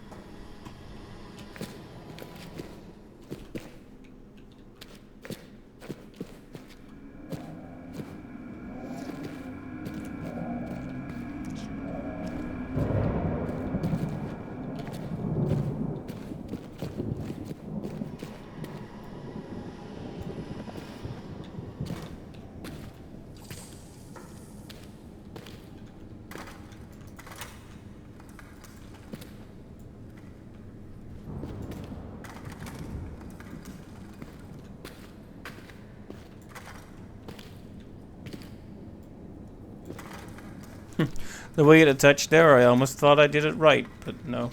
The way it attached there, I almost thought I did it right, but no.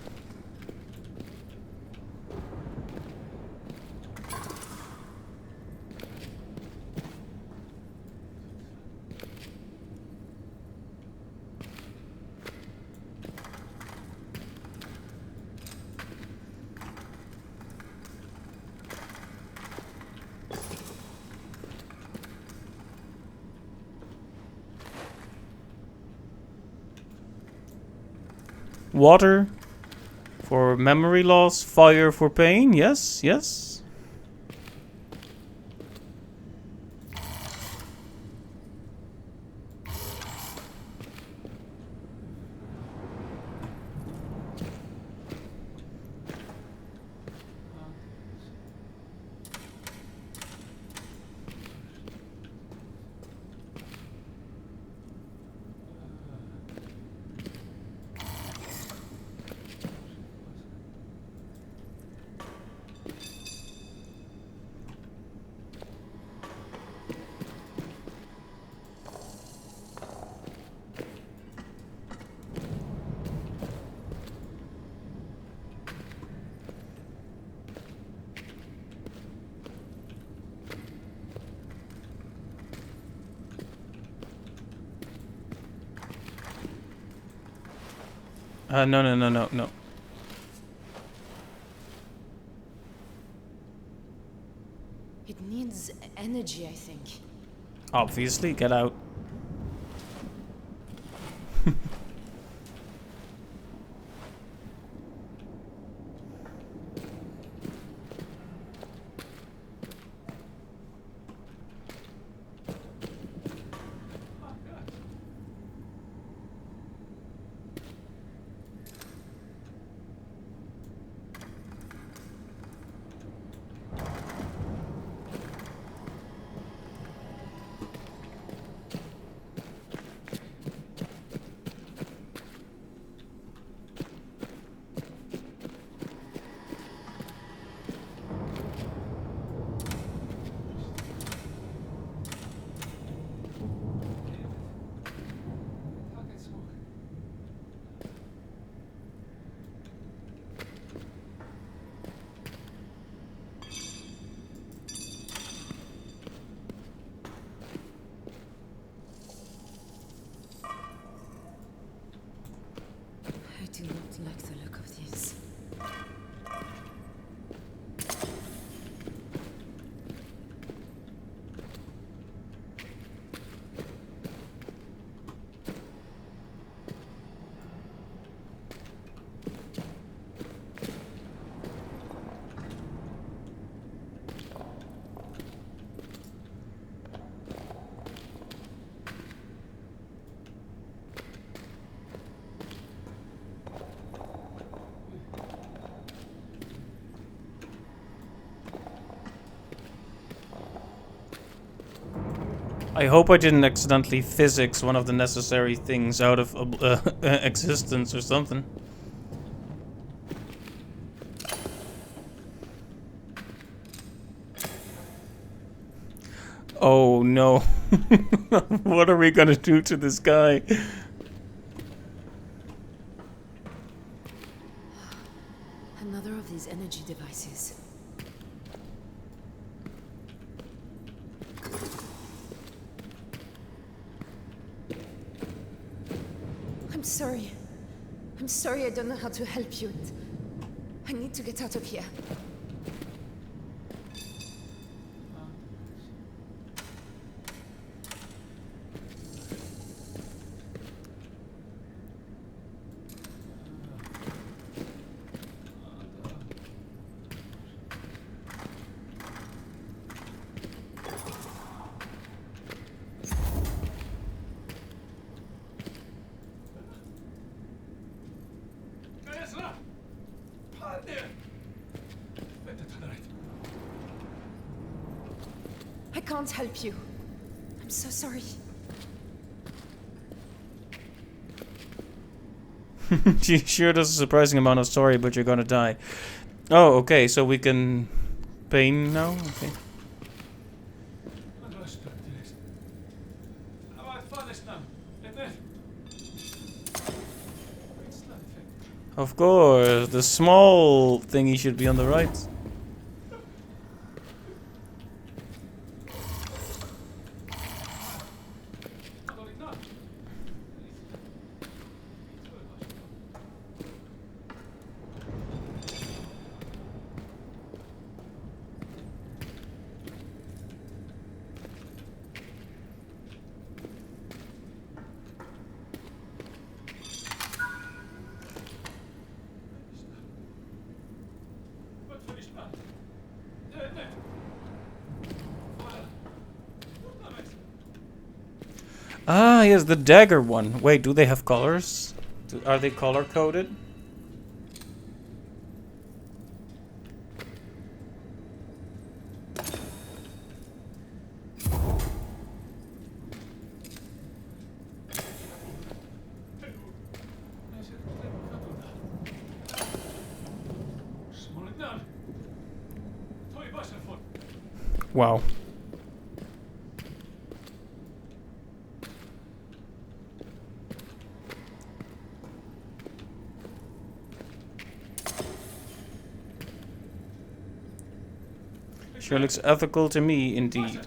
Water for memory loss, fire for pain. Yes, yes. No. It needs energy, I think. Obviously, get out. I hope I didn't accidentally physics one of the necessary things out of existence or something. Oh no. What are we gonna do to this guy? Another of these energy devices. I'm sorry. I'm sorry I don't know how to help you. I need to get out of here. I can't help you. I'm so sorry. She sure does a surprising amount of sorry, but you're gonna die. Oh, okay, so we can pain now? Okay. Of course, the small thingy should be on the right. Ah, yes, the dagger one. Wait, do they have colors? Are they color coded? Wow. Sure looks ethical to me, indeed.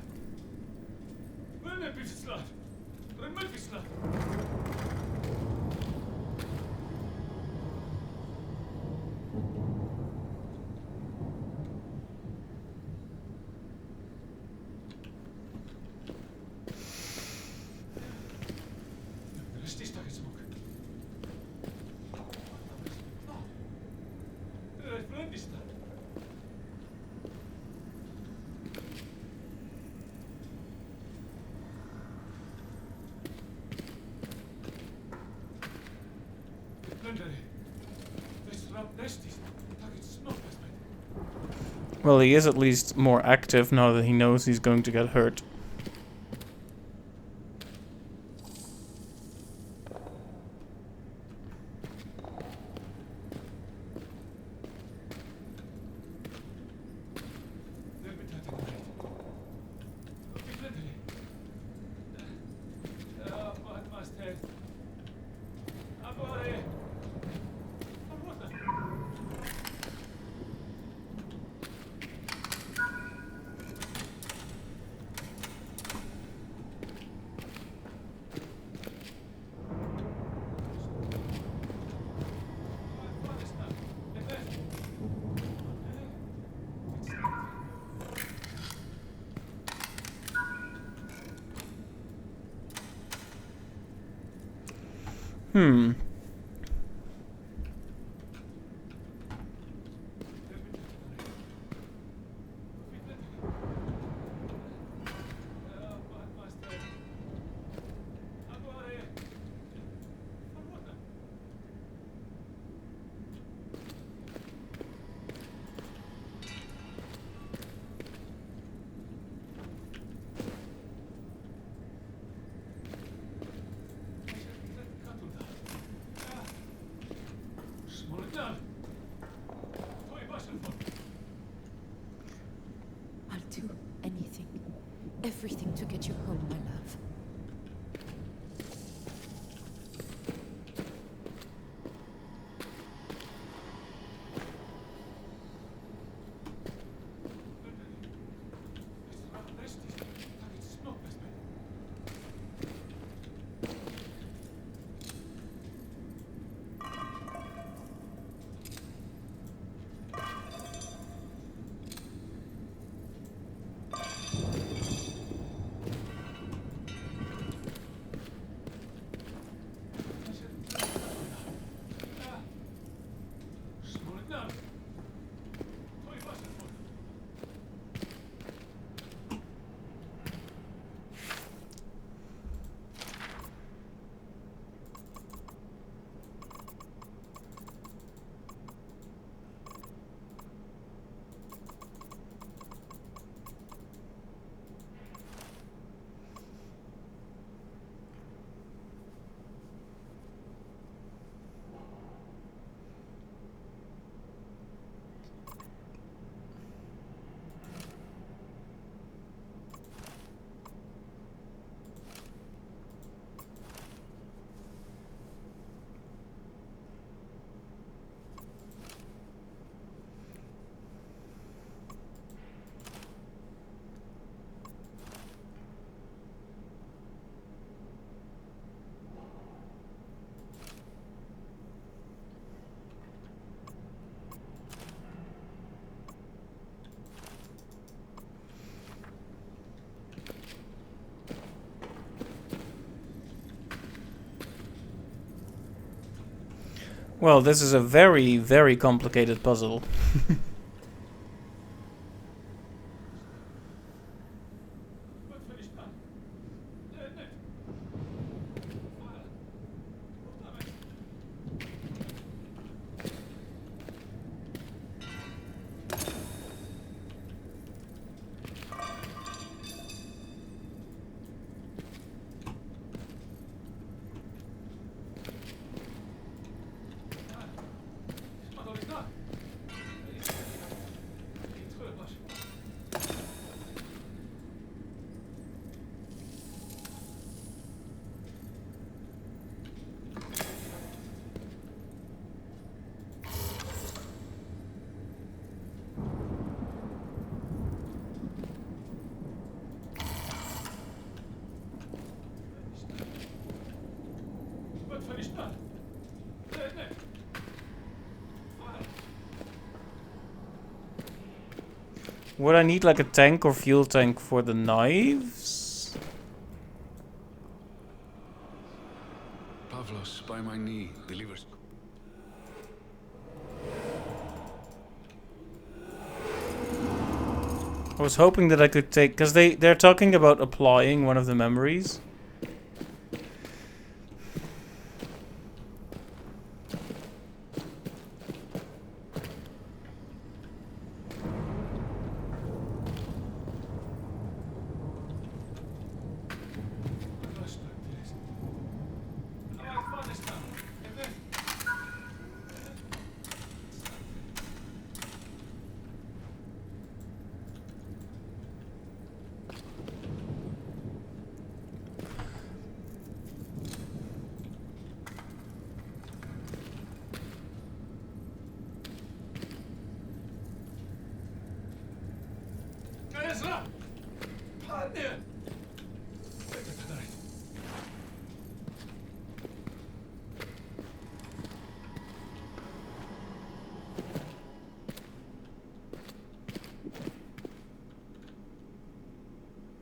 Well, he is at least more active now that he knows he's going to get hurt. Hmm. do anything, everything to get you home, my love. Well, this is a very, very complicated puzzle. Would I need like a tank or fuel tank for the knives? Pavlos, by my knee, delivers. I was hoping that I could take... Because they're talking about applying one of the memories.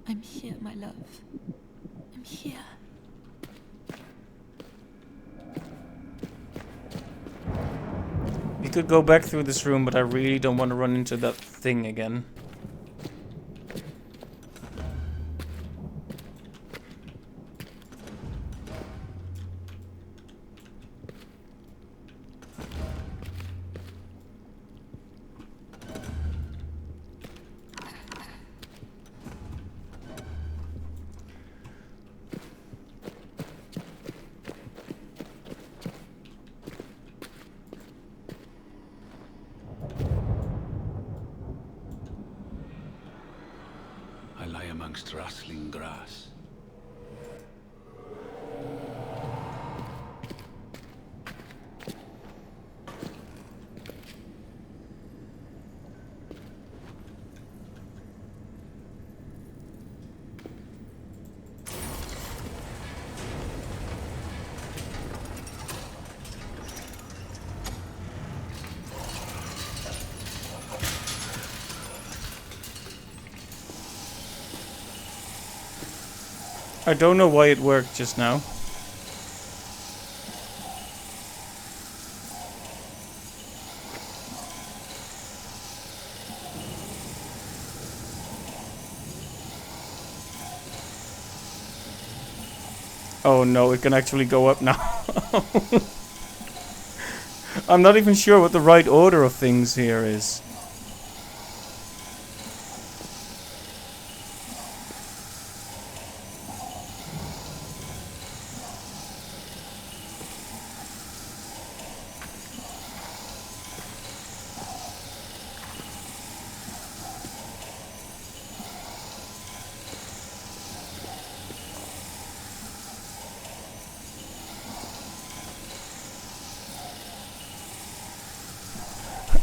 I'm here, my love. I'm here. We could go back through this room, but I really don't want to run into that thing again. lie amongst rustling grass. I don't know why it worked just now. Oh no, it can actually go up now. I'm not even sure what the right order of things here is.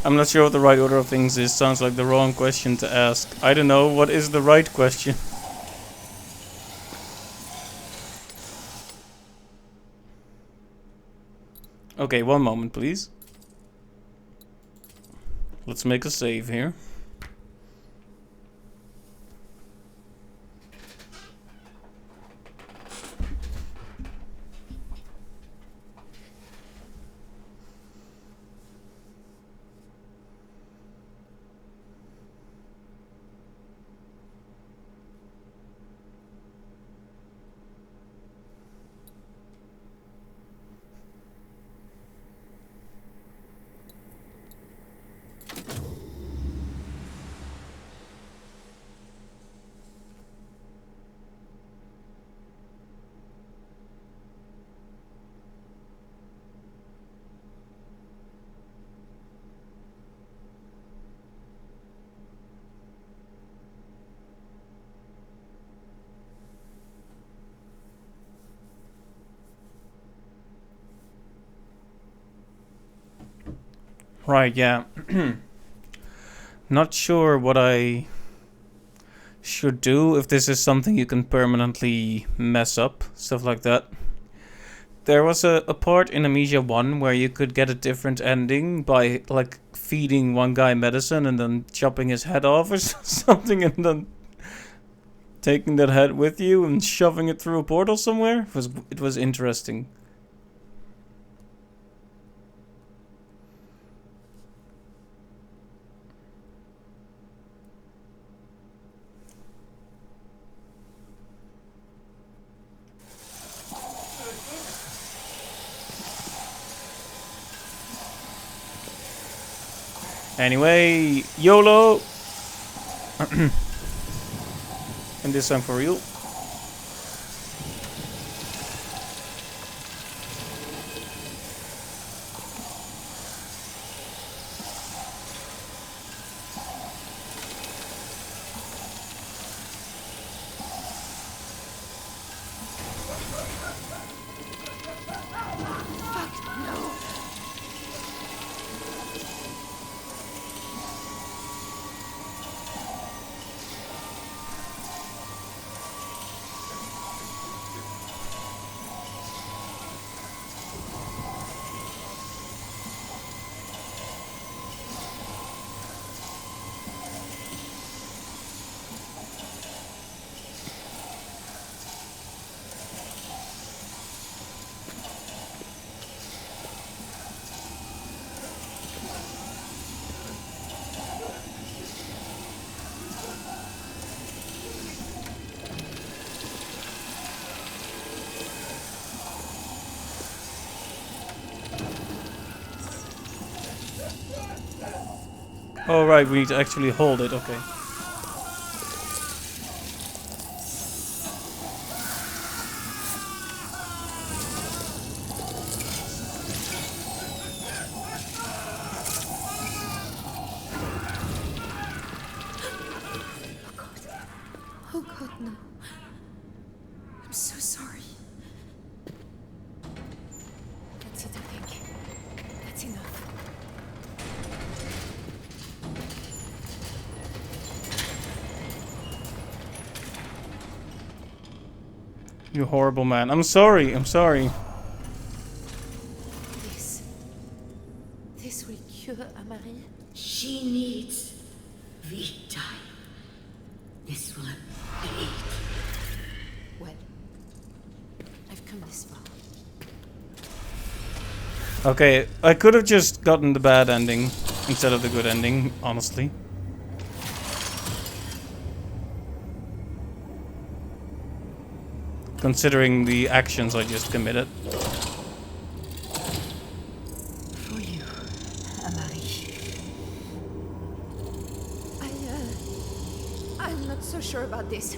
I'm not sure what the right order of things is. Sounds like the wrong question to ask. I don't know. What is the right question? Okay, one moment, please. Let's make a save here. Right, yeah. Not sure what I should do, if this is something you can permanently mess up, stuff like that. There was a part in Amnesia 1 where you could get a different ending by, like, feeding one guy medicine and then chopping his head off or something, and then taking that head with you and shoving it through a portal somewhere. It was interesting. Anyway, YOLO! And this time for real. Oh right, we need to actually hold it, okay. Oh You horrible man. I'm sorry. I'm sorry. This will cure Amari. She needs Vita. This will aid. Well, I've come this far. Okay, I could have just gotten the bad ending instead of the good ending, honestly. Considering the actions I just committed. For you, Amari. I'm not so sure about this.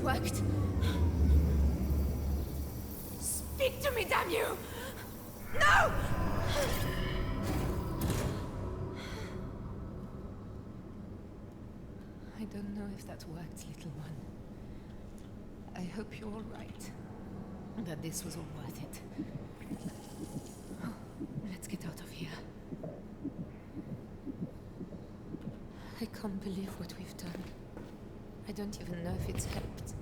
Worked. Speak to me, damn you! No! I don't know if that worked, little one. I hope you're all right. That this was all worth it. Oh, let's get out of here. I can't believe what we've done. I don't even know if it's helped.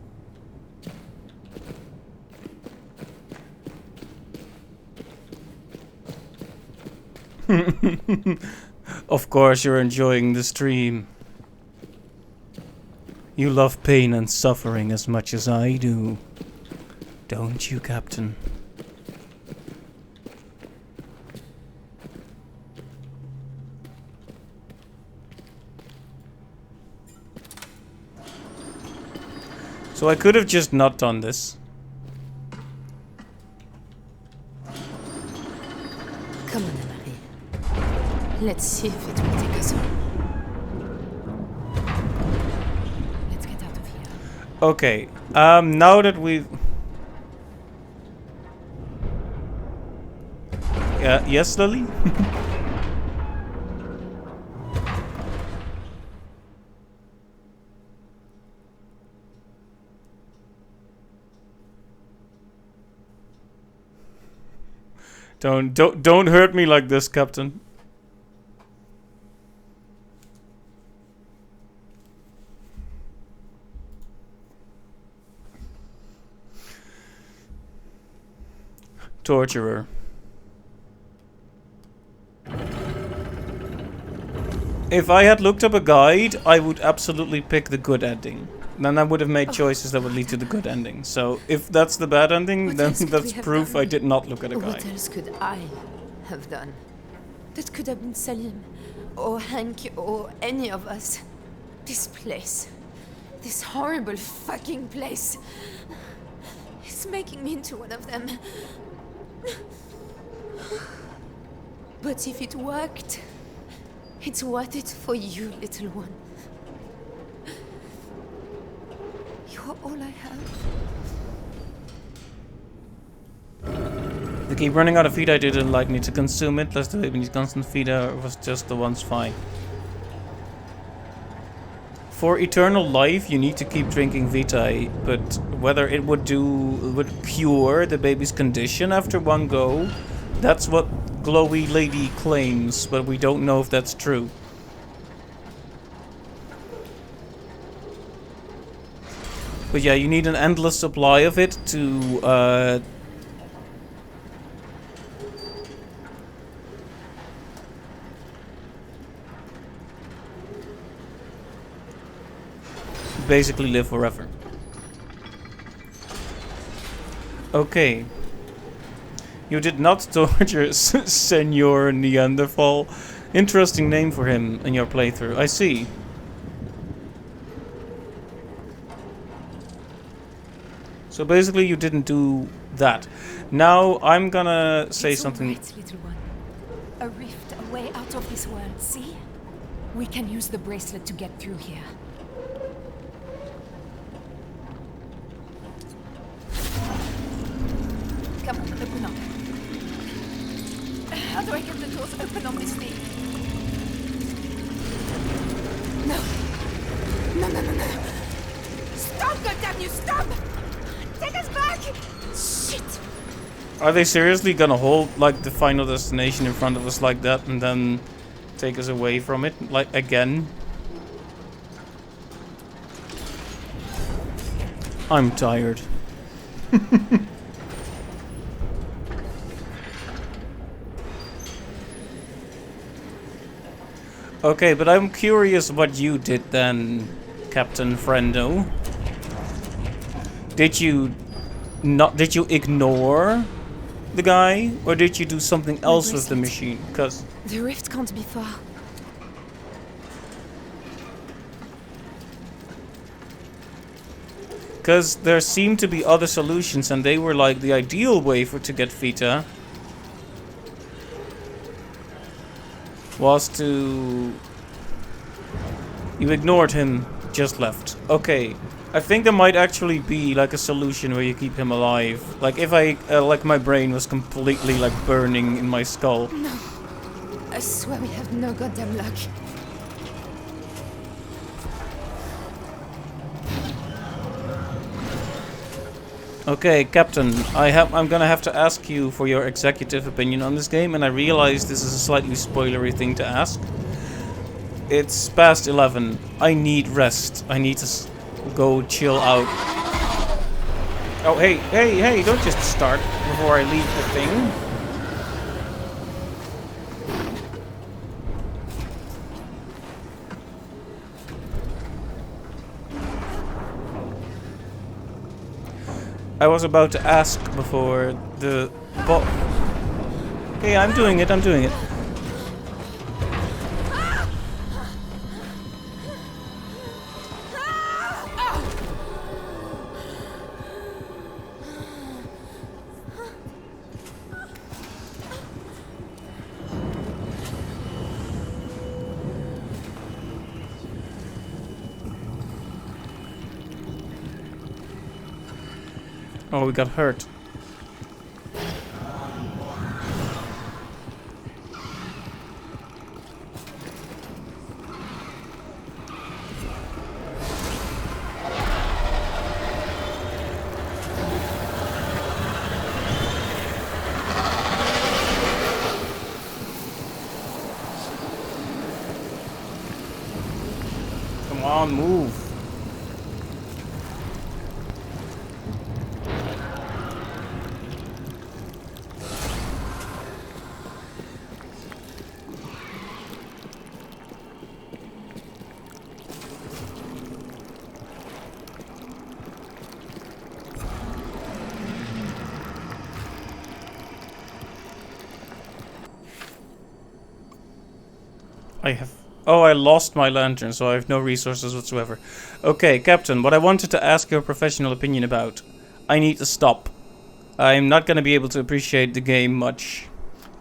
Of course you're enjoying the stream. You love pain and suffering as much as I do. Don't you, Captain? So I could have just not done this. Come on, Amari. Let's see if it will take us home. Let's get out of here. Okay, now that we've... yes, Lily? Don't hurt me like this, Captain. Torturer. If I had looked up a guide, I would absolutely pick the good ending. Then I would have made choices that would lead to the good ending. So if that's the bad ending, then that's proof I did not look at a guide. What else could I have done? That could have been Salim, or Hank, or any of us. This place. This horrible fucking place. It's making me into one of them. But if it worked, it's worth it for you, little one. You're all I have. They keep running out of feed. I didn't like need to consume it. Lest the baby needs constant feed, or was just the once fine. For eternal life, you need to keep drinking Vitae, but whether it would cure the baby's condition after one go, that's what Glowy Lady claims, but we don't know if that's true. But yeah, you need an endless supply of it to basically live forever. Okay. You did not torture Senor Neanderthal. Interesting name for him in your playthrough. I see. So basically you didn't do that. Now I'm gonna say something. It's all right, little one. A rift, a way out of this world, see? We can use the bracelet to get through here. do I get the doors open on this thing? No. No. Stop, goddamn you, stop! Take us back! Shit! Are they seriously gonna hold like the final destination in front of us like that and then take us away from it, like again? I'm tired. Okay, but I'm curious what you did then, Captain Friendo. Did you ignore the guy, or did you do something else with the machine? Cause the rift can't be far. Because there seemed to be other solutions, and they were like the ideal way to get Vita was to... You ignored him, just left. Okay, I think there might actually be like a solution where you keep him alive. Like if I, like my brain was completely like burning in my skull. No, I swear we have no goddamn luck. Okay, Captain, I'm gonna have to ask you for your executive opinion on this game, and I realize this is a slightly spoilery thing to ask. It's past 11. I need rest. I need to go chill out. Oh, hey, don't just start before I leave the thing. I was about to ask before the Okay, I'm doing it. Oh, we got hurt. Come on, move. I lost my lantern, so I have no resources whatsoever. Okay, Captain, what I wanted to ask your professional opinion about. I need to stop. I'm not gonna be able to appreciate the game much.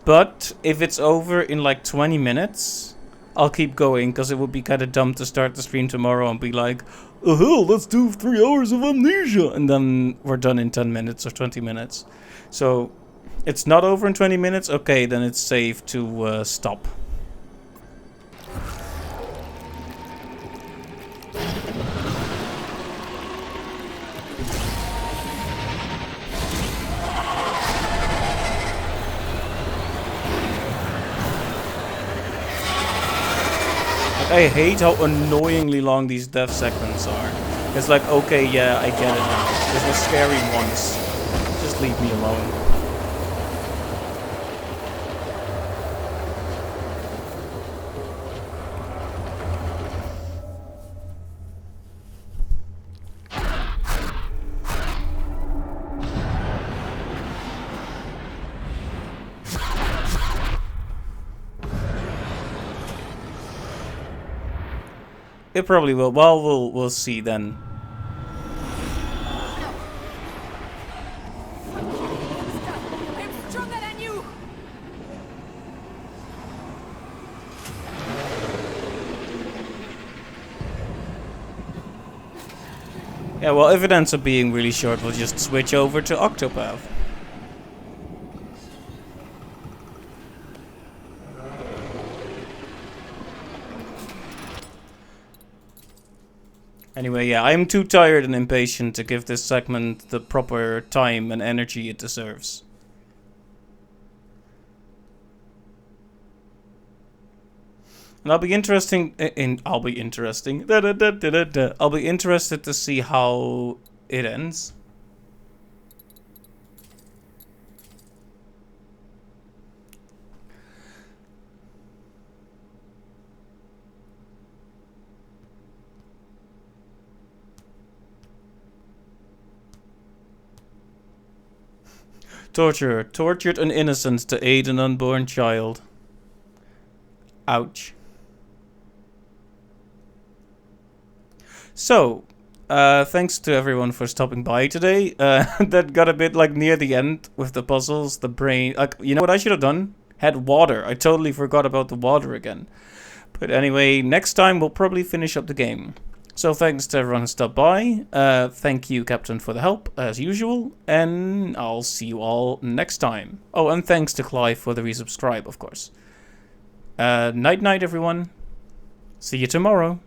But if it's over in like 20 minutes, I'll keep going, because it would be kind of dumb to start the stream tomorrow and be like, oh hell, let's do 3 hours of Amnesia, and then we're done in 10 minutes or 20 minutes. So, it's not over in 20 minutes? Okay, then it's safe to stop. I hate how annoyingly long these death segments are. It's like, okay, yeah, I get it now. This was scary once. Just leave me alone. It probably will. Well, we'll see then. I'm stronger than you. Yeah, well, if it ends up being really short, we'll just switch over to Octopath. Anyway, yeah, I'm too tired and impatient to give this segment the proper time and energy it deserves. And I'll be I'll be interested to see how it ends. Torturer tortured an innocent to aid an unborn child. Ouch. So, thanks to everyone for stopping by today. That got a bit like near the end with the puzzles, the brain. You know what I should have done? Had water. I totally forgot about the water again. But anyway, next time we'll probably finish up the game. So thanks to everyone who stopped by. Thank you, Captain, for the help, as usual. And I'll see you all next time. Oh, and thanks to Clive for the resubscribe, of course. Night-night, everyone. See you tomorrow.